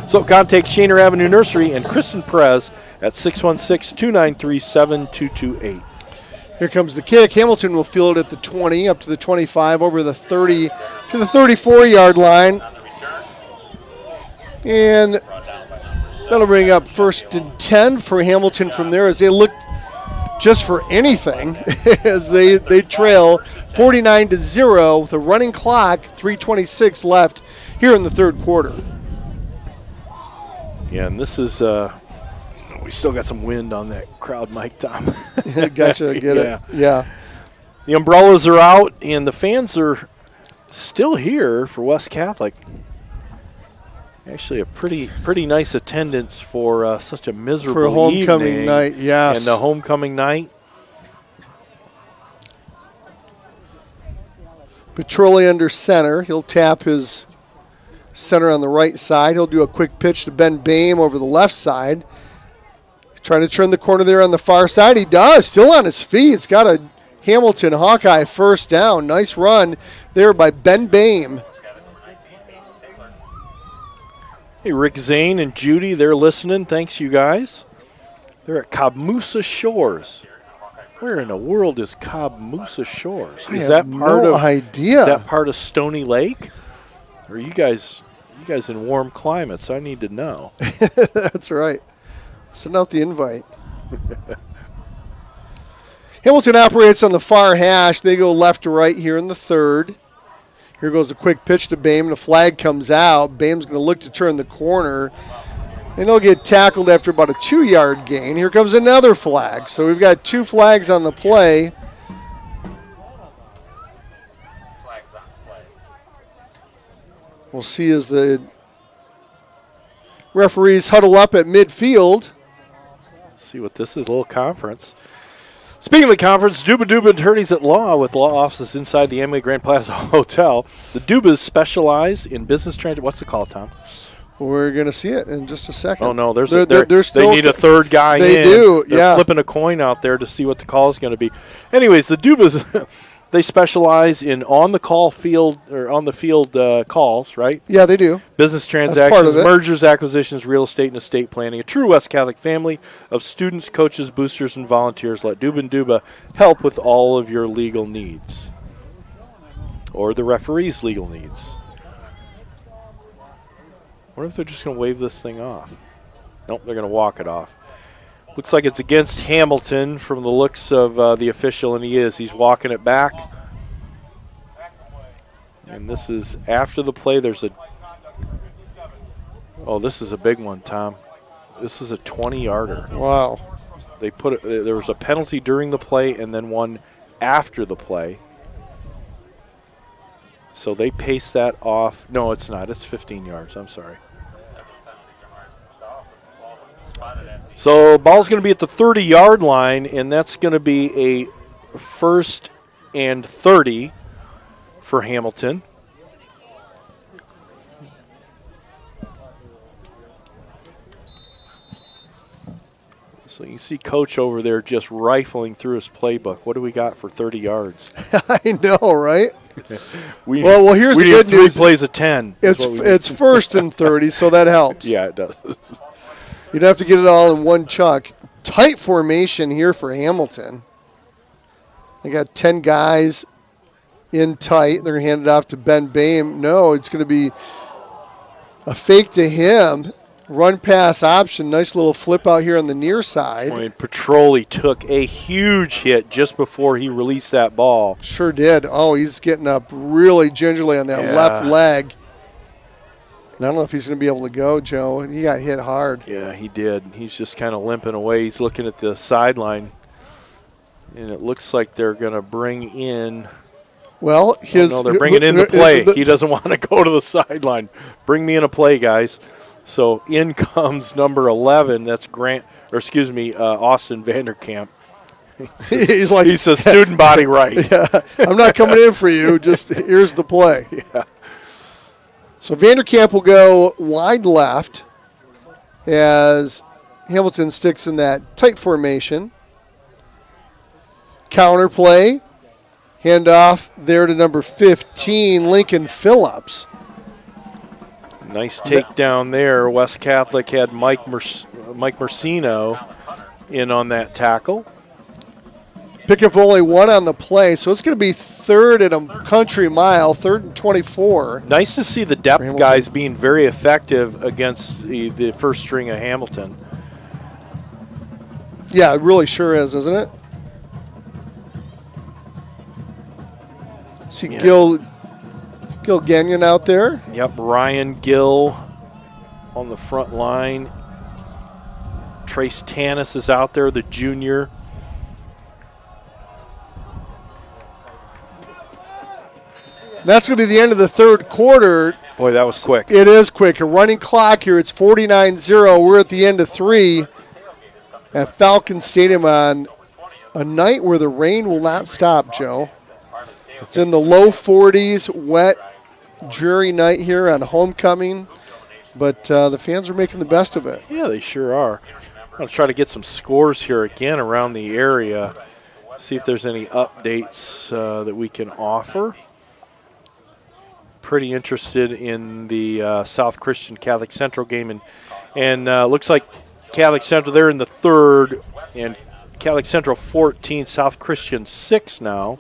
So contact Shaner Avenue Nursery and Kristen Perez at 616-293-7228. Here comes the kick. Hamilton will field it at the 20, up to the 25, over the 30 to the 34-yard line. And that'll bring up 1st and 10 for Hamilton from there as they look just for anything as they trail 49-0 with a running clock, 3:26 left here in the third quarter. Yeah, and this is we still got some wind on that crowd mic, Tom. Gotcha, get it. Yeah. The umbrellas are out, and the fans are still here for West Catholic. Actually, a pretty nice attendance for such a miserable for a homecoming evening night, yes. And the homecoming night. Petroli under center. He'll tap his center on the right side. He'll do a quick pitch to Ben Boehm over the left side. Trying to turn the corner there on the far side. He does. Still on his feet. It's got a Hamilton Hawkeye first down. Nice run there by Ben Boehm. Hey, Rick Zane and Judy, they're listening. Thanks, you guys. They're at Cabmusa Shores. Where in the world is Cabmusa Shores? I have no idea. Is that part of Stony Lake? Or you guys in warm climates? I need to know. That's right. Send out the invite. Hamilton operates on the far hash. They go left to right here in the third. Here goes a quick pitch to Boehm. The flag comes out. Boehm's going to look to turn the corner. And he'll get tackled after about a 2-yard gain. Here comes another flag. So we've got 2 flags on the play. We'll see as the referees huddle up at midfield. See what this is, a little conference. Speaking of the conference, Duba Duba Attorneys at Law with law offices inside the Amway Grand Plaza Hotel. The Dubas specialize in business transit. What's the call, Tom? We're going to see it in just a second. Oh, no, they're they need a third guy in. They do, They're flipping a coin out there to see what the call is going to be. Anyways, the Dubas, they specialize in on-the-field calls, right? Yeah, they do. Business transactions, mergers, acquisitions, real estate, and estate planning. A true West Catholic family of students, coaches, boosters, and volunteers. Let Duba and Duba help with all of your legal needs. Or the referee's legal needs. What if they're just going to wave this thing off? Nope, they're going to walk it off. Looks like it's against Hamilton from the looks of the official, and he is. He's walking it back. And this is after the play. This is a big one, Tom. This is a 20-yarder. Wow. They put it. There was a penalty during the play and then one after the play. So they pace that off. No, it's not. It's 15 yards. I'm sorry. So ball's going to be at the 30-yard line, and that's going to be a 1st and 30 for Hamilton. So you see Coach over there just rifling through his playbook. What do we got for 30 yards? I know, right? Well, here's the good news. 3 plays of 10. It's 1st and 30, so that helps. Yeah, it does. You'd have to get it all in one chunk. Tight formation here for Hamilton. They got 10 guys in tight. They're going to hand it off to Ben Boehm. No, it's going to be a fake to him. Run pass option. Nice little flip out here on the near side. I mean, Petroli took a huge hit just before he released that ball. Sure did. Oh, he's getting up really gingerly on that left leg. And I don't know if he's going to be able to go, Joe. He got hit hard. Yeah, he did. He's just kind of limping away. He's looking at the sideline, and it looks like they're going to bring in. Well, they're bringing in the play. He doesn't want to go to the sideline. Bring me in a play, guys. So in comes number 11. That's Austin Vanderkamp. He's like, he's a student body right. Yeah, I'm not coming in for you. Just here's the play. Yeah. So Vanderkamp will go wide left as Hamilton sticks in that tight formation. Counter play. Handoff there to number 15, Lincoln Phillips. Nice takedown there. West Catholic had Mike Mercino in on that tackle. Pickup only one on the play, so it's going to be third and a country mile, 3rd and 24. Nice to see the depth guys being very effective against the first string of Hamilton. Yeah, it really sure is, isn't it? See Gil Gagnon out there. Yep, Ryan Gill on the front line. Trace Tanis is out there, the junior. That's going to be the end of the third quarter. Boy, that was quick. It is quick. A running clock here. It's 49-0. We're at the end of 3 at Falcon Stadium on a night where the rain will not stop, Joe. It's in the low 40s, wet, dreary night here on homecoming, but the fans are making the best of it. Yeah, they sure are. I'm going to try to get some scores here again around the area, see if there's any updates that we can offer. Pretty interested in the South Christian Catholic Central game, and looks like Catholic Central, they're in the third, and Catholic Central 14, South Christian 6 now.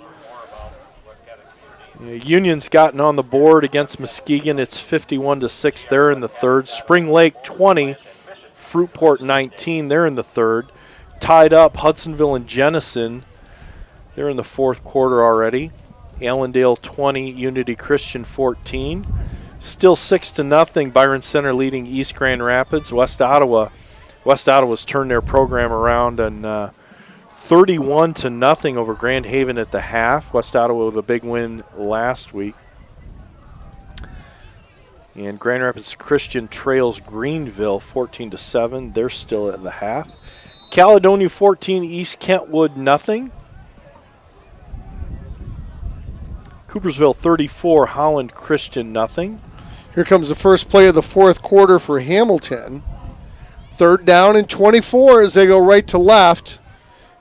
Union's gotten on the board against Muskegon. It's 51-6. They're in the third. Spring Lake 20, Fruitport 19. They're in the third. Tied up Hudsonville and Jenison. They're in the fourth quarter already. Allendale 20, Unity Christian 14. Still 6-0. Byron Center leading East Grand Rapids. West Ottawa's turned their program around and 31-0 over Grand Haven at the half. West Ottawa with a big win last week. And Grand Rapids Christian trails Greenville 14-7. They're still at the half. Caledonia 14, East Kentwood 0. Coopersville 34, Holland Christian 0. Here comes the first play of the fourth quarter for Hamilton. 3rd down and 24 as they go right to left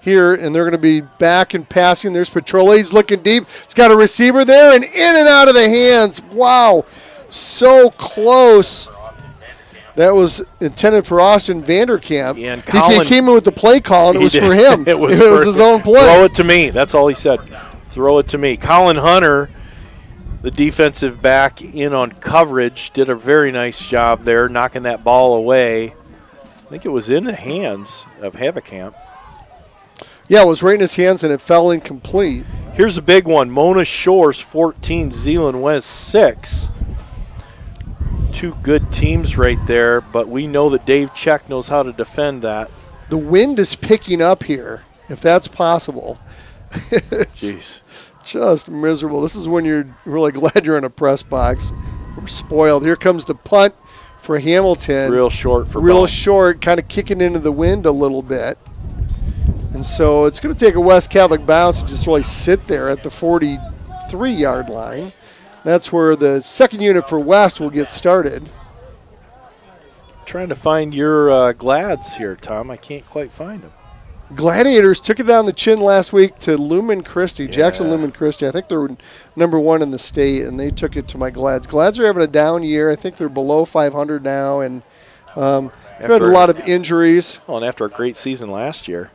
here, and they're going to be back and passing. There's Petrola. He's looking deep. He's got a receiver there, and in and out of the hands. Wow, so close. That was intended for Austin Vanderkamp. Yeah, and Colin, he came in with the play call, and it was for him. It was his own play. Throw it to me. That's all he said. Throw it to me. Colin Hunter, the defensive back in on coverage, did a very nice job there, knocking that ball away. I think it was in the hands of Habekamp. Yeah, it was right in his hands, and it fell incomplete. Here's a big one. Mona Shores 14, Zeeland West 6. Two good teams right there, but we know that Dave Check knows how to defend that. The wind is picking up here, if that's possible. Jeez. Just miserable. This is when you're really glad you're in a press box. We're spoiled. Here comes the punt for Hamilton. Real short for Real ball. short, kind of kicking into the wind a little bit. And so it's going to take a West Catholic bounce to just really sit there at the 43-yard line. That's where the second unit for West will get started. Trying to find your Glads here, Tom. I can't quite find them. Gladiators took it down the chin last week to Lumen Christi, Jackson Lumen Christi. I think they're number 1 in the state, and they took it to my Glads. Glads are having a down year. I think they're below 500 now, and they've had a lot of injuries. Well, and after a great season last year.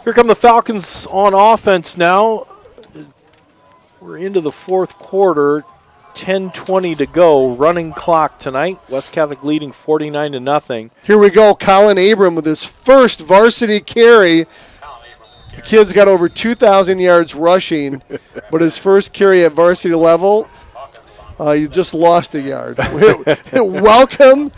Here come the Falcons on offense now. We're into the fourth quarter. 10:20 to go. Running clock tonight. West Catholic leading 49-0. Here we go. Colin Abram with his first varsity carry. The kid's got over 2,000 yards rushing, but his first carry at varsity level, you just lost a yard. Welcome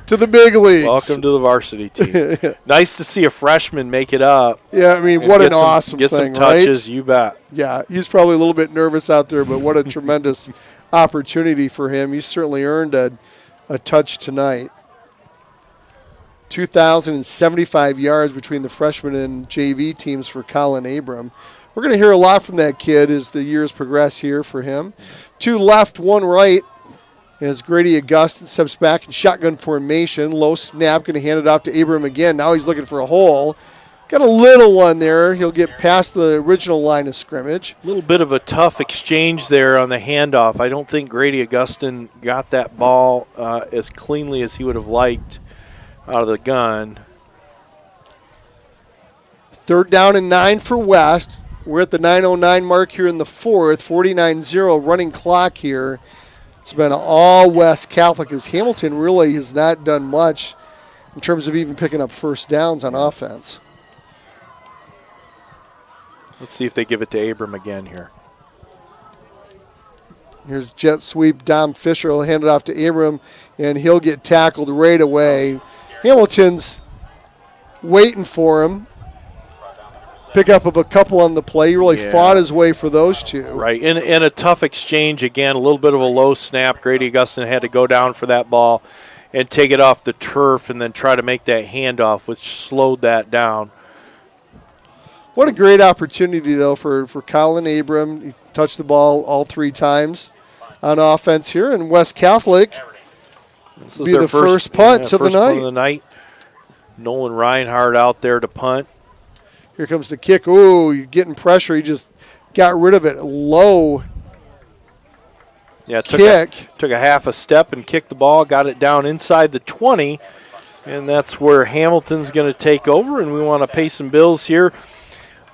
to the big leagues. Welcome to the varsity team. Nice to see a freshman make it up. Yeah, I mean, what an awesome thing, right? Get some touches, right? You bet. Yeah, he's probably a little bit nervous out there, but what a tremendous opportunity for him. He's certainly earned a touch tonight. 2,075 yards between the freshman and JV teams for Colin Abram. We're going to hear a lot from that kid as the years progress here for him. 2 left, 1 right as Grady Augustin steps back in shotgun formation. Low snap, going to hand it off to Abram again. Now he's looking for a hole. Got a little one there. He'll get past the original line of scrimmage. A little bit of a tough exchange there on the handoff. I don't think Grady Augustin got that ball as cleanly as he would have liked out of the gun. 3rd down and 9 for West. We're at the 9:09 mark here in the 4th. 49-0 running clock here. It's been all West Catholic as Hamilton really has not done much in terms of even picking up first downs on offense. Let's see if they give it to Abram again here. Here's jet sweep. Dom Fisher will hand it off to Abram, and he'll get tackled right away. Hamilton's waiting for him. Pick up of a couple on the play. He really fought his way for those 2. Right, in a tough exchange again, a little bit of a low snap. Grady Augustin had to go down for that ball and take it off the turf and then try to make that handoff, which slowed that down. What a great opportunity, though, for Colin Abram. He touched the ball all 3 times on offense here, and West Catholic this be the first punt of the night. Punt of the night. Nolan Reinhardt out there to punt. Here comes the kick. Ooh, you're getting pressure. He just got rid of it. Low kick. Took a half a step and kicked the ball, got it down inside the 20, and that's where Hamilton's going to take over, and we want to pay some bills here.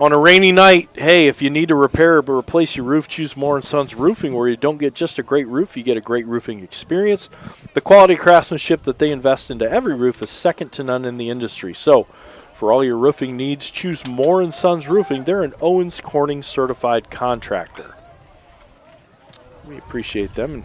On a rainy night, hey, if you need to repair or replace your roof, choose Moore & Sons Roofing, where you don't get just a great roof, you get a great roofing experience. The quality craftsmanship that they invest into every roof is second to none in the industry. So, for all your roofing needs, choose Moore & Sons Roofing. They're an Owens Corning certified contractor. We appreciate them. And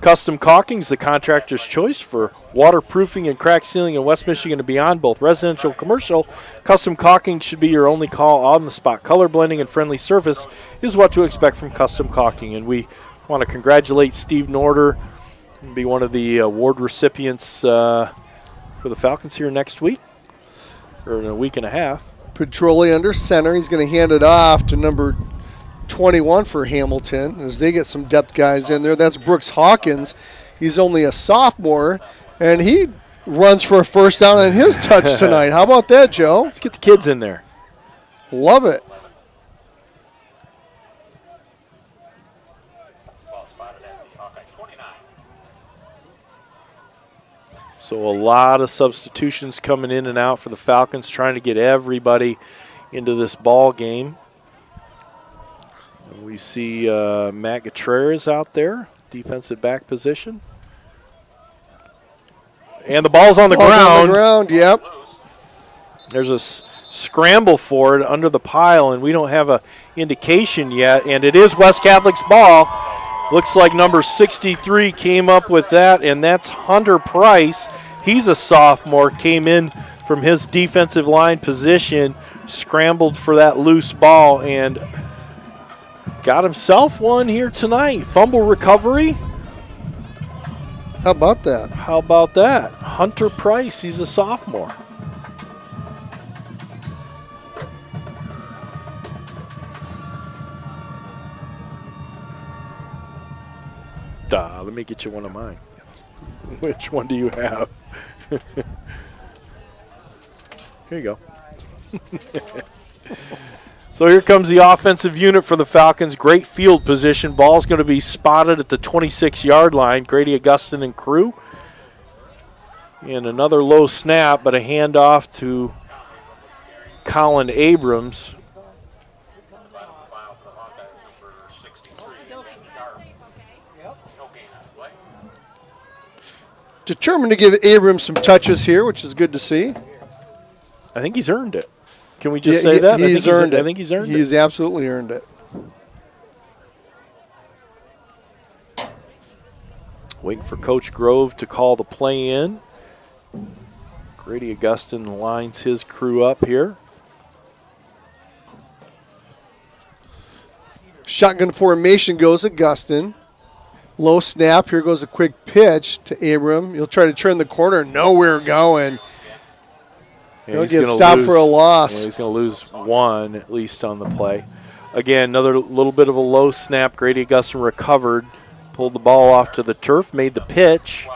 Custom Caulking's the contractor's choice for waterproofing and crack sealing in West Michigan and beyond, both residential and commercial. Custom Caulking should be your only call on the spot. Color blending and friendly surface is what to expect from Custom Caulking. And we want to congratulate Steve Norder and be one of the award recipients for the Falcons here next week, or in a week and a half. Petroli under center. He's going to hand it off to number 21 for Hamilton as they get some depth guys in there. That's Brooks Hawkins. He's only a sophomore, and he runs for a first down on his touch tonight. How about that, Joe? Let's get the kids in there. Love it. So a lot of substitutions coming in and out for the Falcons, trying to get everybody into this ball game. We see Matt Gutierrez out there, defensive back position. And the ball's on the ground. On the ground, yep. There's a scramble for it under the pile, and we don't have a indication yet. And it is West Catholic's ball. Looks like number 63 came up with that, and that's Hunter Price. He's a sophomore, came in from his defensive line position, scrambled for that loose ball, and got himself one here tonight. Fumble recovery. How about that? How about that? Hunter Price, he's a sophomore. Let me get you one of mine. Which one do you have? Here you go. So here comes the offensive unit for the Falcons. Great field position. Ball's going to be spotted at the 26-yard line. Grady Augustin and crew. And another low snap, but a handoff to Colin Abrams. Determined to give Abrams some touches here, which is good to see. I think he's earned it. Can we just say that? He's earned it. I think he's earned it. He's absolutely earned it. Waiting for Coach Grove to call the play in. Grady Augustin lines his crew up here. Shotgun formation goes Augustin. Low snap. Here goes a quick pitch to Abram. He'll try to turn the corner. Nowhere going. Yeah, he'll get stopped for a loss. Yeah, he's going to lose one at least on the play. Again, another little bit of a low snap. Grady Augustin recovered, pulled the ball off to the turf, made the pitch.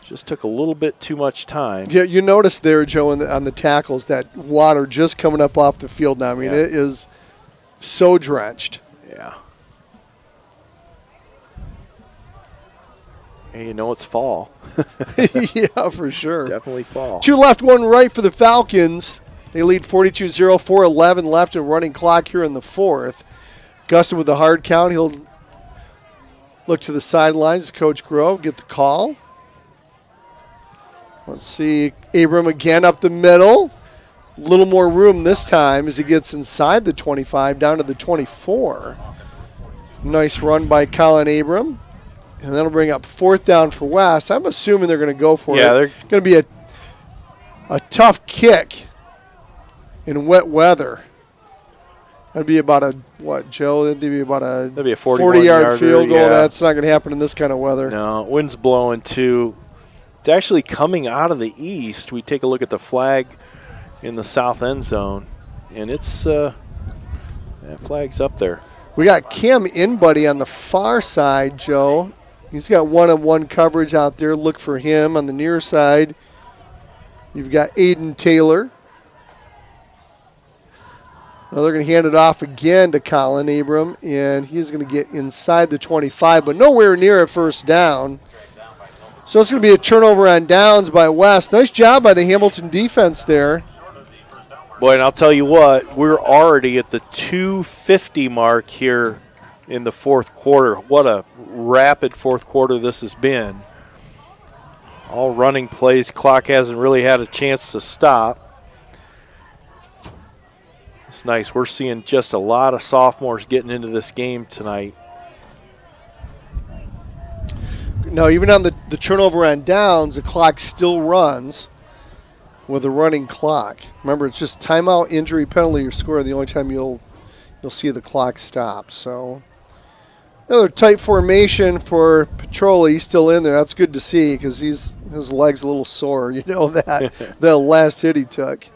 Just took a little bit too much time. Yeah, you notice there, Joe, on the tackles, that water just coming up off the field now. I mean, It is so drenched. Yeah. Hey, it's fall. Yeah, for sure. Definitely fall. 2 left, 1 right for the Falcons. They lead 42-0, 4:11 left and running clock here in the fourth. Gustin with the hard count. He'll look to the sidelines. Coach Grove get the call. Let's see. Abram again up the middle. A little more room this time as he gets inside the 25 down to the 24. Nice run by Colin Abram. And that'll bring up 4th down for West. I'm assuming they're going to go for it. They're going to be a tough kick in wet weather. That'd be about Joe? That'd be about a 40-yard field goal. Yeah. That's not going to happen in this kind of weather. No, wind's blowing too. It's actually coming out of the east. We take a look at the flag in the south end zone, and it's that flag's up there. We got Cam Inbuddy on the far side, Joe. He's got one-on-one coverage out there. Look for him on the near side. You've got Aiden Taylor. Now they're going to hand it off again to Colin Abram, and he's going to get inside the 25, but nowhere near a first down. So it's going to be a turnover on downs by West. Nice job by the Hamilton defense there. Boy, and I'll tell you what, we're already at the 2:50 mark here in the fourth quarter. What a rapid fourth quarter this has been. All running plays. Clock hasn't really had a chance to stop. It's nice. We're seeing just a lot of sophomores getting into this game tonight. Now, even on the turnover on downs, the clock still runs with a running clock. Remember, it's just timeout, injury, penalty, or score. The only time you'll see the clock stop. So another tight formation for Petroli. He's still in there. That's good to see because his leg's a little sore. You know that. The last hit he took.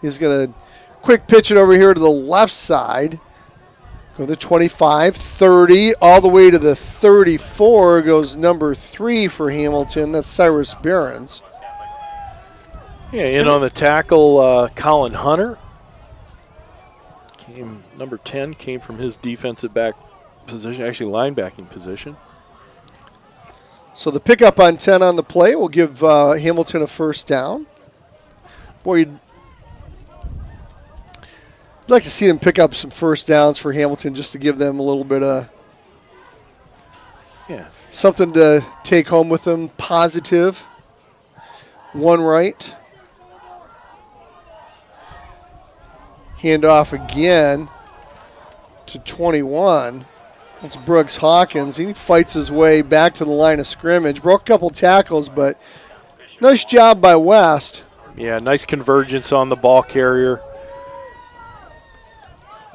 He's going to quick pitch it over here to the left side. Go to the 25, 30, all the way to the 34 goes number 3 for Hamilton. That's Cyrus Behrens. Yeah, in on the tackle, Colin Hunter. Number 10 came from his defensive back position, actually linebacking position. So the pickup on 10 on the play will give Hamilton a first down. Boy, I'd like to see them pick up some first downs for Hamilton just to give them a little bit of something to take home with them. Positive. 1 right. Hand off again to 21. That's Brooks Hawkins. He fights his way back to the line of scrimmage. Broke a couple tackles, but nice job by West. Yeah, nice convergence on the ball carrier.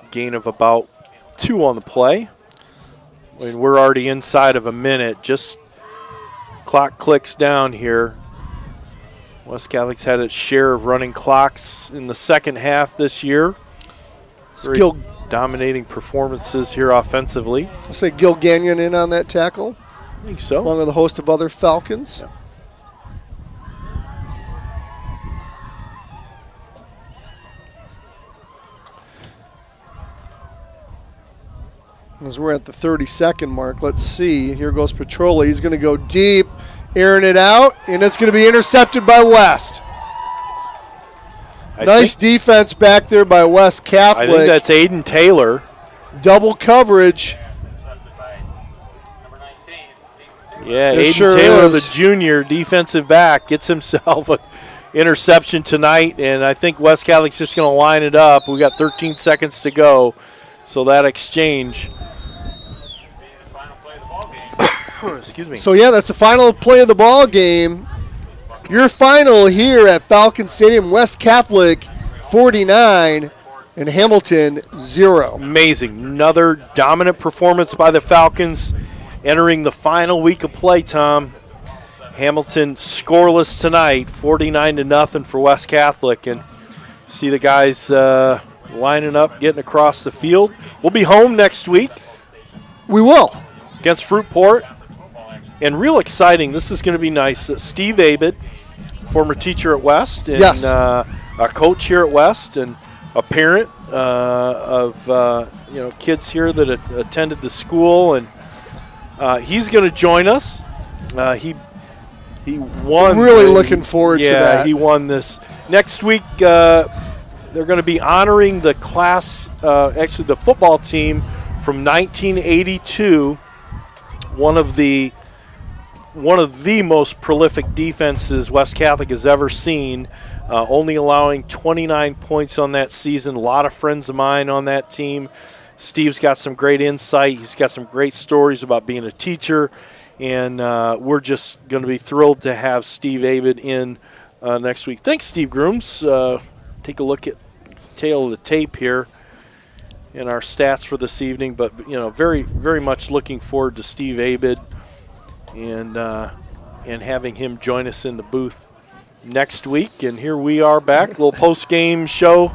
Gain of about 2 on the play. I mean, we're already inside of a minute. Just clock clicks down here. West Catholic's had its share of running clocks in the second half this year. Very dominating performances here offensively. I'll say Gil Gagnon in on that tackle. I think so. Along with a host of other Falcons. Yeah. As we're at the 30-second mark, let's see. Here goes Petroli. He's going to go deep, airing it out, and it's going to be intercepted by West. Nice defense back there by West Catholic. I think that's Aiden Taylor. Double coverage. Yeah, Aiden Taylor, the junior defensive back, gets himself an interception tonight, and I think West Catholic's just going to line it up. We got 13 seconds to go, so that exchange. Excuse me. So, yeah, that's the final play of the ball game. Your final here at Falcon Stadium, West Catholic 49 and Hamilton 0. Amazing. Another dominant performance by the Falcons entering the final week of play, Tom. Hamilton scoreless tonight, 49-0 for West Catholic. And see the guys lining up, getting across the field. We'll be home next week. We will. Against Fruitport. And real exciting, this is going to be nice. Steve Abed, former teacher at West, and yes. A coach here at West, and a parent of kids here that attended the school, and he's going to join us. He won. Really looking forward to that. Yeah, he won this. Next week, they're going to be honoring the class, actually the football team from 1982. One of the most prolific defenses West Catholic has ever seen, only allowing 29 points on that season. A lot of friends of mine on that team. Steve's got some great insight. He's got some great stories about being a teacher, and we're just going to be thrilled to have Steve Abed in next week. Thanks, Steve Grooms. Take a look at tail of the tape here in our stats for this evening, but very, very much looking forward to Steve Abed and having him join us in the booth next week. And here we are back, a little post-game show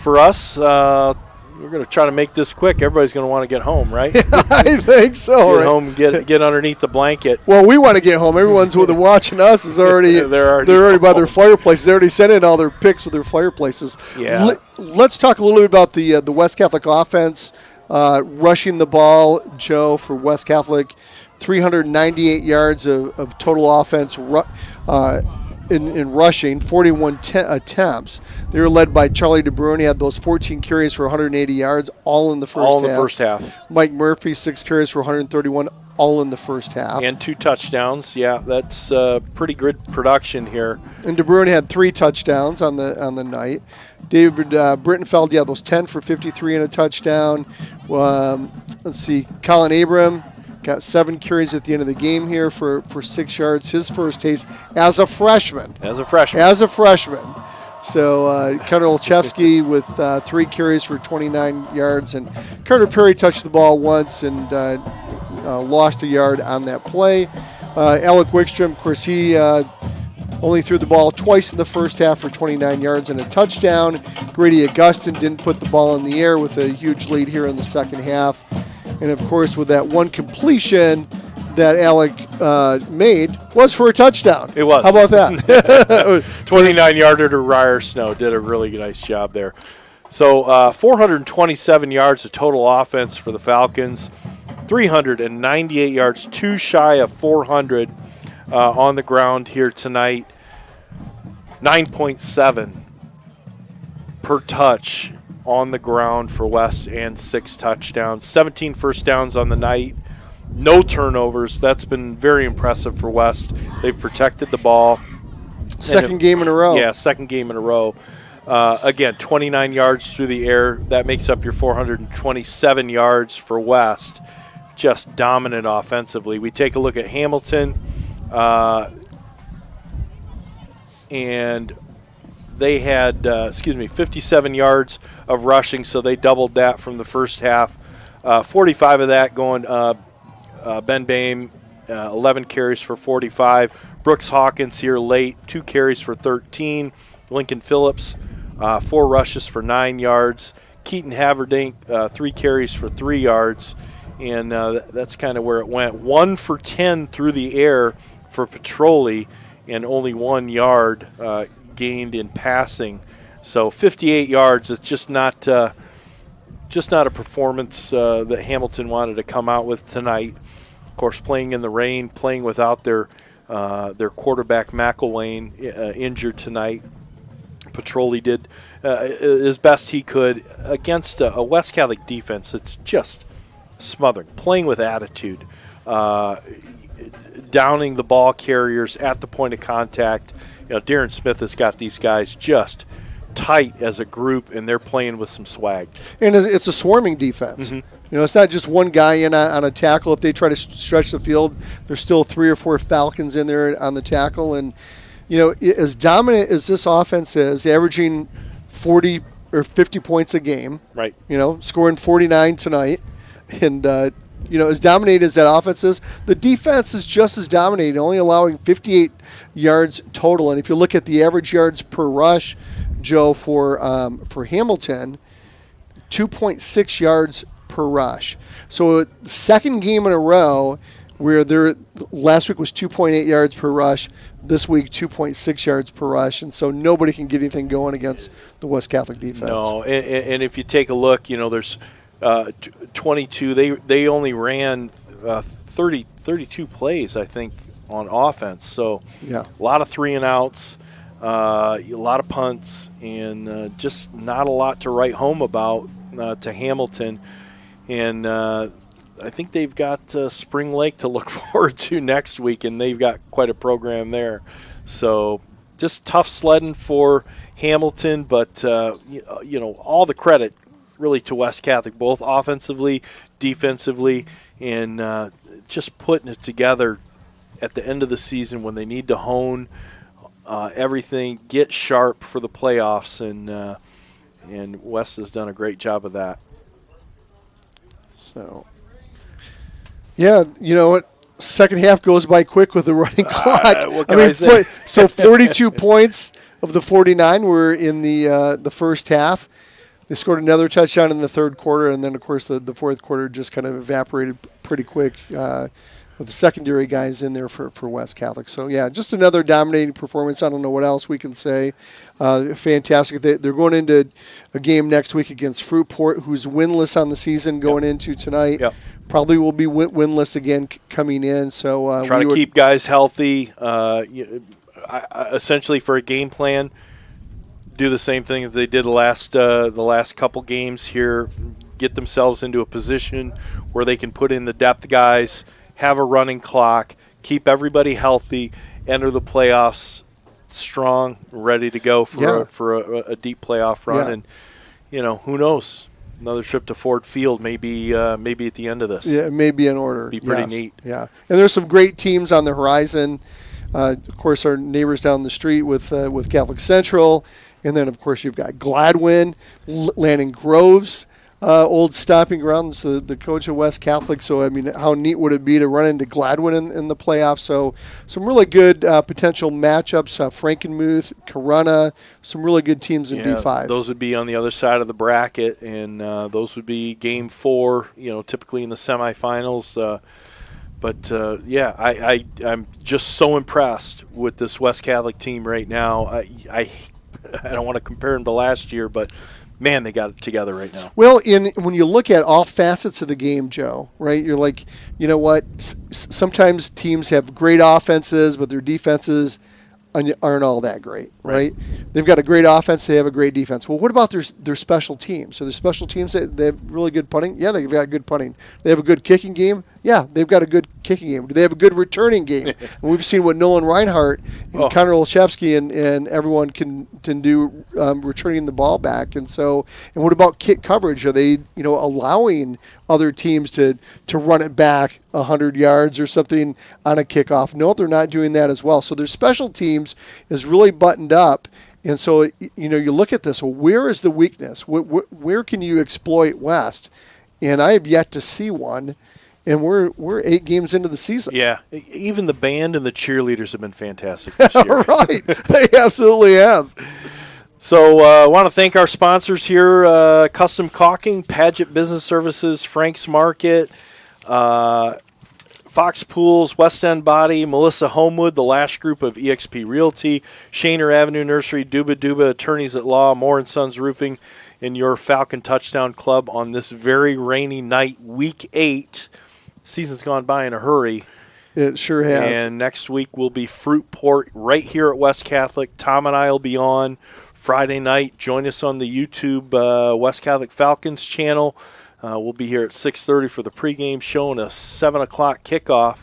for us. We're going to try to make this quick. Everybody's going to want to get home, right? I think so. Get home, get underneath the blanket. Well, we want to get home. Everyone's watching us is already they're already by their fireplace. They already sent in all their picks with their fireplaces. Yeah. Let's talk a little bit about the West Catholic offense rushing the ball. Joe, for West Catholic, 398 yards of total offense in rushing, 41 attempts. They were led by Charlie DeBruyne. He had those 14 carries for 180 yards, all in the first half. Mike Murphy, 6 carries for 131, all in the first half. And 2 touchdowns. Yeah, that's pretty good production here. And DeBruyne had 3 touchdowns on the night. David Brittenfeld, those 10 for 53 and a touchdown. Let's see, Colin Abram got 7 carries at the end of the game here for 6 yards. His first taste as a freshman. So Carter Olszewski with 3 carries for 29 yards. And Carter Perry touched the ball once and lost a yard on that play. Alec Wickstrom, of course, he only threw the ball twice in the first half for 29 yards and a touchdown. Grady Augustin didn't put the ball in the air with a huge lead here in the second half. And, of course, with that one completion that Alec made was for a touchdown. It was. How about that? 29-yarder to Ryer Snow. Did a really nice job there. So 427 yards of total offense for the Falcons, 398 yards, 2 shy of 400 on the ground here tonight, 9.7 per touch on the ground for West, and 6 touchdowns, 17 first downs on the night, no turnovers. That's been very impressive for West. They've protected the ball. Second game in a row. Yeah, second game in a row. Again, 29 yards through the air. That makes up your 427 yards for West. Just dominant offensively. We take a look at Hamilton, and they had 57 yards of rushing, so they doubled that from the first half. 45 of that going Ben Boehm, 11 carries for 45. Brooks Hawkins here late, 2 carries for 13. Lincoln Phillips, 4 rushes for 9 yards. Keaton Haverdink, 3 carries for 3 yards. And that's kind of where it went. 1 for 10 through the air for Petroli, and only 1 yard gained in passing. So 58 yards. It's just not a performance that Hamilton wanted to come out with tonight. Of course, playing in the rain, playing without their quarterback McElwain injured tonight. Petroli did as best he could against a West Catholic defense that's just smothering, playing with attitude, downing the ball carriers at the point of contact. Darren Smith has got these guys just tight as a group, and they're playing with some swag. And it's a swarming defense. Mm-hmm. It's not just one guy in on a tackle. If they try to stretch the field, there's still 3 or 4 Falcons in there on the tackle. And, as dominant as this offense is, averaging 40 or 50 points a game, right? Scoring 49 tonight, and as dominated as that offense is, the defense is just as dominated, only allowing 58 yards total. And if you look at the average yards per rush, Joe, for Hamilton, 2.6 yards per rush. So the second game in a row where last week was 2.8 yards per rush, this week 2.6 yards per rush, and so nobody can get anything going against the West Catholic defense. No, and if you take a look, there's 22. They only ran 32 plays, I think, on offense. So yeah, a lot of 3-and-outs, a lot of punts, and just not a lot to write home about to Hamilton. And I think they've got Spring Lake to look forward to next week, and they've got quite a program there. So just tough sledding for Hamilton, but all the credit really to West Catholic, both offensively, defensively, and just putting it together at the end of the season when they need to hone everything, get sharp for the playoffs, and West has done a great job of that. So, yeah, you know what? Second half goes by quick with the running clock. What can I say? So 42 points of the 49 were in the first half. They scored another touchdown in the third quarter, and then, of course, the fourth quarter just kind of evaporated pretty quick with the secondary guys in there for West Catholic. So, yeah, just another dominating performance. I don't know what else we can say. Fantastic. They're going into a game next week against Fruitport, who's winless on the season going into tonight. Yep. Probably will be winless again coming in. So try to keep guys healthy. Essentially, for a game plan, do the same thing that they did the last couple games here. Get themselves into a position where they can put in the depth guys, have a running clock, keep everybody healthy, enter the playoffs strong, ready to go for a deep playoff run. Yeah. And who knows? Another trip to Ford Field maybe at the end of this. Yeah, it may be in order. Be pretty neat. Yeah, and there's some great teams on the horizon. Of course, our neighbors down the street with Catholic Central, and then of course you've got Gladwin, Lanning Groves, old stomping grounds, the coach of West Catholic. So I mean, how neat would it be to run into Gladwin in the playoffs? So some really good potential matchups. Frankenmuth, Corunna, some really good teams in D5. Those would be on the other side of the bracket, and those would be Game 4. Typically in the semifinals. But I'm just so impressed with this West Catholic team right now. I don't want to compare them to last year, but man, they got it together right now. Well, when you look at all facets of the game, Joe, right, you're like, you know what? Sometimes teams have great offenses, but their defenses aren't all that great, right? They've got a great offense, they have a great defense. Well, what about their special teams? So their special teams, they have really good punting? Yeah, they've got good punting. They have a good kicking game? Yeah, they've got a good kicking game. Do they have a good returning game? And we've seen what Nolan Reinhardt and Connor Olszewski and everyone can do returning the ball back. And what about kick coverage? Are they allowing other teams to run it back 100 yards or something on a kickoff? No, they're not doing that as well. So their special teams is really buttoned up. And so, you look at this, well, where is the weakness? Where can you exploit West? And I have yet to see one. And we're 8 games into the season. Yeah, even the band and the cheerleaders have been fantastic this year. Right, they absolutely have. So I want to thank our sponsors here, Custom Caulking, Paget Business Services, Frank's Market, Fox Pools, West End Body, Melissa Homewood, the Lash Group of eXp Realty, Shaner Avenue Nursery, Duba Attorneys at Law, Moore & Sons Roofing, and your Falcon Touchdown Club on this very rainy night, Week 8. Season's gone by in a hurry. It sure has. And next week will be Fruitport right here at West Catholic. Tom and I will be on Friday night. Join us on the YouTube West Catholic Falcons channel. We'll be here at 6:30 for the pregame show and a 7 o'clock kickoff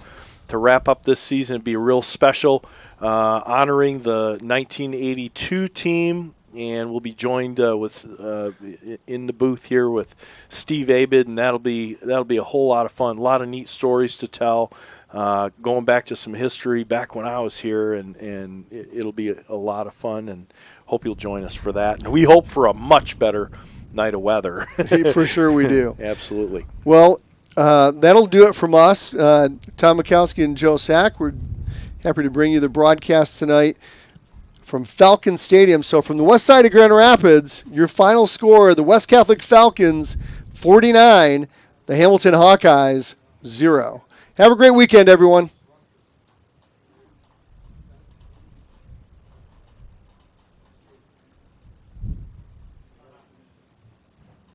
to wrap up this season. It'll be real special, honoring the 1982 team. And we'll be joined in the booth here with Steve Abid, and that'll be a whole lot of fun. A lot of neat stories to tell, going back to some history back when I was here, and it'll be a lot of fun. And hope you'll join us for that. And we hope for a much better night of weather. For sure, we do. Absolutely. Well, that'll do it from us. Tom Mikowski and Joe Sack. We're happy to bring you the broadcast tonight from Falcon Stadium. So from the west side of Grand Rapids, your final score, the West Catholic Falcons 49, the Hamilton Hawkeyes 0. Have a great weekend, everyone.